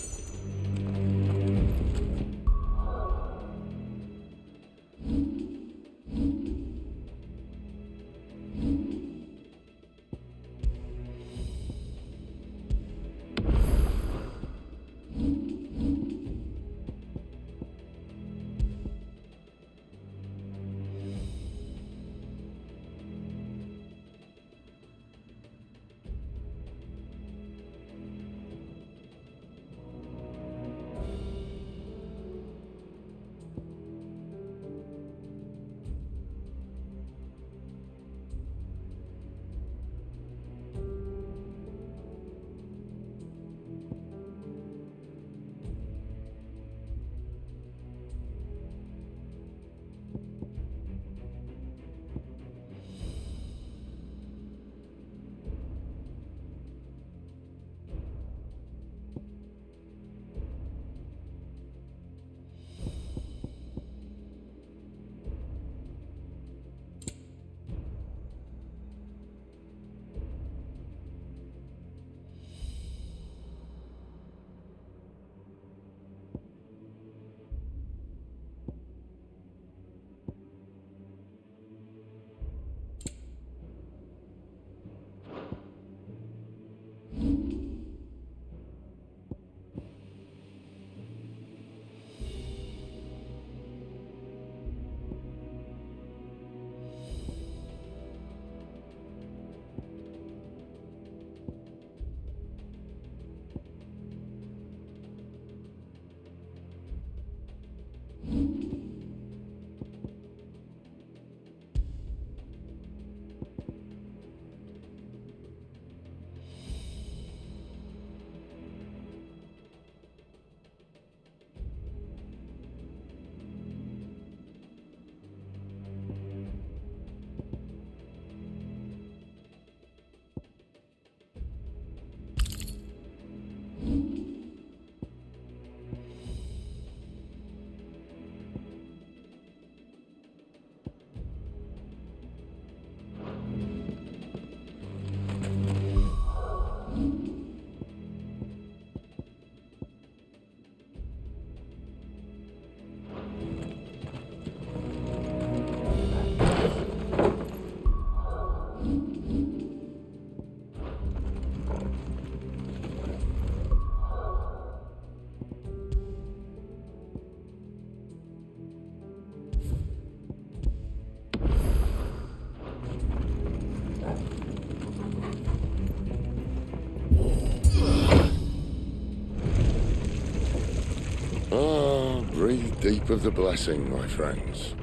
Breathe deep of the blessing, my friends.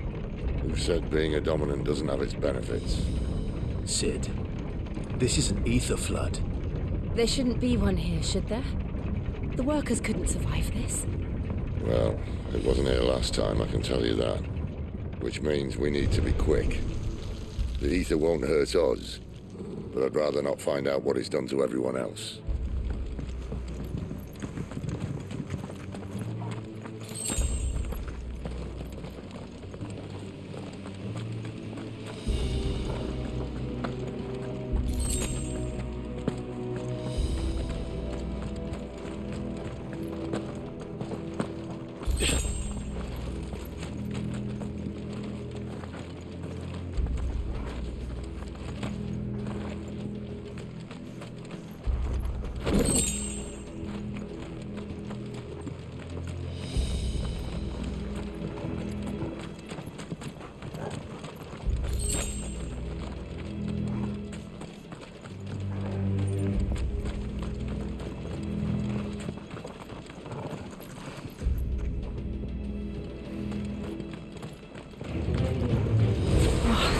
Who said being a dominant doesn't have its benefits? Sid, this is an ether flood. There shouldn't be one here, should there? The workers couldn't survive this. Well, it wasn't here last time, I can tell you that. Which means we need to be quick. The ether won't hurt us, but I'd rather not find out what it's done to everyone else.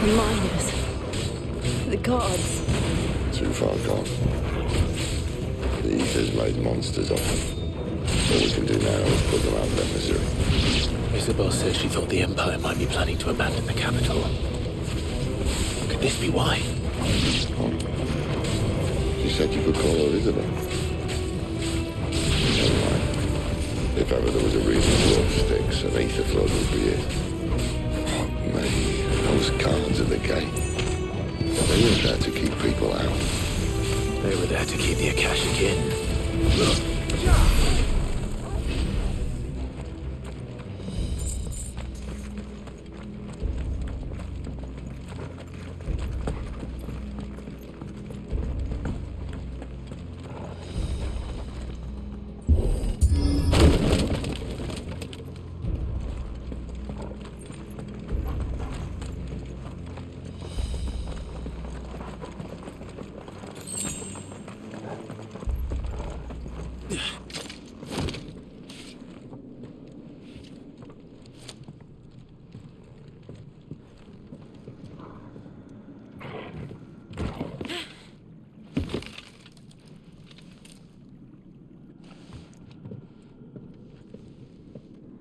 The miners. The gods. Too far gone. The ether's made monsters of them. All we can do now is put them out of their misery. Isabel said she thought the Empire might be planning to abandon the capital. Could this be why? She said you could call her Isabel. Never mind. If ever there was a reason to roll sticks, an ether flood would be it. Oh, man, those guards at the gate. They were there to keep people out. They were there to keep the Akashic in.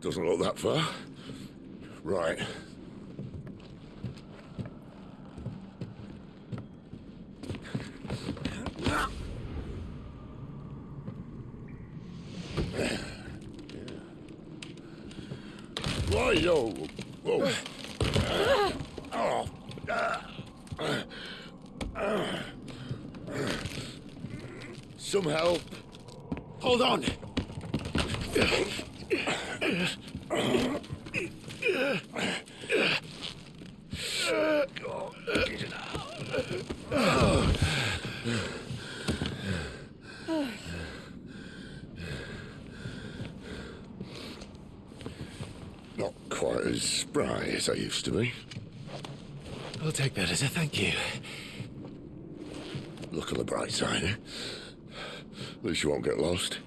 Doesn't look that far. Right. Why, yo? Whoa. Some help. Hold on. Not quite as spry as I used to be. I'll take that as a thank you. Look on the bright side, eh? At least you won't get lost.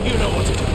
You know what to do.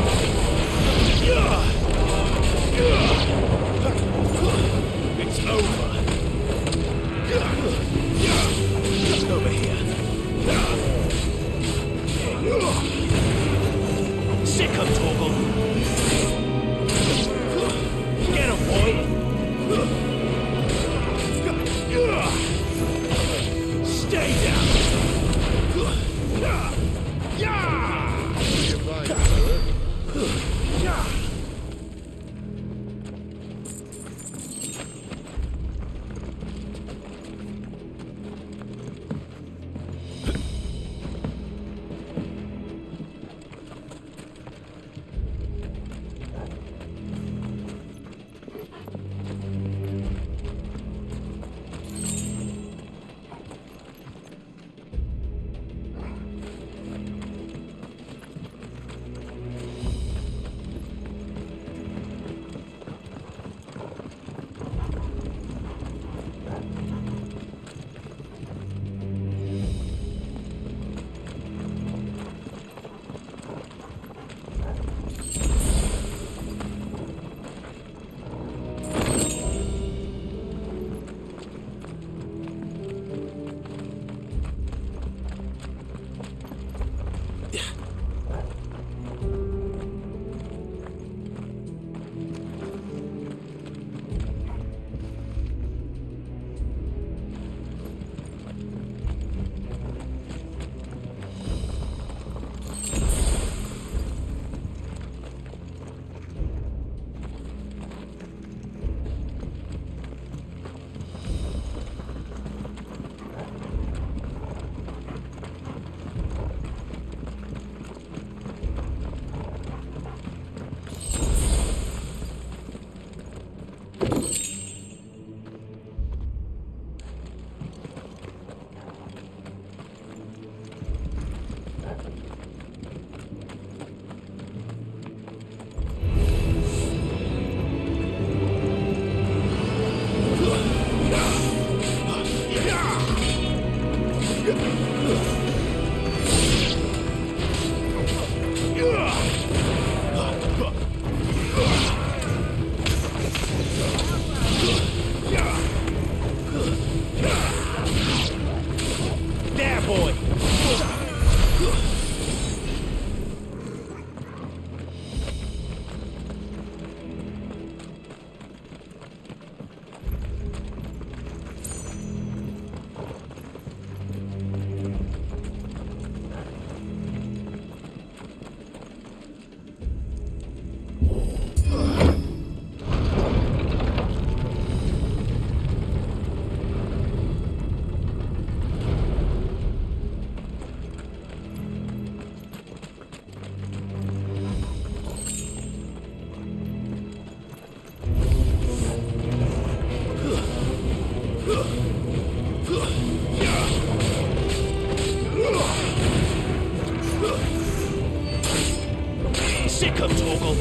Sick of Torgal!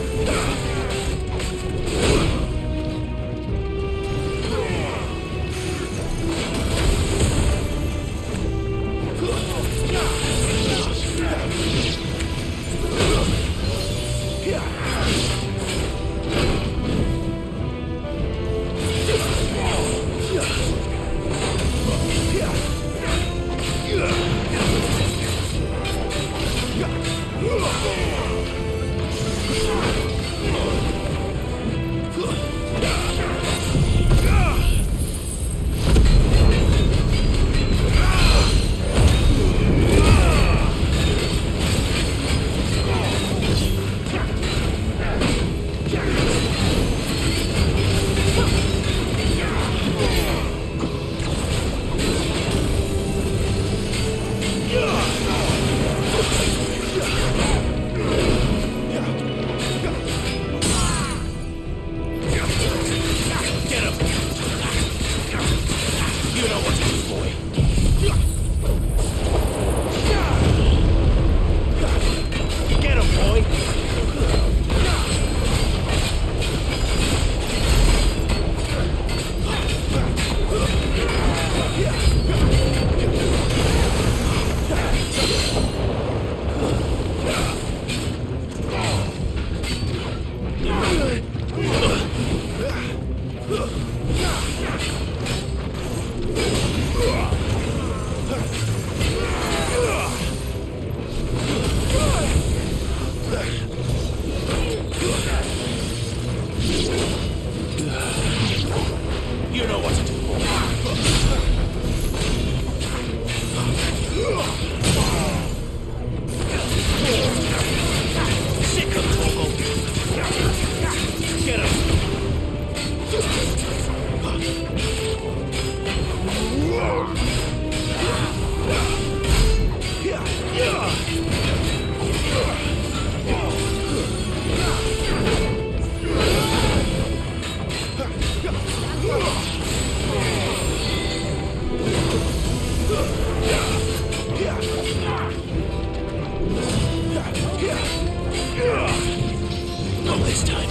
Not this time.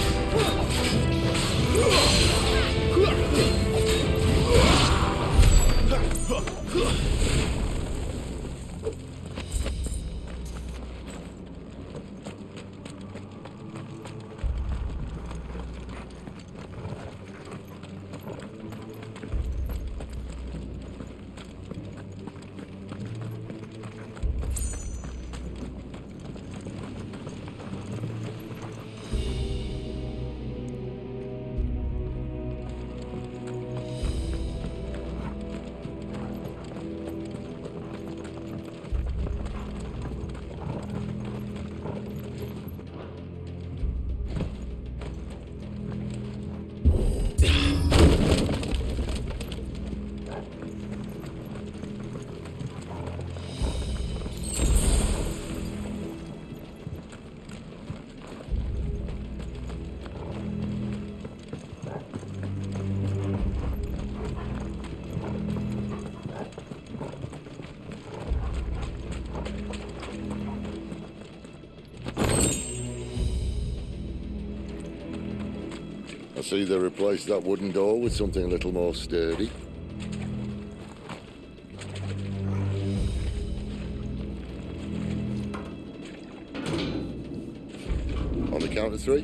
I see they replaced that wooden door with something a little more sturdy. On the count of three.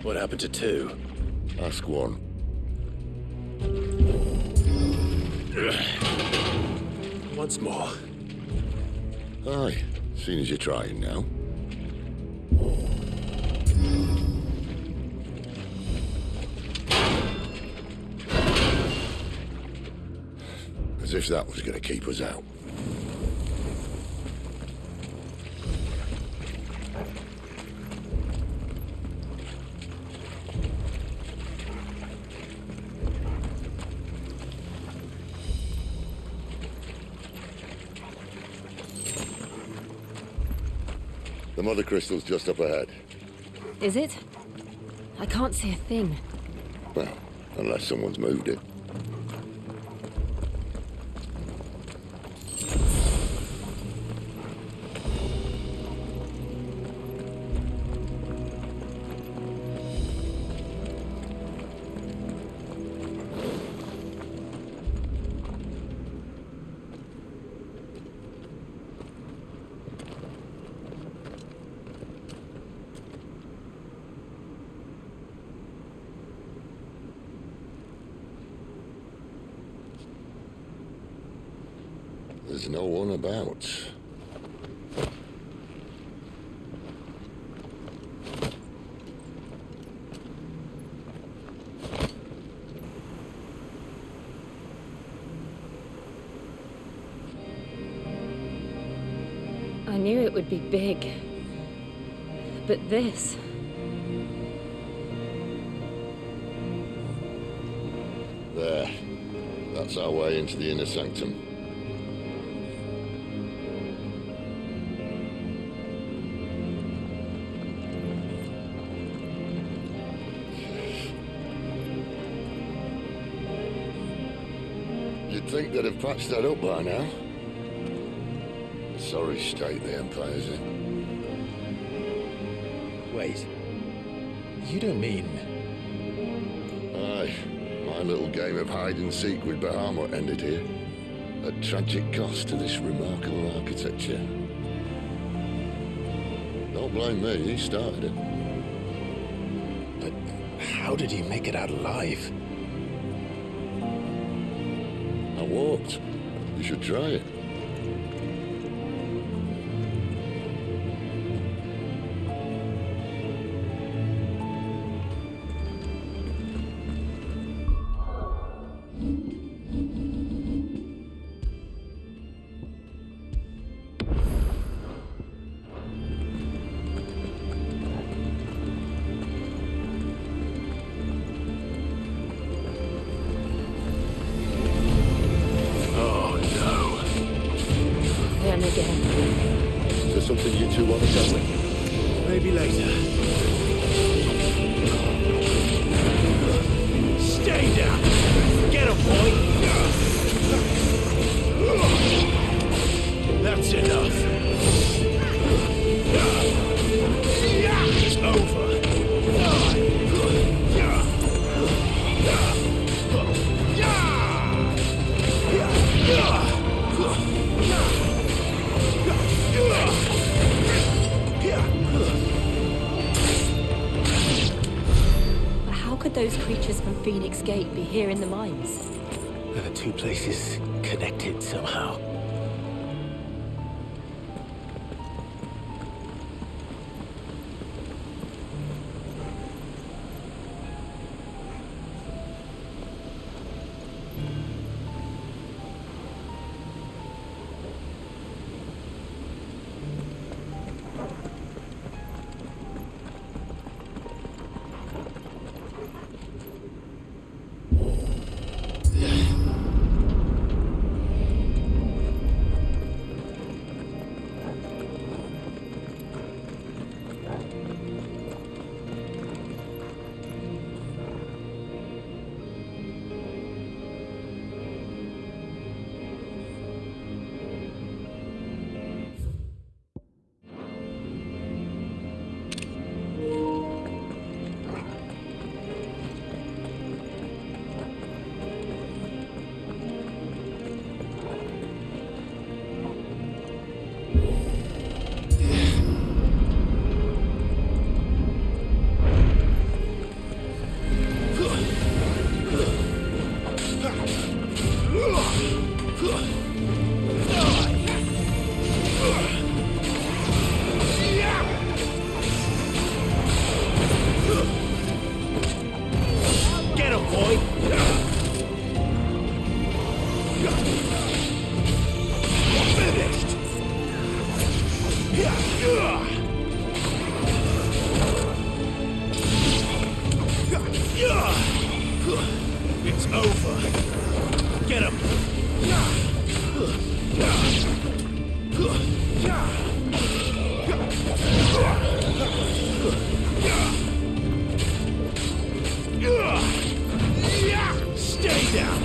What happened to two? Ask one. Once more. Aye, seeing as you're trying now. As if that was going to keep us out. The mother crystal's just up ahead. Is it? I can't see a thing. Well, unless someone's moved it. There's no one about. I knew it would be big. But this... There. That's our way into the inner sanctum. You'd think they'd have patched that up by now. Sorry state the Empire's in. Wait. You don't mean... Aye. My little game of hide-and-seek with Bahamut ended here. At tragic cost to this remarkable architecture. Don't blame me, he started it. But how did you make it out alive? I walked. You should try it. Is there something you two want to tell me? Maybe later. Stay down! Get him, boy! That's enough. It's over. But how could those creatures from Phoenix Gate be here in the mines? Are the two places connected somehow? Get him, boy! Finished! It's over. Get him! Stay down!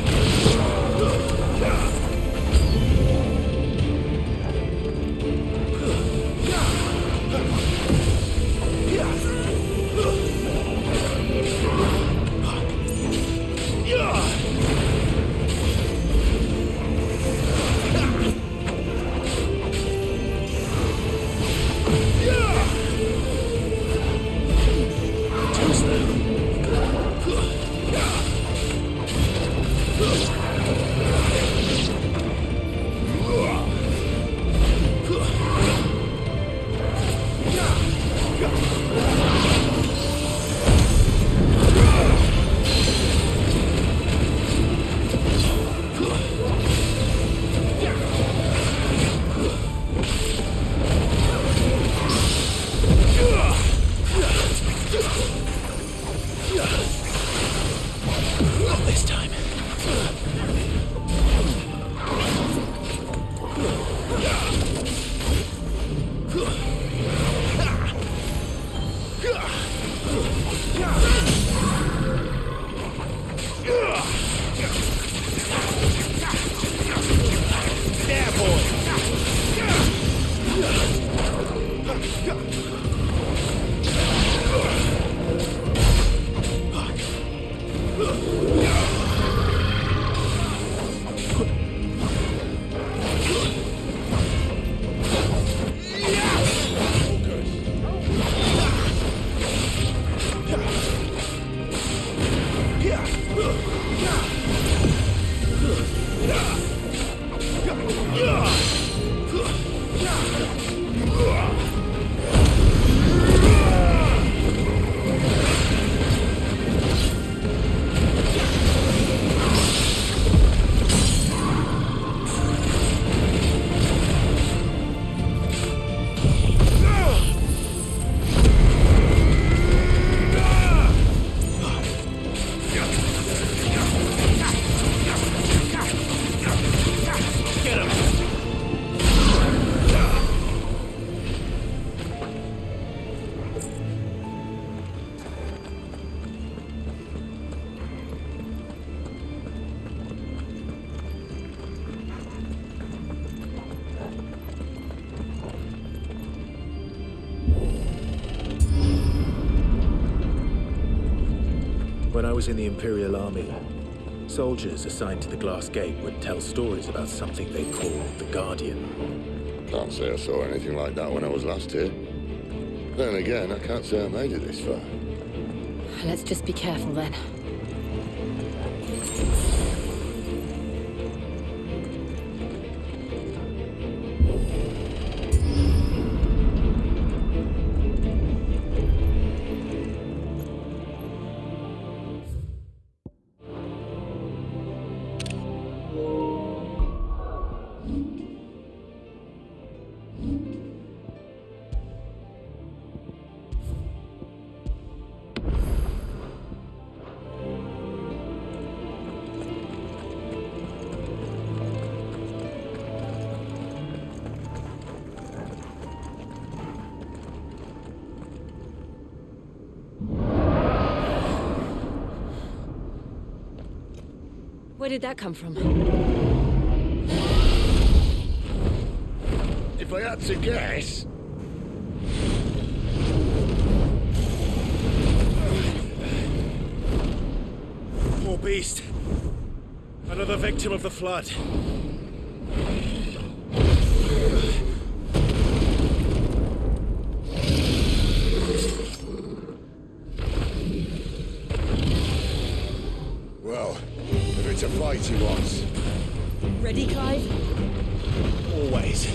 When I was in the Imperial Army, soldiers assigned to the Glass Gate would tell stories about something they called the Guardian. Can't say I saw anything like that when I was last here. Then again, I can't say I made it this far. Let's just be careful then. Where did that come from? If I had to guess... Poor beast. Another victim of the flood. Well, if it's a fight he wants. Ready, Clive? Always.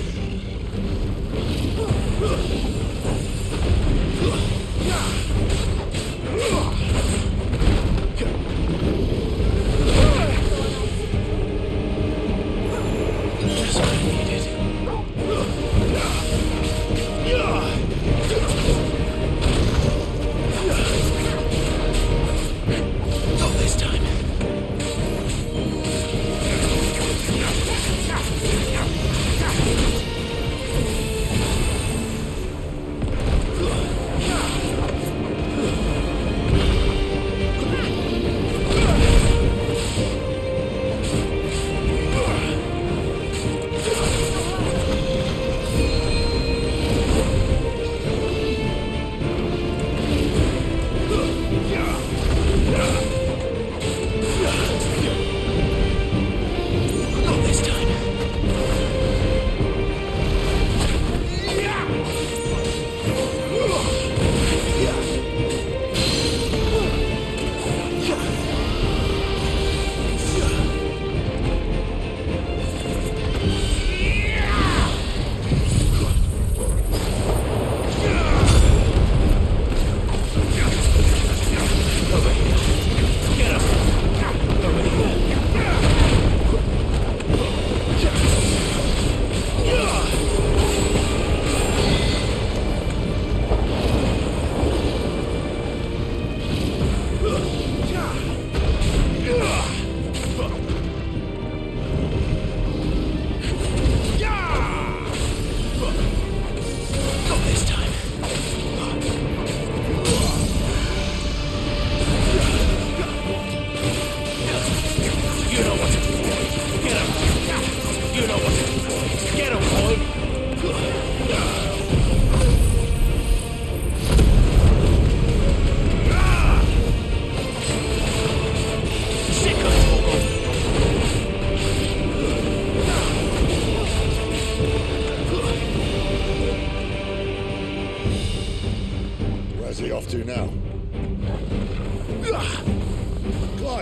Just what I needed. Not this time.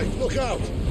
PS5, look out!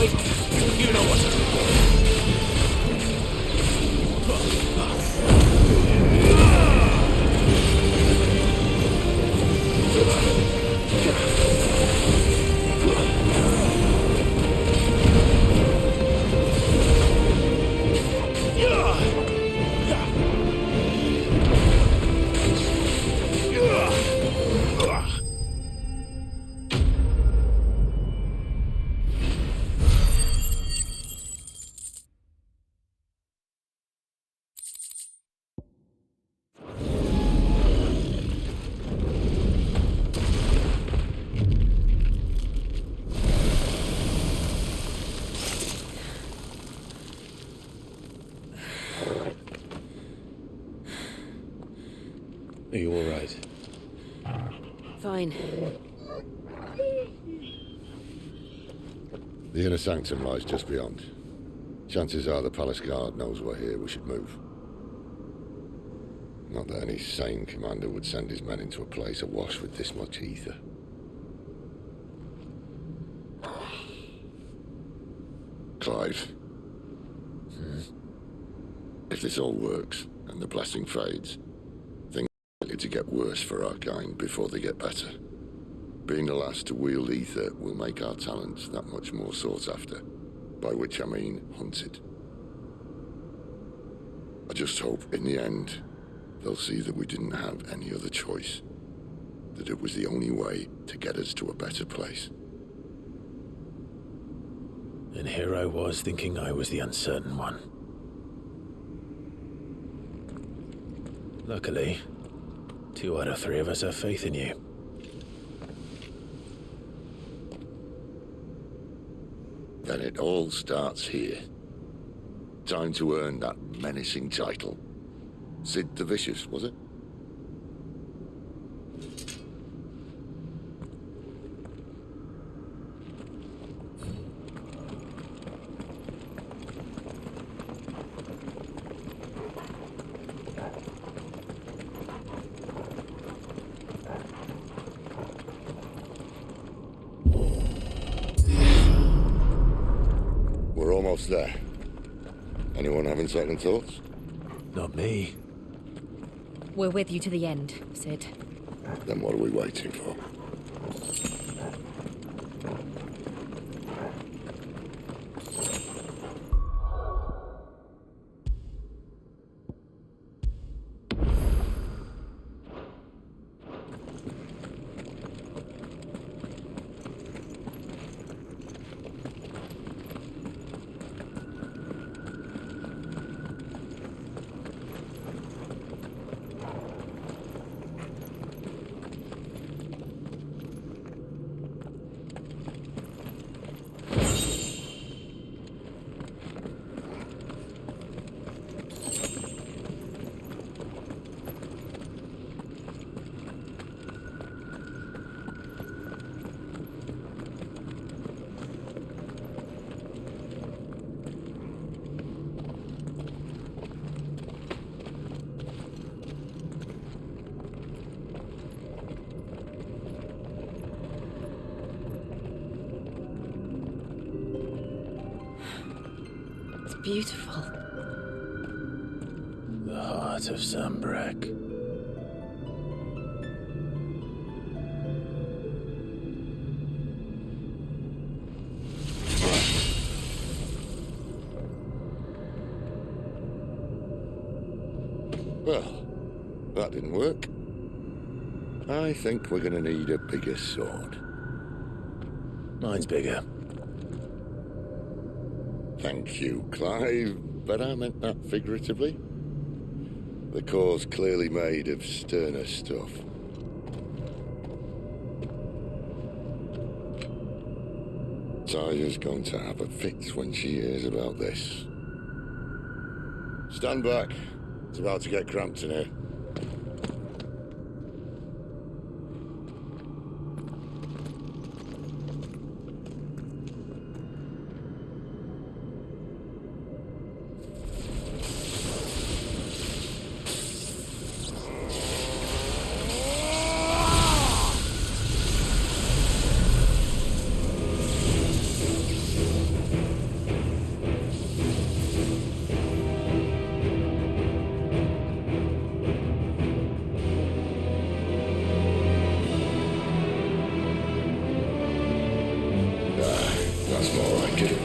You know what to do. Are you all right? Fine. The inner sanctum lies just beyond. Chances are the palace guard knows we're here. We should move. Not that any sane commander would send his men into a place awash with this much ether. Clive. If this all works, and the blessing fades, things are likely to get worse for our kind before they get better. Being the last to wield ether will make our talents that much more sought after, by which I mean hunted. I just hope, in the end, they'll see that we didn't have any other choice, that it was the only way to get us to a better place. And here I was thinking I was the uncertain one. Luckily, 2 out of 3 of us have faith in you. Then it all starts here. Time to earn that menacing title. Sid the Vicious, was it? We're almost there. Anyone having second thoughts? Not me. We're with you to the end, Sid. Then what are we waiting for? Beautiful. The heart of Sambrek. Well, that didn't work. I think we're gonna need a bigger sword. Mine's bigger. Thank you, Clive, but I meant that figuratively. The core's clearly made of sterner stuff. Taya's going to have a fit when she hears about this. Stand back. It's about to get cramped in here. all right, kid.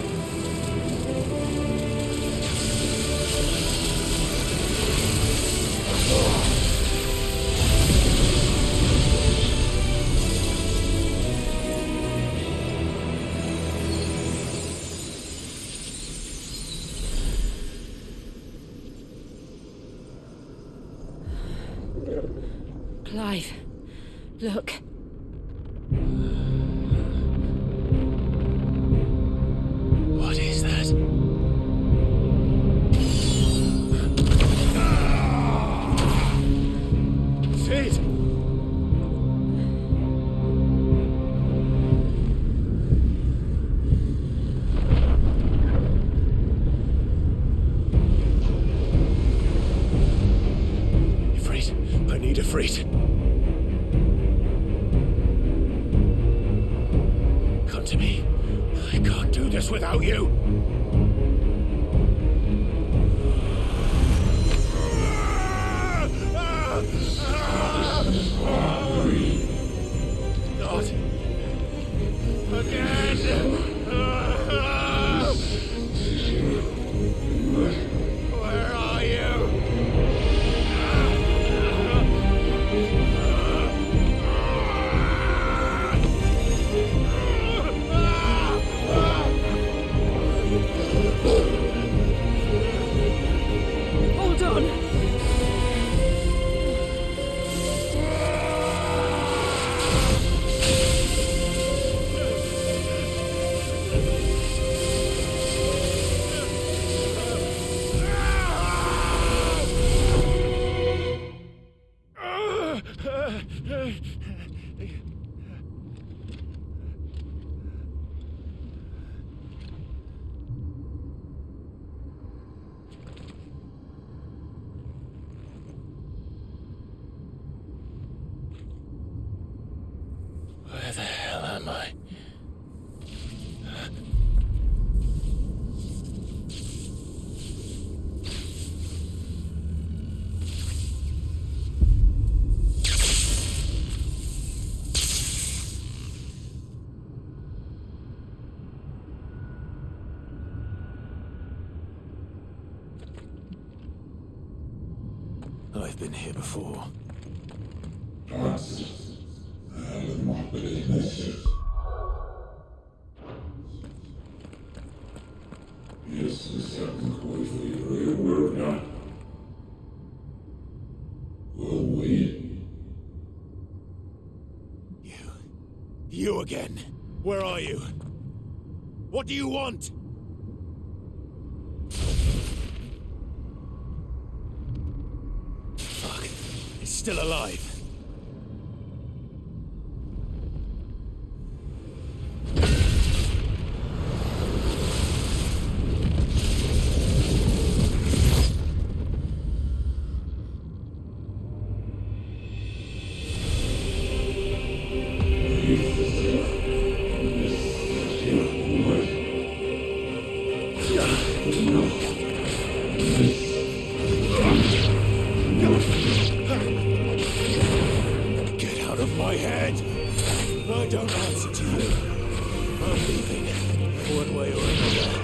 Clive, look. What is that? Sid! Ifrit, I need Ifrit. Come to me. I can't do this without you. Not again. Where are you? Hold on. Where the hell am I? I've been here before. You again. Where are you? What do you want? Fuck. It's still alive. Get out of my head! I don't answer to you. I'm leaving, one way or another.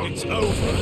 It's over.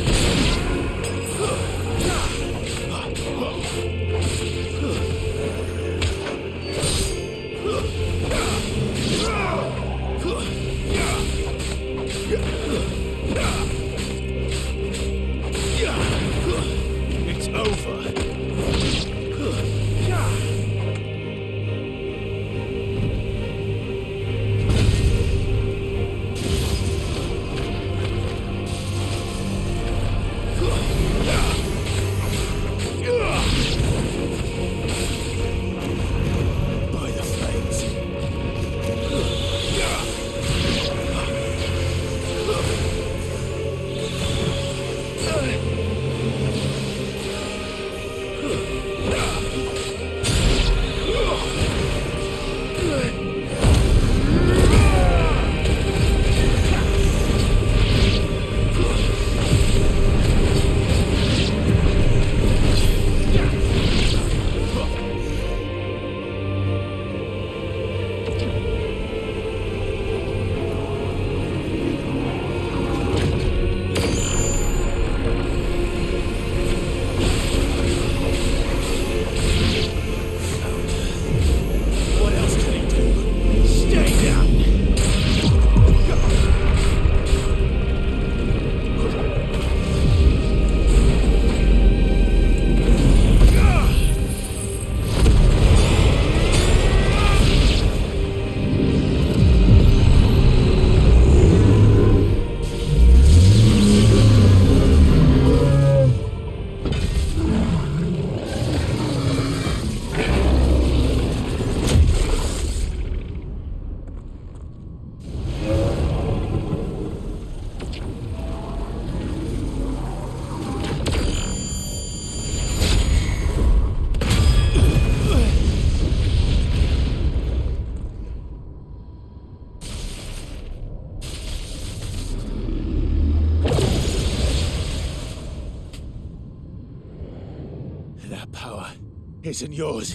isn't yours.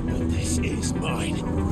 But this is mine.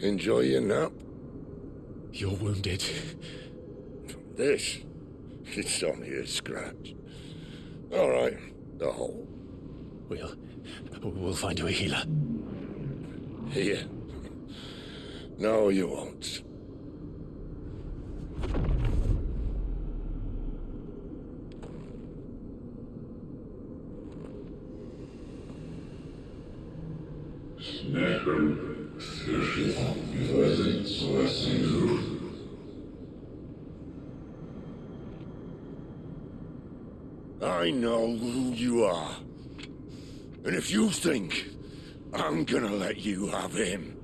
Enjoy your nap? You're wounded. This? It's only a scratch. All right, the hole. We'll find you a healer. Here? No, you won't. I know who you are. And if you think I'm gonna let you have him...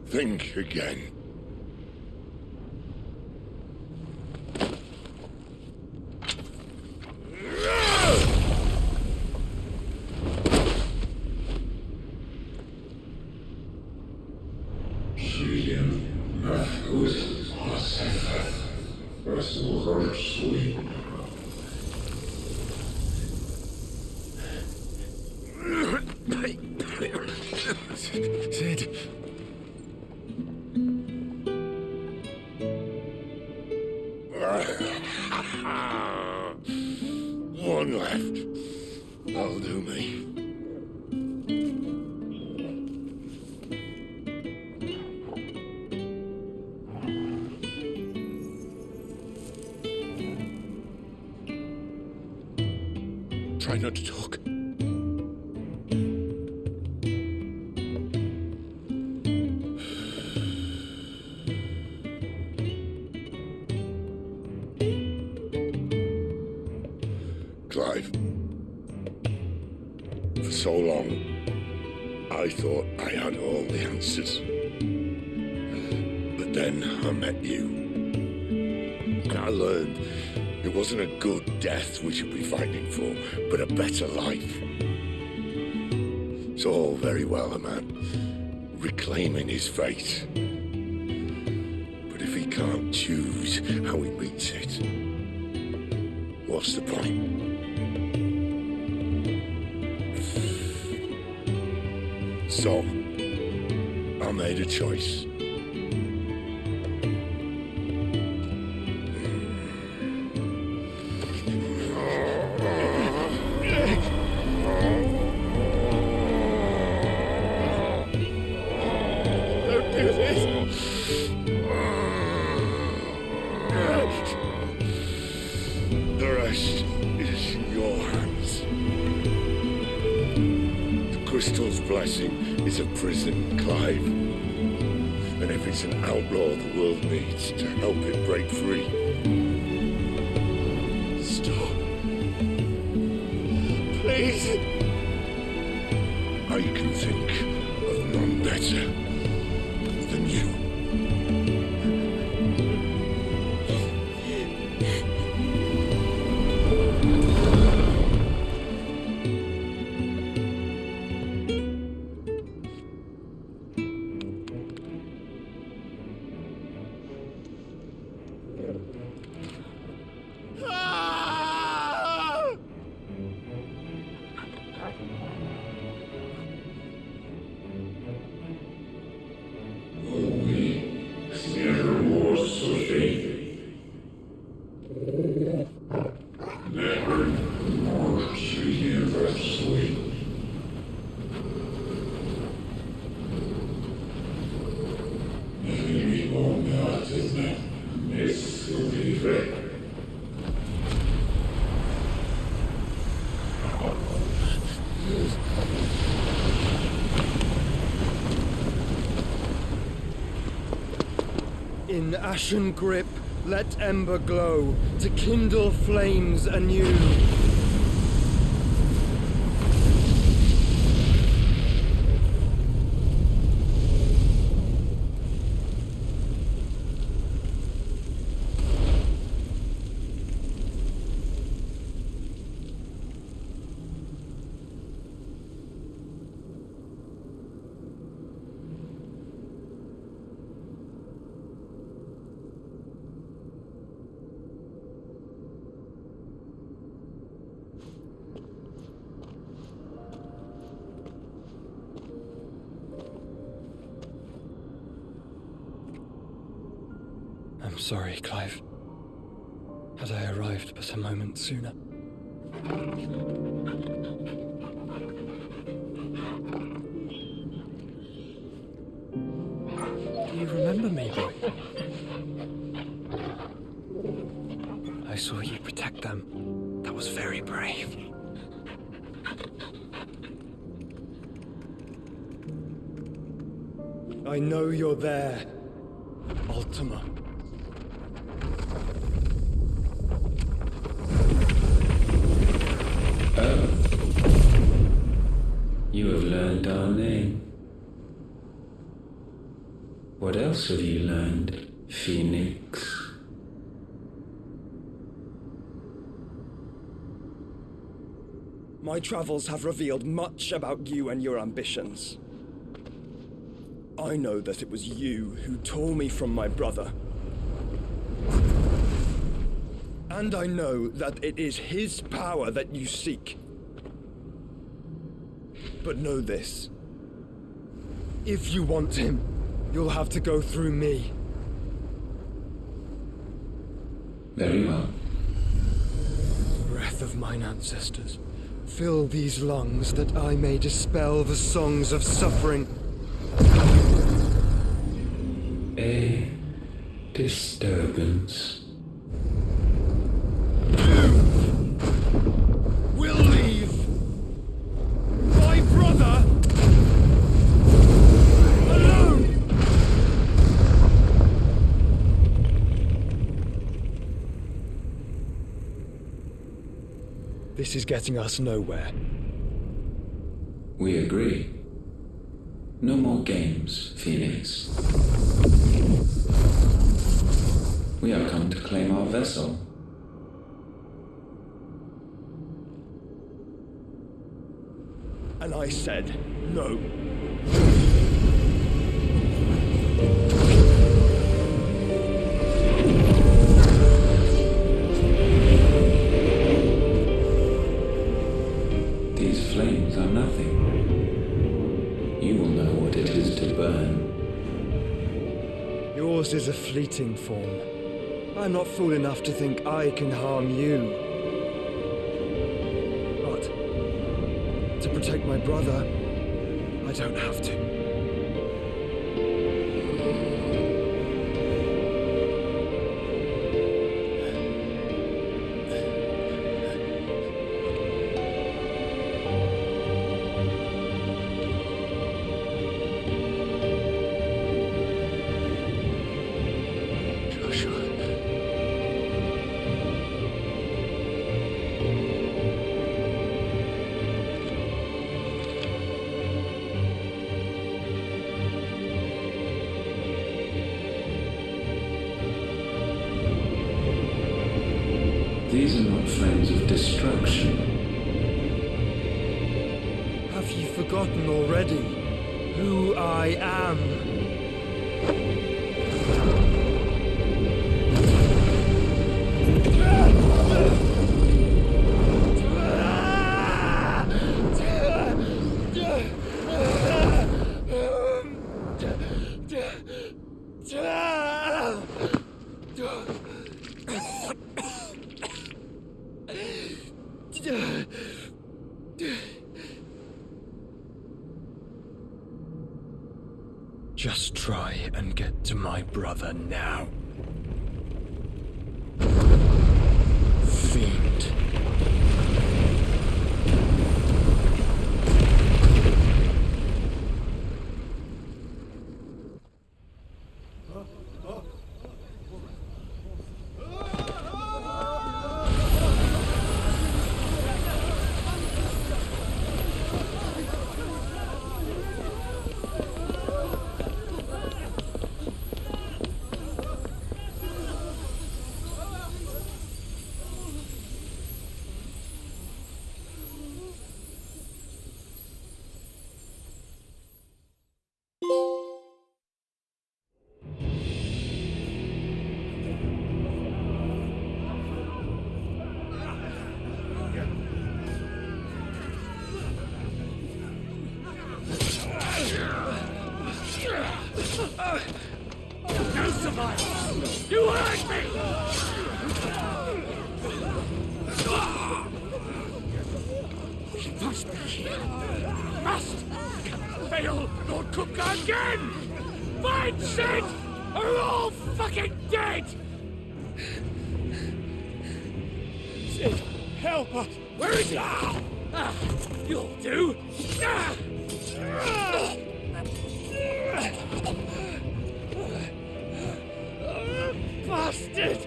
think again. Sid. One left. That'll do me. Try not to talk. Clive. For so long, I thought I had all the answers. But then I met you. And I learned it wasn't a good death we should be fighting for, but a better life. It's all very well, a man reclaiming his fate. But if he can't choose how he meets it, what's the point? So, I made a choice. Don't do this! The rest is in your hands. The crystal's blessing is a prison, Clive. And if it's an outlaw the world needs to help it break free. Stop. Please. I can think of none better than you. In ashen grip, let ember glow, to kindle flames anew. sorry, Clive. Had I arrived but a moment sooner. Do you remember me, boy? I saw you protect them. That was very brave. I know you're there, Ultima. Oh. You have learned our name. What else have you learned, Phoenix? My travels have revealed much about you and your ambitions. I know that it was you who tore me from my brother. And I know that it is his power that you seek. But know this. If you want him, you'll have to go through me. Very well. Breath of mine ancestors, fill these lungs that I may dispel the songs of suffering. A disturbance. Will leave my brother alone. This is getting us nowhere. We agree. No more games, Phoenix. We have come to claim our vessel. And I said no. These flames are nothing. You will know what it is to burn. Yours is a fleeting form. I'm not fool enough to think I can harm you. But to protect my brother, I don't have to. These are not flames of destruction. Have you forgotten already who I am? Just try and get to my brother now. Fiend. dead, Sid! Are all fucking dead! Sid, help us! Where is he? You'll do! Bastard!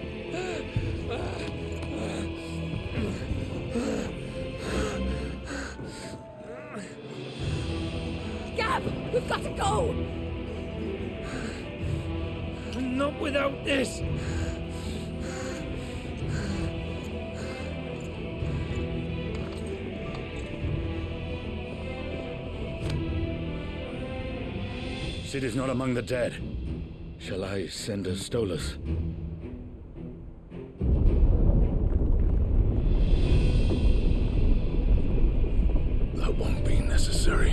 Gab, we've got to go! Not without this! Sid is not among the dead. Shall I send a Stolas? That won't be necessary.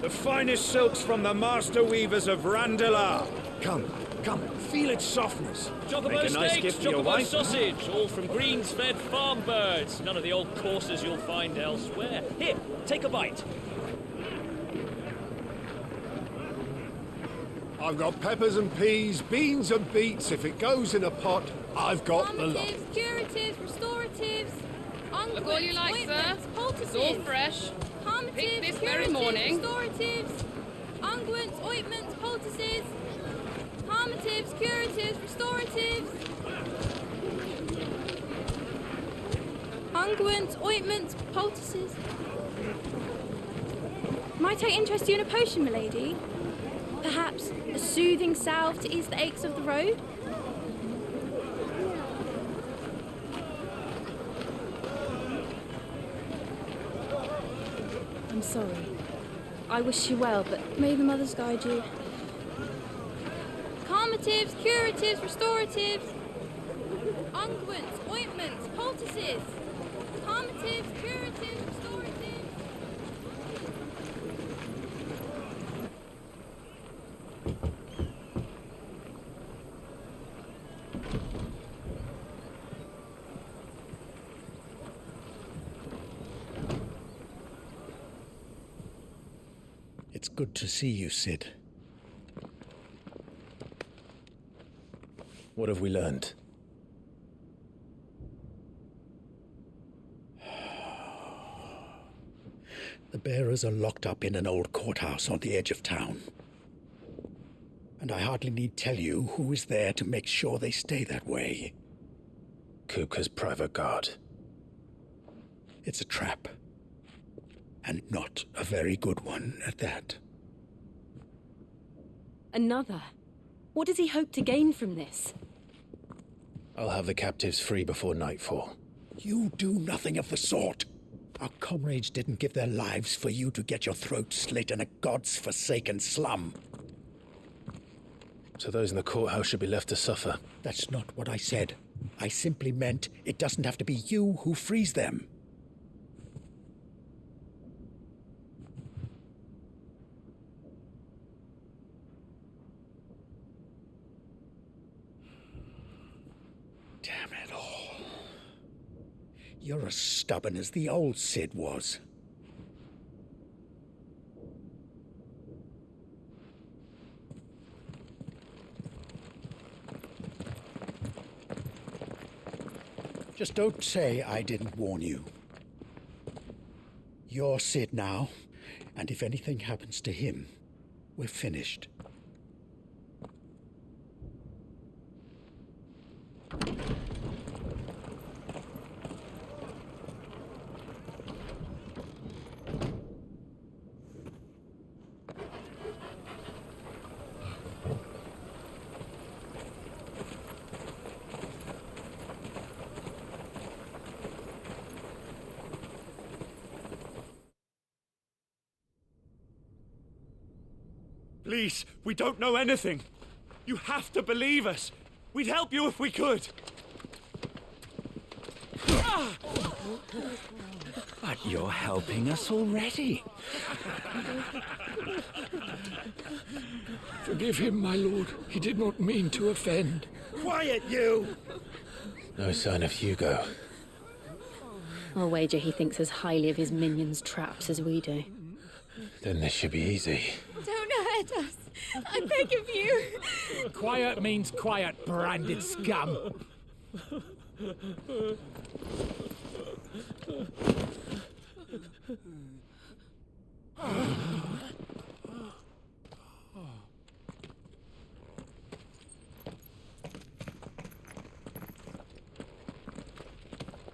The finest silks from the master weavers of Randalar. Come, feel its softness. Chocobo steaks, chocobo sausage, all from greens-fed farm birds. None of the old courses you'll find elsewhere. Here, take a bite. I've got peppers and peas, beans and beets. If it goes in a pot, I've got the lot. Curatives, restoratives, Look all you like, sir. It's all fresh. Picked this very morning. Restoratives, unguents, ointments, poultices, palmatives, curatives, restoratives, unguents, ointments, poultices. Might I interest you in a potion, milady? Perhaps a soothing salve to ease the aches of the road? I'm sorry. I wish you well, but may the mothers guide you. Calmatives, curatives, restoratives, unguents, ointments, poultices. Calmatives, curatives, restoratives. It's good to see you, Sid. What have we learned? The bearers are locked up in an old courthouse on the edge of town. And I hardly need tell you who is there to make sure they stay that way. Kupka's private guard. It's a trap. And not a very good one at that. Another? What does he hope to gain from this? I'll have the captives free before nightfall. You do nothing of the sort. Our comrades didn't give their lives for you to get your throat slit in a god's-forsaken slum. So those in the courthouse should be left to suffer. That's not what I said. I simply meant it doesn't have to be you who frees them. Damn it all. You're as stubborn as the old Sid was. Just don't say I didn't warn you. You're Sid now, and if anything happens to him, we're finished. Please, we don't know anything. You have to believe us. We'd help you if we could. But you're helping us already. Forgive him, my lord. He did not mean to offend. Quiet, you! No sign of Hugo. I'll wager he thinks as highly of his minions' traps as we do. Then this should be easy. Don't hurt us. I beg of you. Quiet means quiet, branded scum.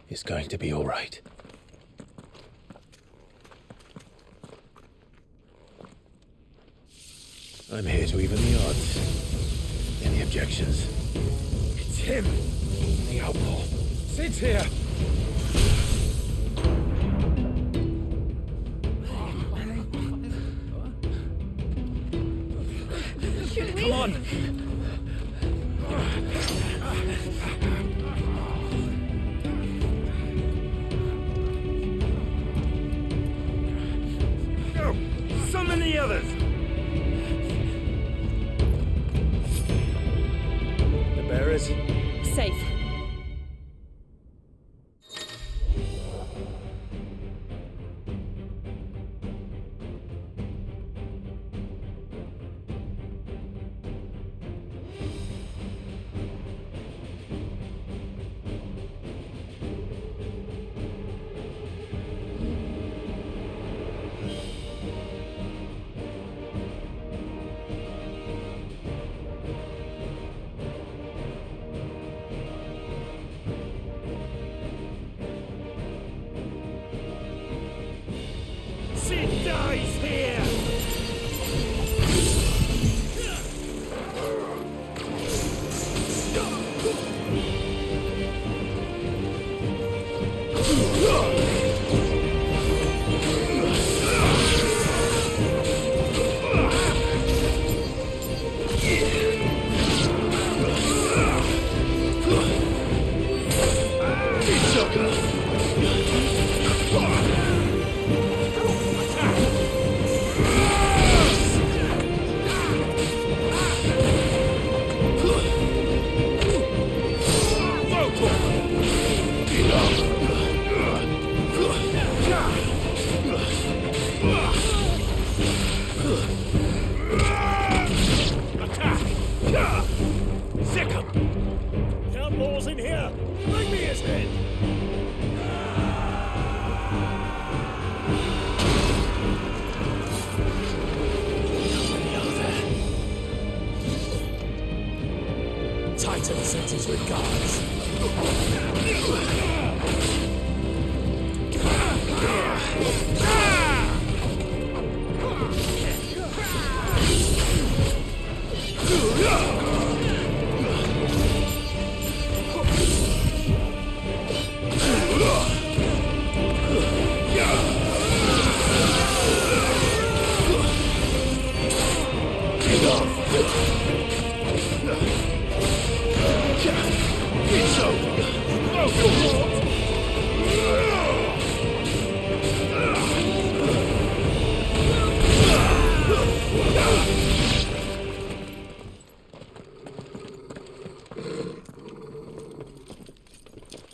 It's going to be all right. I'm here to even the odds. Any objections? It's him, the outlaw. Sit here. Come on! Go! Summon the others! The bearers? Safe. Sid dies here! Outlaws in here! Bring me his head! Titan sends his regards.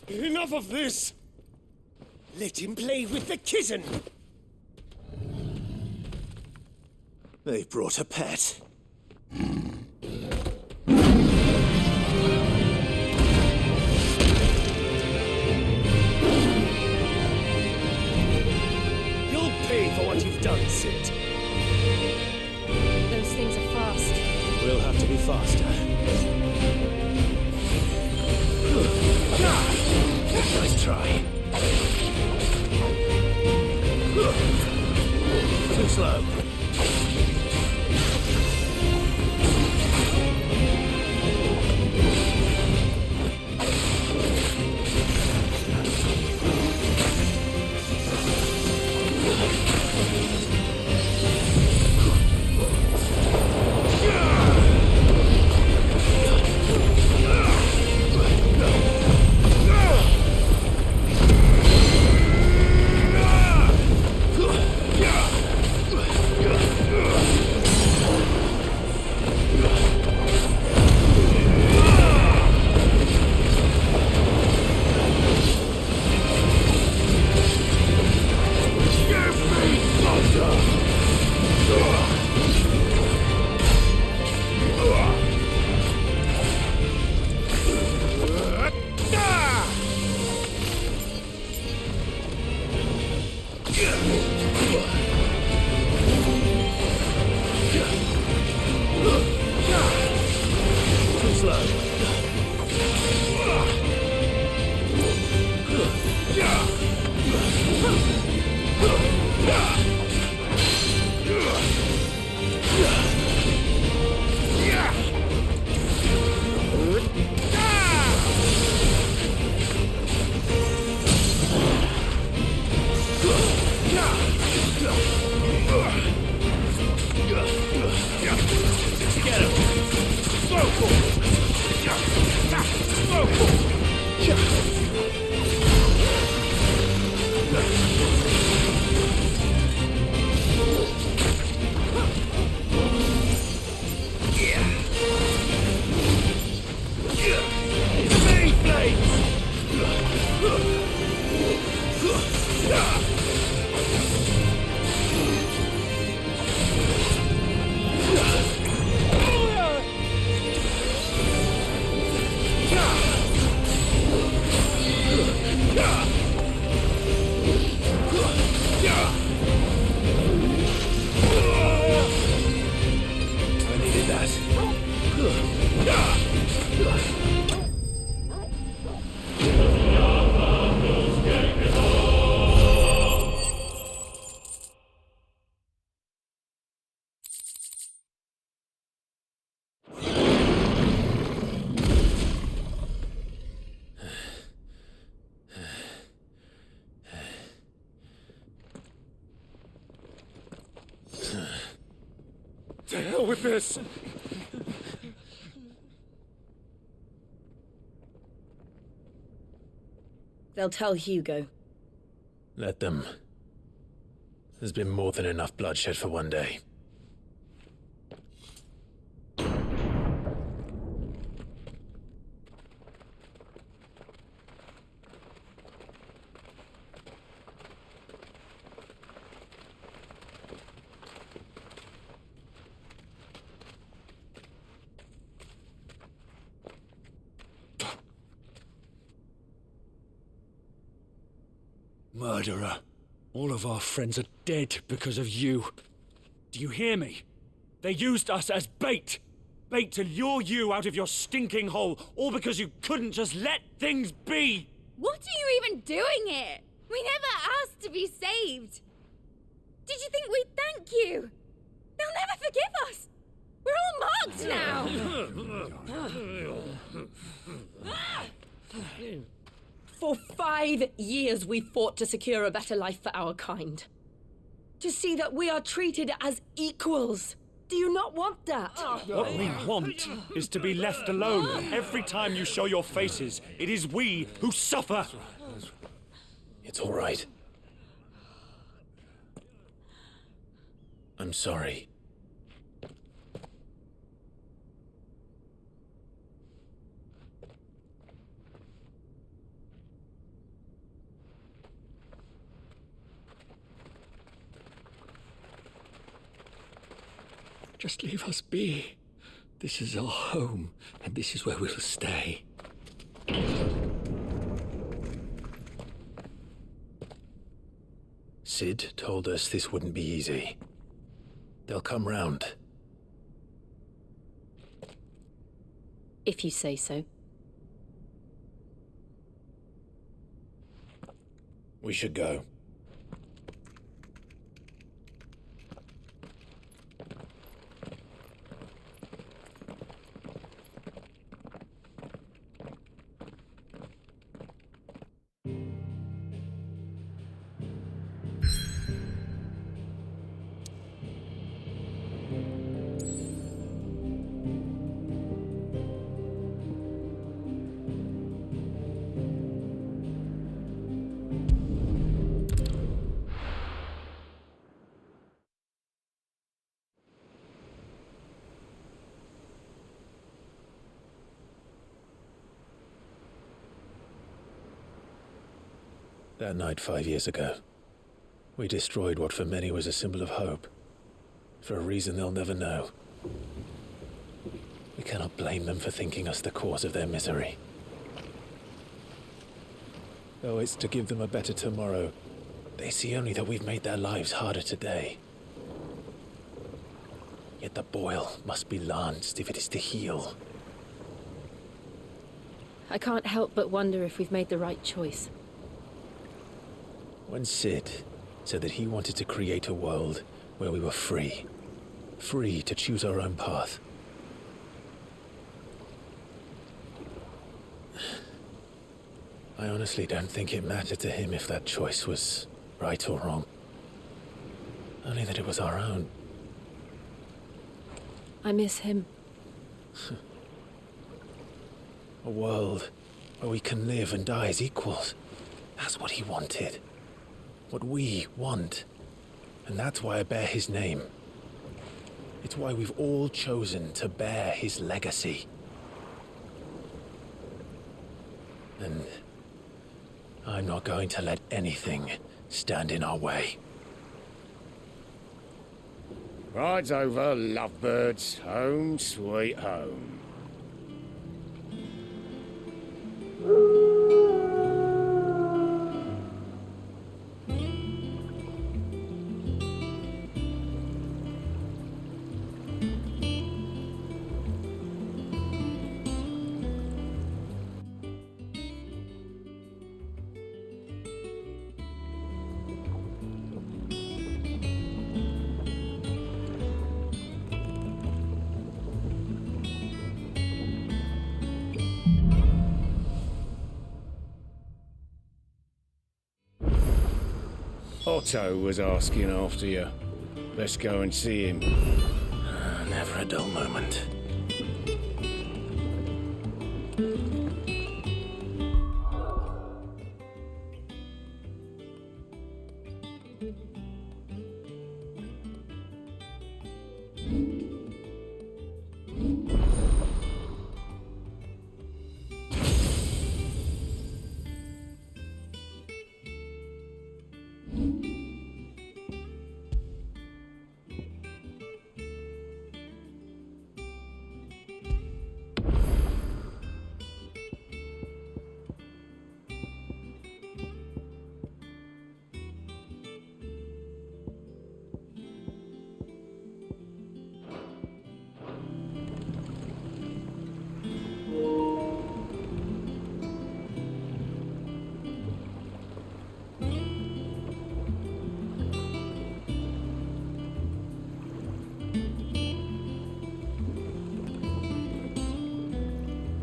Enough of this! Let him play with the kitten! They brought a pet. You'll pay for what you've done, Sid. Those things are fast. We'll have to be faster. Nice try. Too slow. Get him! Vocal! Vocal! To hell with this! They'll tell Hugo. Let them. There's been more than enough bloodshed for one day. Murderer. All of our friends are dead because of you. Do you hear me? They used us as bait. Bait to lure you out of your stinking hole, all because you couldn't just let things be. What are you even doing here? We never asked to be saved. Did you think we'd thank you? They'll never forgive us. We're all marked now. For 5 years we fought to secure a better life for our kind. To see that we are treated as equals. Do you not want that? What we want is to be left alone. Every time you show your faces, it is we who suffer. It's all right. I'm sorry. Just leave us be. This is our home, and this is where we'll stay. Sid told us this wouldn't be easy. They'll come round. If you say so. We should go. That night 5 years ago, we destroyed what for many was a symbol of hope. For a reason they'll never know. We cannot blame them for thinking us the cause of their misery. Though it's to give them a better tomorrow, they see only that we've made their lives harder today. Yet the boil must be lanced if it is to heal. I can't help but wonder if we've made the right choice. When Sid said that he wanted to create a world where we were free. Free to choose our own path. I honestly don't think it mattered to him if that choice was right or wrong. Only that it was our own. I miss him. A world where we can live and die as equals. That's what he wanted. What we want. And that's why I bear his name. It's why we've all chosen to bear his legacy. And I'm not going to let anything stand in our way. Rides over, lovebirds, home sweet home. Otto was asking after you. Let's go and see him. Never a dull moment.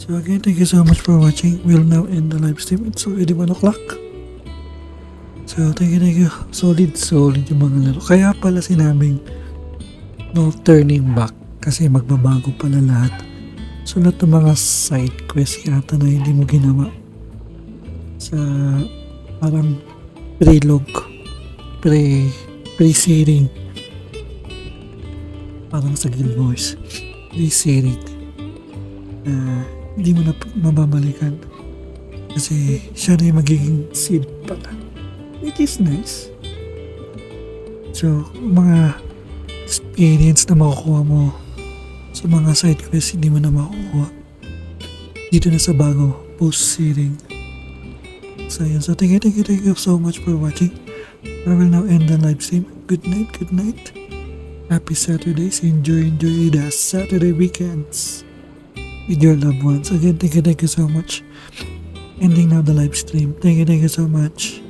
So again, thank you so much for watching. We'll now end the live stream. It's already 1 o'clock. So thank you. Solid yung mga laro. Kaya pala sinabing no turning back. Kasi magbabago pala lahat. So lahat ng mga side quest yata na hindi mo ginawa sa parang pre-searing. Parang sa Guild Wars. Pre-searing. Hindi mo na mababalikan kasi siya na yung magiging seed pala, which is nice. So mga experience na makukuha mo sa mga side quests hindi mo na makukuha dito na sa bago post-searing. So yun, so thank you so much for watching. I will now end the live stream. Good night. Happy Saturdays. Enjoy the Saturday weekends with your loved ones. Again, thank you so much. Ending now the live stream. Thank you so much.